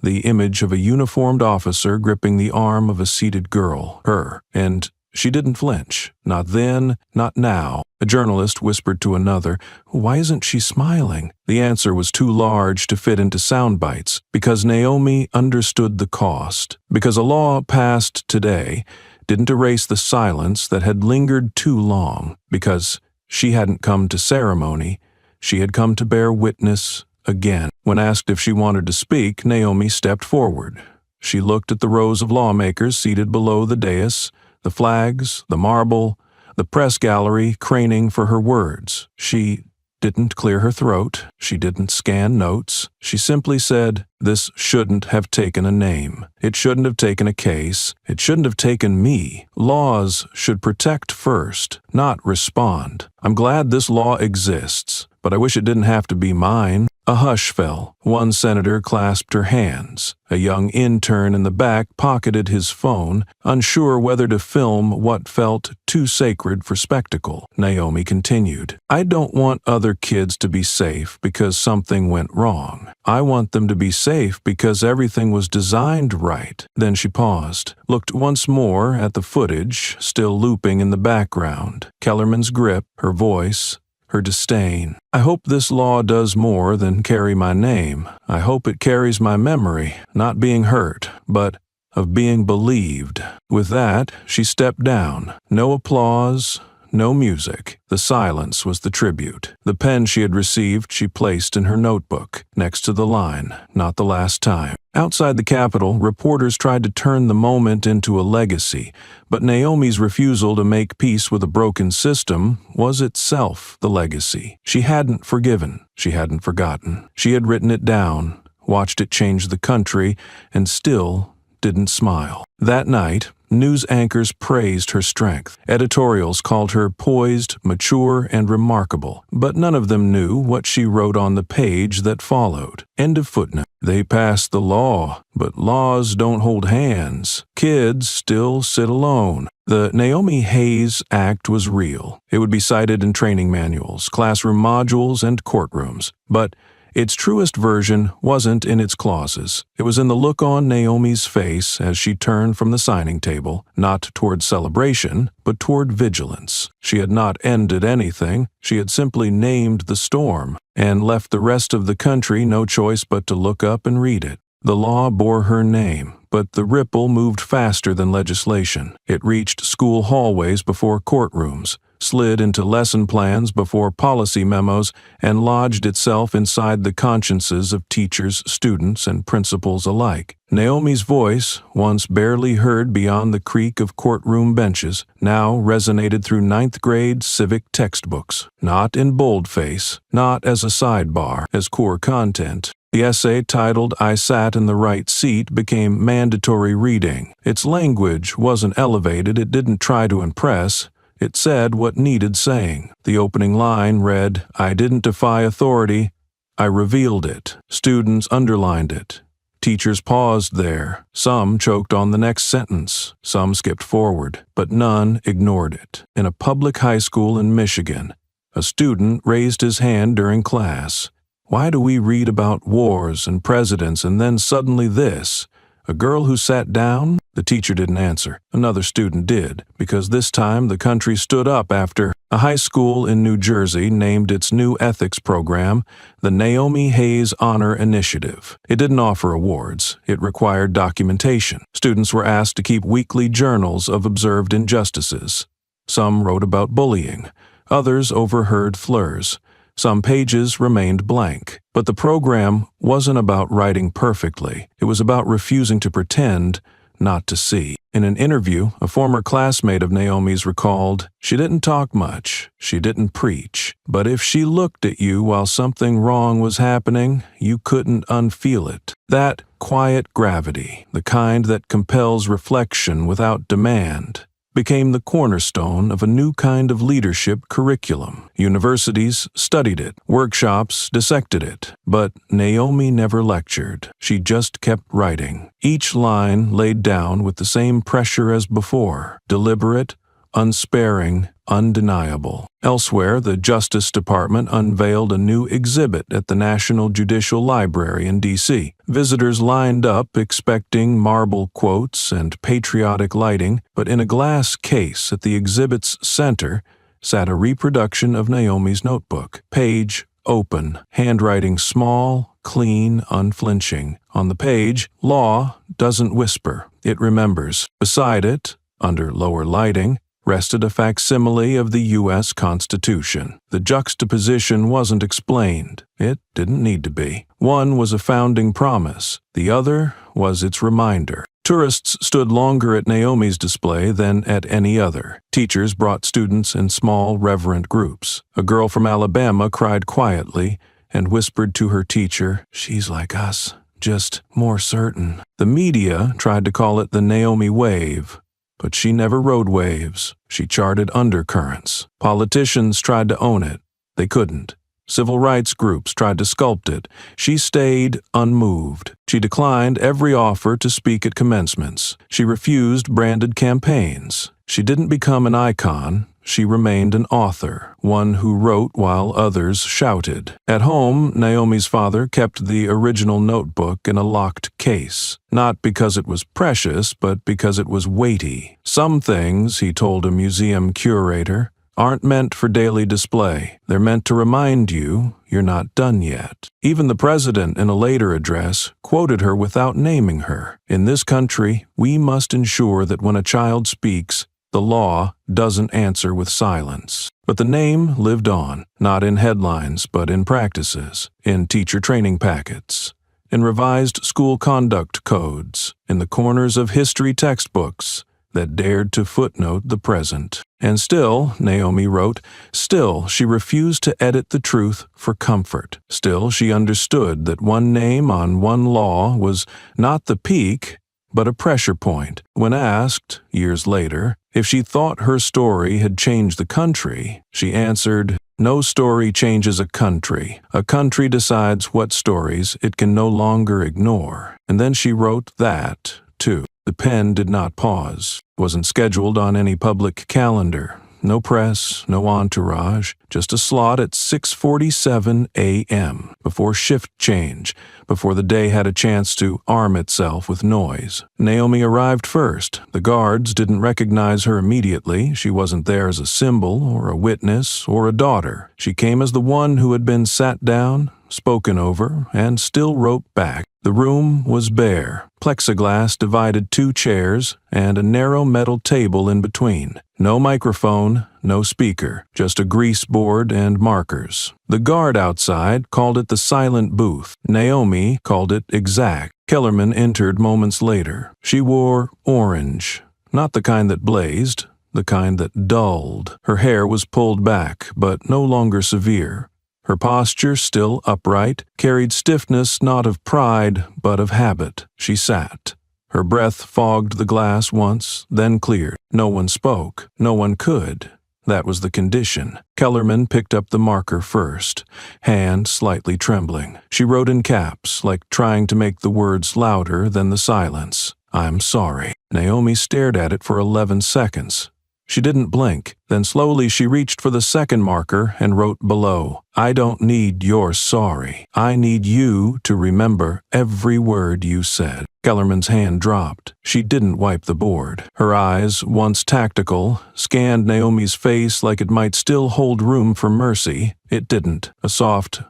the image of a uniformed officer gripping the arm of a seated girl, her, and She didn't flinch. Not then, not now. A journalist whispered to another, "Why isn't she smiling?" The answer was too large to fit into sound bites. Because Naomi understood the cost. Because a law passed today didn't erase the silence that had lingered too long. Because she hadn't come to ceremony, she had come to bear witness again. When asked if she wanted to speak, Naomi stepped forward. She looked at the rows of lawmakers seated below the dais, the flags, the marble, the press gallery craning for her words. She didn't clear her throat. She didn't scan notes. She simply said, "This shouldn't have taken a name. It shouldn't have taken a case. It shouldn't have taken me. Laws should protect first, not respond. I'm glad this law exists, but I wish it didn't have to be mine." A hush fell. One senator clasped her hands. A young intern in the back pocketed his phone, unsure whether to film what felt too sacred for spectacle. Naomi continued, "I don't want other kids to be safe because something went wrong. I want them to be safe because everything was designed right." Then she paused, looked once more at the footage, still looping in the background. Kellerman's grip, her voice, her disdain. "I hope this law does more than carry my name. I hope it carries my memory, not being hurt, but of being believed." With that, she stepped down. No applause, no music. The silence was the tribute. The pen she had received she placed in her notebook, next to the line, "Not the last time." Outside the Capitol, reporters tried to turn the moment into a legacy, but Naomi's refusal to make peace with a broken system was itself the legacy. She hadn't forgiven. She hadn't forgotten. She had written it down, watched it change the country, and still didn't smile. That night, news anchors praised her strength. Editorials called her poised, mature, and remarkable, but none of them knew what she wrote on the page that followed. End of footnote. They passed the law, but laws don't hold hands. Kids still sit alone. The Naomi Hayes Act was real. It would be cited in training manuals, classroom modules, and courtrooms. But its truest version wasn't in its clauses. It was in the look on Naomi's face as she turned from the signing table, not toward celebration, but toward vigilance. She had not ended anything. She had simply named the storm, and left the rest of the country no choice but to look up and read it. The law bore her name, but the ripple moved faster than legislation. It reached school hallways before courtrooms, slid into lesson plans before policy memos, and lodged itself inside the consciences of teachers, students, and principals alike. Naomi's voice, once barely heard beyond the creak of courtroom benches, now resonated through ninth-grade civic textbooks. Not in boldface, not as a sidebar, as core content. The essay titled "I Sat in the Right Seat" became mandatory reading. Its language wasn't elevated, it didn't try to impress. It said what needed saying. The opening line read, "I didn't defy authority, I revealed it." Students underlined it. Teachers paused there. Some choked on the next sentence. Some skipped forward, but none ignored it. In a public high school in Michigan, a student raised his hand during class. "Why do we read about wars and presidents and then suddenly this? A girl who sat down?" The teacher didn't answer. Another student did, because this time the country stood up after a high school in New Jersey named its new ethics program the Naomi Hayes Honor Initiative. It didn't offer awards. It required documentation. Students were asked to keep weekly journals of observed injustices. Some wrote about bullying. Others overheard slurs. Some pages remained blank. But the program wasn't about writing perfectly. It was about refusing to pretend not to see. In an interview, a former classmate of Naomi's recalled, "She didn't talk much. She didn't preach. But if she looked at you while something wrong was happening, you couldn't unfeel it." That quiet gravity, the kind that compels reflection without demand, became the cornerstone of a new kind of leadership curriculum. Universities studied it, workshops dissected it, but Naomi never lectured. She just kept writing, each line laid down with the same pressure as before, deliberate, unsparing, undeniable. Elsewhere, the Justice Department unveiled a new exhibit at the National Judicial Library in D.C. Visitors lined up expecting marble quotes and patriotic lighting, but in a glass case at the exhibit's center sat a reproduction of Naomi's notebook. Page open, handwriting small, clean, unflinching. On the page, law doesn't whisper, it remembers. Beside it, under lower lighting, rested a facsimile of the U.S. Constitution. The juxtaposition wasn't explained. It didn't need to be. One was a founding promise. The other was its reminder. Tourists stood longer at Naomi's display than at any other. Teachers brought students in small, reverent groups. A girl from Alabama cried quietly and whispered to her teacher, "She's like us, just more certain." The media tried to call it the Naomi Wave, but she never rode waves. She charted undercurrents. Politicians tried to own it. They couldn't. Civil rights groups tried to sculpt it. She stayed unmoved. She declined every offer to speak at commencements. She refused branded campaigns. She didn't become an icon. She remained an author, one who wrote while others shouted. At home, Naomi's father kept the original notebook in a locked case, not because it was precious, but because it was weighty. Some things, he told a museum curator, aren't meant for daily display. They're meant to remind you you're not done yet. Even the president, in a later address, quoted her without naming her. In this country, we must ensure that when a child speaks, the law doesn't answer with silence. But the name lived on, not in headlines, but in practices, in teacher training packets, in revised school conduct codes, in the corners of history textbooks that dared to footnote the present. And still, Naomi wrote, still she refused to edit the truth for comfort. Still she understood that one name on one law was not the peak, but a pressure point. When asked, years later, if she thought her story had changed the country, she answered, "No story changes a country. A country decides what stories it can no longer ignore." And then she wrote that, too. The pen did not pause, wasn't scheduled on any public calendar. No press, no entourage, just a slot at 6:47 a.m., before shift change, before the day had a chance to arm itself with noise. Naomi arrived first. The guards didn't recognize her immediately. She wasn't there as a symbol or a witness or a daughter. She came as the one who had been sat down, spoken over, and still wrote back. The room was bare. Plexiglass divided two chairs and a narrow metal table in between. No microphone, no speaker, just a grease board and markers. The guard outside called it the silent booth. Naomi called it exact. Kellerman entered moments later. She wore orange, not the kind that blazed, the kind that dulled. Her hair was pulled back, but no longer severe. Her posture, still upright, carried stiffness not of pride, but of habit. She sat. Her breath fogged the glass once, then cleared. No one spoke. No one could. That was the condition. Kellerman picked up the marker first, hand slightly trembling. She wrote in caps, like trying to make the words louder than the silence. "I'm sorry." Naomi stared at it for 11 seconds. She didn't blink. Then slowly she reached for the second marker and wrote below, "I don't need your sorry. I need you to remember every word you said." Kellerman's hand dropped. She didn't wipe the board. Her eyes, once tactical, scanned Naomi's face like it might still hold room for mercy. It didn't. A soft,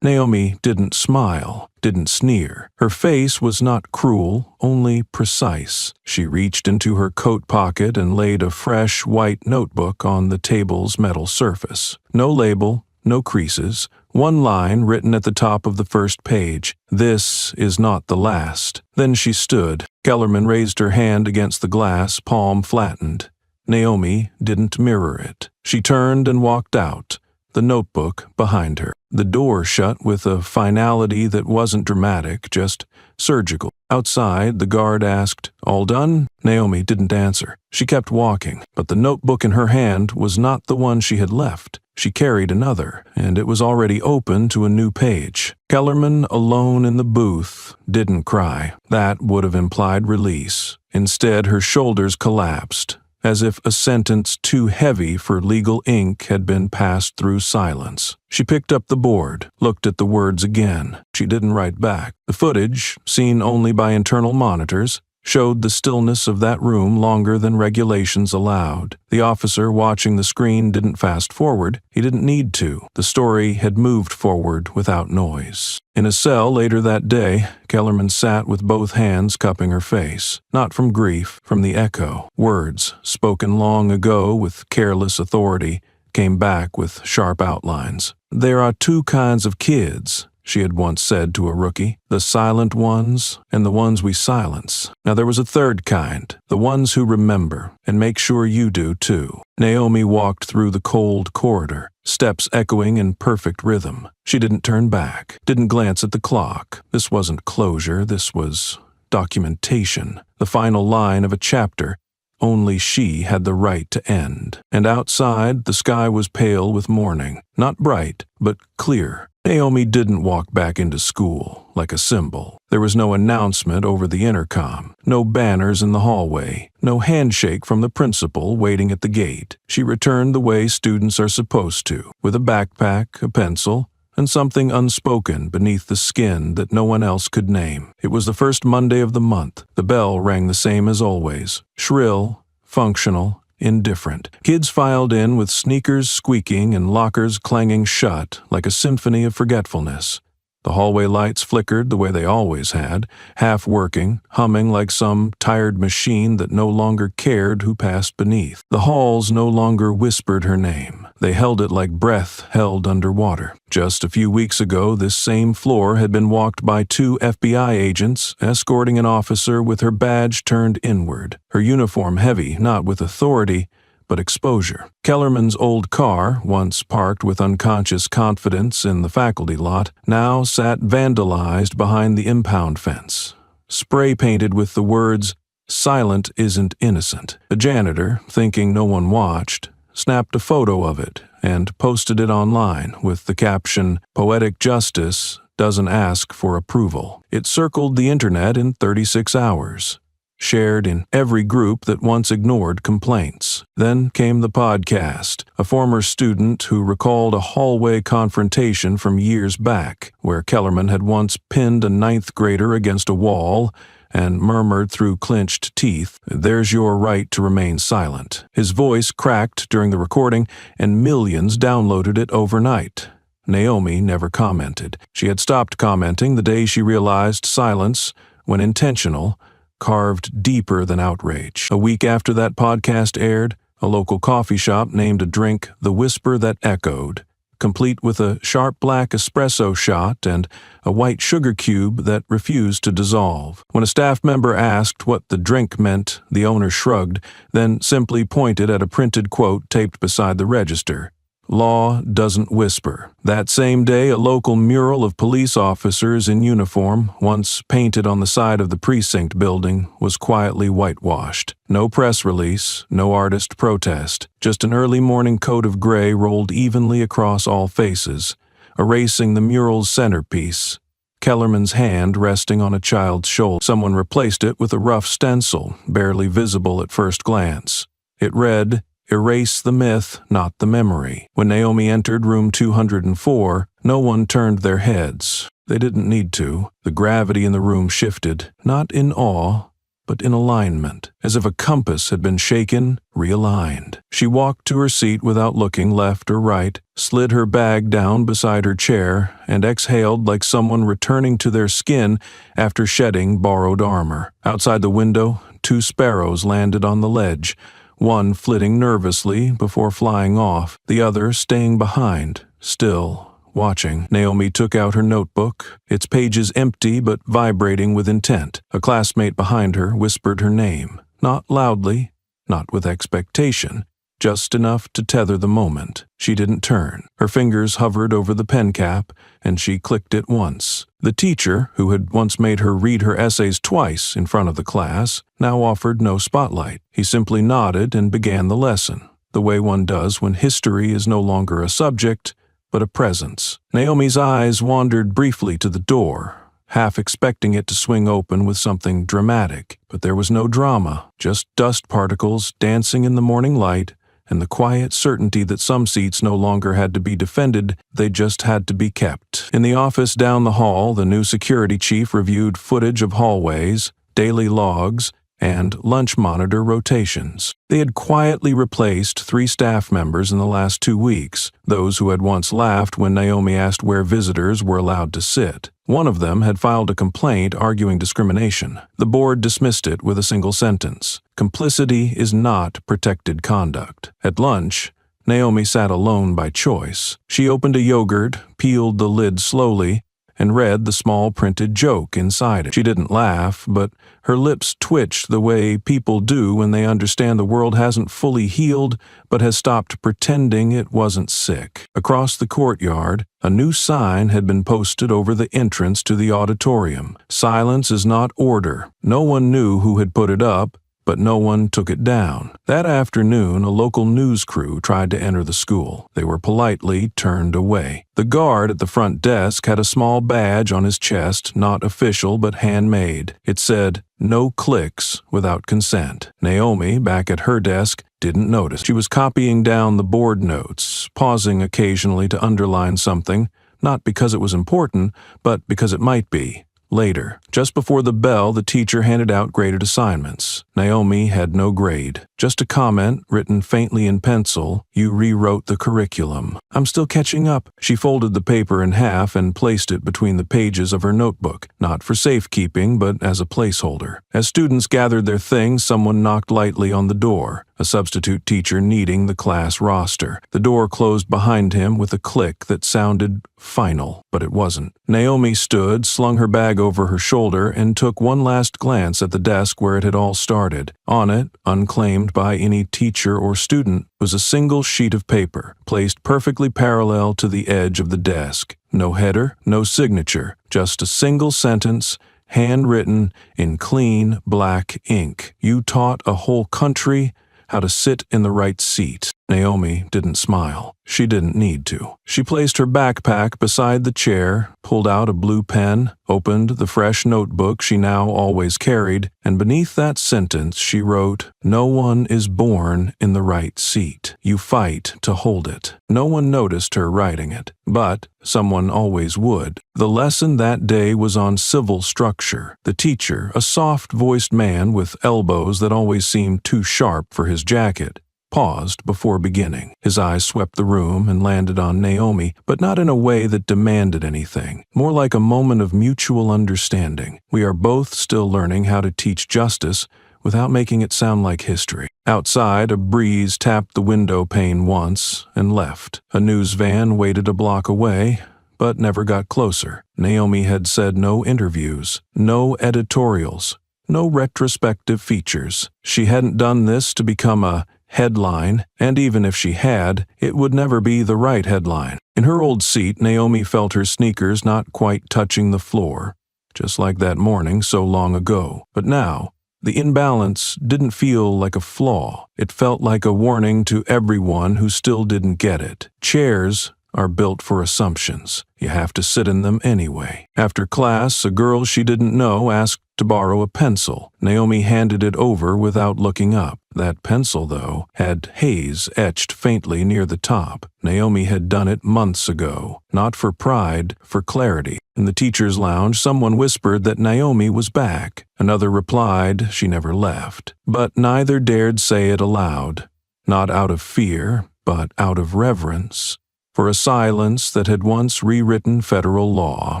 Naomi didn't smile, didn't sneer. Her face was not cruel, only precise. She reached into her coat pocket and laid a fresh white notebook on the table's metal surface. No label, no creases. One line written at the top of the first page. "This is not the last." Then she stood. Kellerman raised her hand against the glass, palm flattened. Naomi didn't mirror it. She turned and walked out, the notebook behind her. The door shut with a finality that wasn't dramatic, just surgical. Outside, the guard asked, "All done?" Naomi didn't answer. She kept walking, but the notebook in her hand was not the one she had left. She carried another, and it was already open to a new page. Kellerman, alone in the booth, didn't cry. That would have implied release. Instead, her shoulders collapsed. as if a sentence too heavy for legal ink had been passed through silence. She picked up the board, looked at the words again. She didn't write back. The footage, seen only by internal monitors, showed the stillness of that room longer than regulations allowed. The officer watching the screen didn't fast forward. He didn't need to. The story had moved forward without noise. In a cell later that day, Kellerman sat with both hands cupping her face. Not from grief, from the echo. Words, spoken long ago with careless authority, came back with sharp outlines. "There are two kinds of kids," she had once said to a rookie, "the silent ones and the ones we silence. Now there was a third kind, the ones who remember, and make sure you do too." Naomi walked through the cold corridor, steps echoing in perfect rhythm. She didn't turn back, didn't glance at the clock. This wasn't closure, this was documentation, the final line of a chapter only she had the right to end. And outside, the sky was pale with morning, not bright, but clear. Naomi didn't walk back into school like a symbol. There was no announcement over the intercom, no banners in the hallway, no handshake from the principal waiting at the gate. She returned the way students are supposed to, with a backpack, a pencil, and something unspoken beneath the skin that no one else could name. It was the first Monday of the month. The bell rang the same as always, shrill, functional, indifferent. Kids filed in with sneakers squeaking and lockers clanging shut like a symphony of forgetfulness. The hallway lights flickered the way they always had, half working, humming like some tired machine that no longer cared who passed beneath. The halls no longer whispered her name. They held it like breath held underwater. Just a few weeks ago, this same floor had been walked by two FBI agents escorting an officer with her badge turned inward, her uniform heavy not with authority, but exposure. Kellerman's old car, once parked with unconscious confidence in the faculty lot, now sat vandalized behind the impound fence, spray-painted with the words, "Silent isn't innocent." The janitor, thinking no one watched, snapped a photo of it and posted it online with the caption, "Poetic justice doesn't ask for approval." It circled the internet in 36 hours. Shared in every group that once ignored complaints. Then came the podcast, a former student who recalled a hallway confrontation from years back, where Kellerman had once pinned a ninth grader against a wall and murmured through clenched teeth, "There's your right to remain silent." His voice cracked during the recording, and millions downloaded it overnight. Naomi never commented. She had stopped commenting the day she realized silence, when intentional, carved deeper than outrage. A week after that podcast aired, a local coffee shop named a drink "The Whisper That Echoed," complete with a sharp black espresso shot and a white sugar cube that refused to dissolve. When a staff member asked what the drink meant, the owner shrugged, then simply pointed at a printed quote taped beside the register. "Law doesn't whisper." That same day, a local mural of police officers in uniform, once painted on the side of the precinct building, was quietly whitewashed. No press release, no artist protest, just an early morning coat of gray rolled evenly across all faces, erasing the mural's centerpiece, Kellerman's hand resting on a child's shoulder. Someone replaced it with a rough stencil, barely visible at first glance. It read, "Erase the myth, not the memory." When Naomi entered room 204, no one turned their heads. They didn't need to. The gravity in the room shifted, not in awe, but in alignment, as if a compass had been shaken, realigned. She walked to her seat without looking left or right, slid her bag down beside her chair, and exhaled like someone returning to their skin after shedding borrowed armor. Outside the window, two sparrows landed on the ledge, one flitting nervously before flying off, the other staying behind, still watching. Naomi took out her notebook, its pages empty but vibrating with intent. A classmate behind her whispered her name, not loudly, not with expectation, just enough to tether the moment. She didn't turn. Her fingers hovered over the pen cap, and she clicked it once. The teacher, who had once made her read her essays twice in front of the class, now offered no spotlight. He simply nodded and began the lesson, the way one does when history is no longer a subject, but a presence. Naomi's eyes wandered briefly to the door, half expecting it to swing open with something dramatic. But there was no drama, just dust particles dancing in the morning light, and the quiet certainty that some seats no longer had to be defended, they just had to be kept. In the office down the hall, the new security chief reviewed footage of hallways, daily logs, and lunch monitor rotations. They had quietly replaced 3 staff members in the last 2 weeks, those who had once laughed when Naomi asked where visitors were allowed to sit. One of them had filed a complaint arguing discrimination. The board dismissed it with a single sentence: complicity is not protected conduct. At lunch, Naomi sat alone by choice. She opened a yogurt, peeled the lid slowly, and read the small printed joke inside it. She didn't laugh, but her lips twitched the way people do when they understand the world hasn't fully healed but has stopped pretending it wasn't sick. Across the courtyard, a new sign had been posted over the entrance to the auditorium. Silence is not order. No one knew who had put it up, but no one took it down. That afternoon, a local news crew tried to enter the school. They were politely turned away. The guard at the front desk had a small badge on his chest, not official but handmade. It said, "No clicks without consent." Naomi, back at her desk, didn't notice. She was copying down the board notes, pausing occasionally to underline something, not because it was important, but because it might be. Later, just before the bell, the teacher handed out graded assignments. Naomi had no grade, just a comment written faintly in pencil: "You rewrote the curriculum." "I'm still catching up." She folded the paper in half and placed it between the pages of her notebook, not for safekeeping, but as a placeholder. As students gathered their things, someone knocked lightly on the door. A substitute teacher kneading the class roster. The door closed behind him with a click that sounded final, but it wasn't. Naomi stood, slung her bag over her shoulder, and took one last glance at the desk where it had all started. On it, unclaimed by any teacher or student, was a single sheet of paper, placed perfectly parallel to the edge of the desk. No header, no signature, just a single sentence, handwritten in clean black ink. "You taught a whole country how to sit in the right seat." Naomi didn't smile. She didn't need to. She placed her backpack beside the chair, pulled out a blue pen, opened the fresh notebook she now always carried, and beneath that sentence she wrote, "No one is born in the right seat. You fight to hold it." No one noticed her writing it, but someone always would. The lesson that day was on civil structure. The teacher, a soft-voiced man with elbows that always seemed too sharp for his jacket, paused before beginning. His eyes swept the room and landed on Naomi, but not in a way that demanded anything, more like a moment of mutual understanding. "We are both still learning how to teach justice without making it sound like history." Outside, a breeze tapped the window pane once and left. A news van waited a block away, but never got closer. Naomi had said no interviews, no editorials, no retrospective features. She hadn't done this to become a headline, and even if she had, it would never be the right headline. In her old seat, Naomi felt her sneakers not quite touching the floor, just like that morning so long ago. But now, the imbalance didn't feel like a flaw. It felt like a warning to everyone who still didn't get it. Chairs are built for assumptions. You have to sit in them anyway. After class, a girl she didn't know asked to borrow a pencil. Naomi handed it over without looking up. That pencil, though, had haze etched faintly near the top. Naomi had done it months ago, not for pride, for clarity. In the teacher's lounge, someone whispered that Naomi was back. Another replied she never left. But neither dared say it aloud, not out of fear, but out of reverence for a silence that had once rewritten federal law.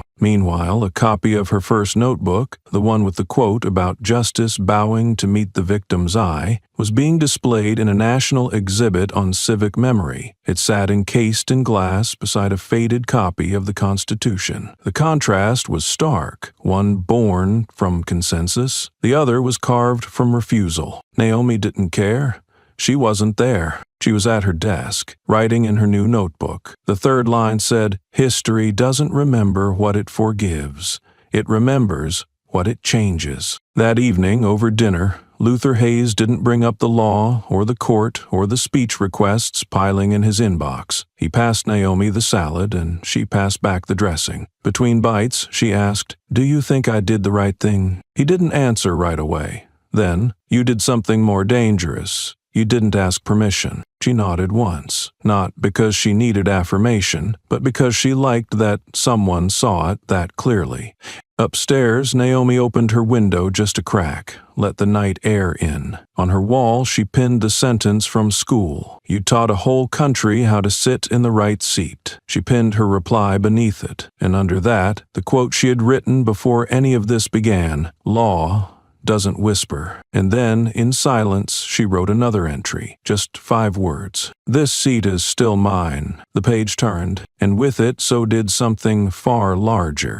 Meanwhile, a copy of her first notebook, the one with the quote about justice bowing to meet the victim's eye, was being displayed in a national exhibit on civic memory. It sat encased in glass beside a faded copy of the Constitution. The contrast was stark, one born from consensus, the other was carved from refusal. Naomi didn't care. She wasn't there. She was at her desk, writing in her new notebook. The third line said, "History doesn't remember what it forgives. It remembers what it changes." That evening, over dinner, Luther Hayes didn't bring up the law or the court or the speech requests piling in his inbox. He passed Naomi the salad and she passed back the dressing. Between bites, she asked, "Do you think I did the right thing?" He didn't answer right away. Then, "You did something more dangerous. You didn't ask permission." She nodded once, not because she needed affirmation, but because she liked that someone saw it that clearly. Upstairs, Naomi opened her window just a crack, let the night air in. On her wall, she pinned the sentence from school, "You taught a whole country how to sit in the right seat." She pinned her reply beneath it, and under that, the quote she had written before any of this began, "Law doesn't whisper." And then, in silence, she wrote another entry, just 5 words. "This seat is still mine." The page turned, and with it so did something far larger.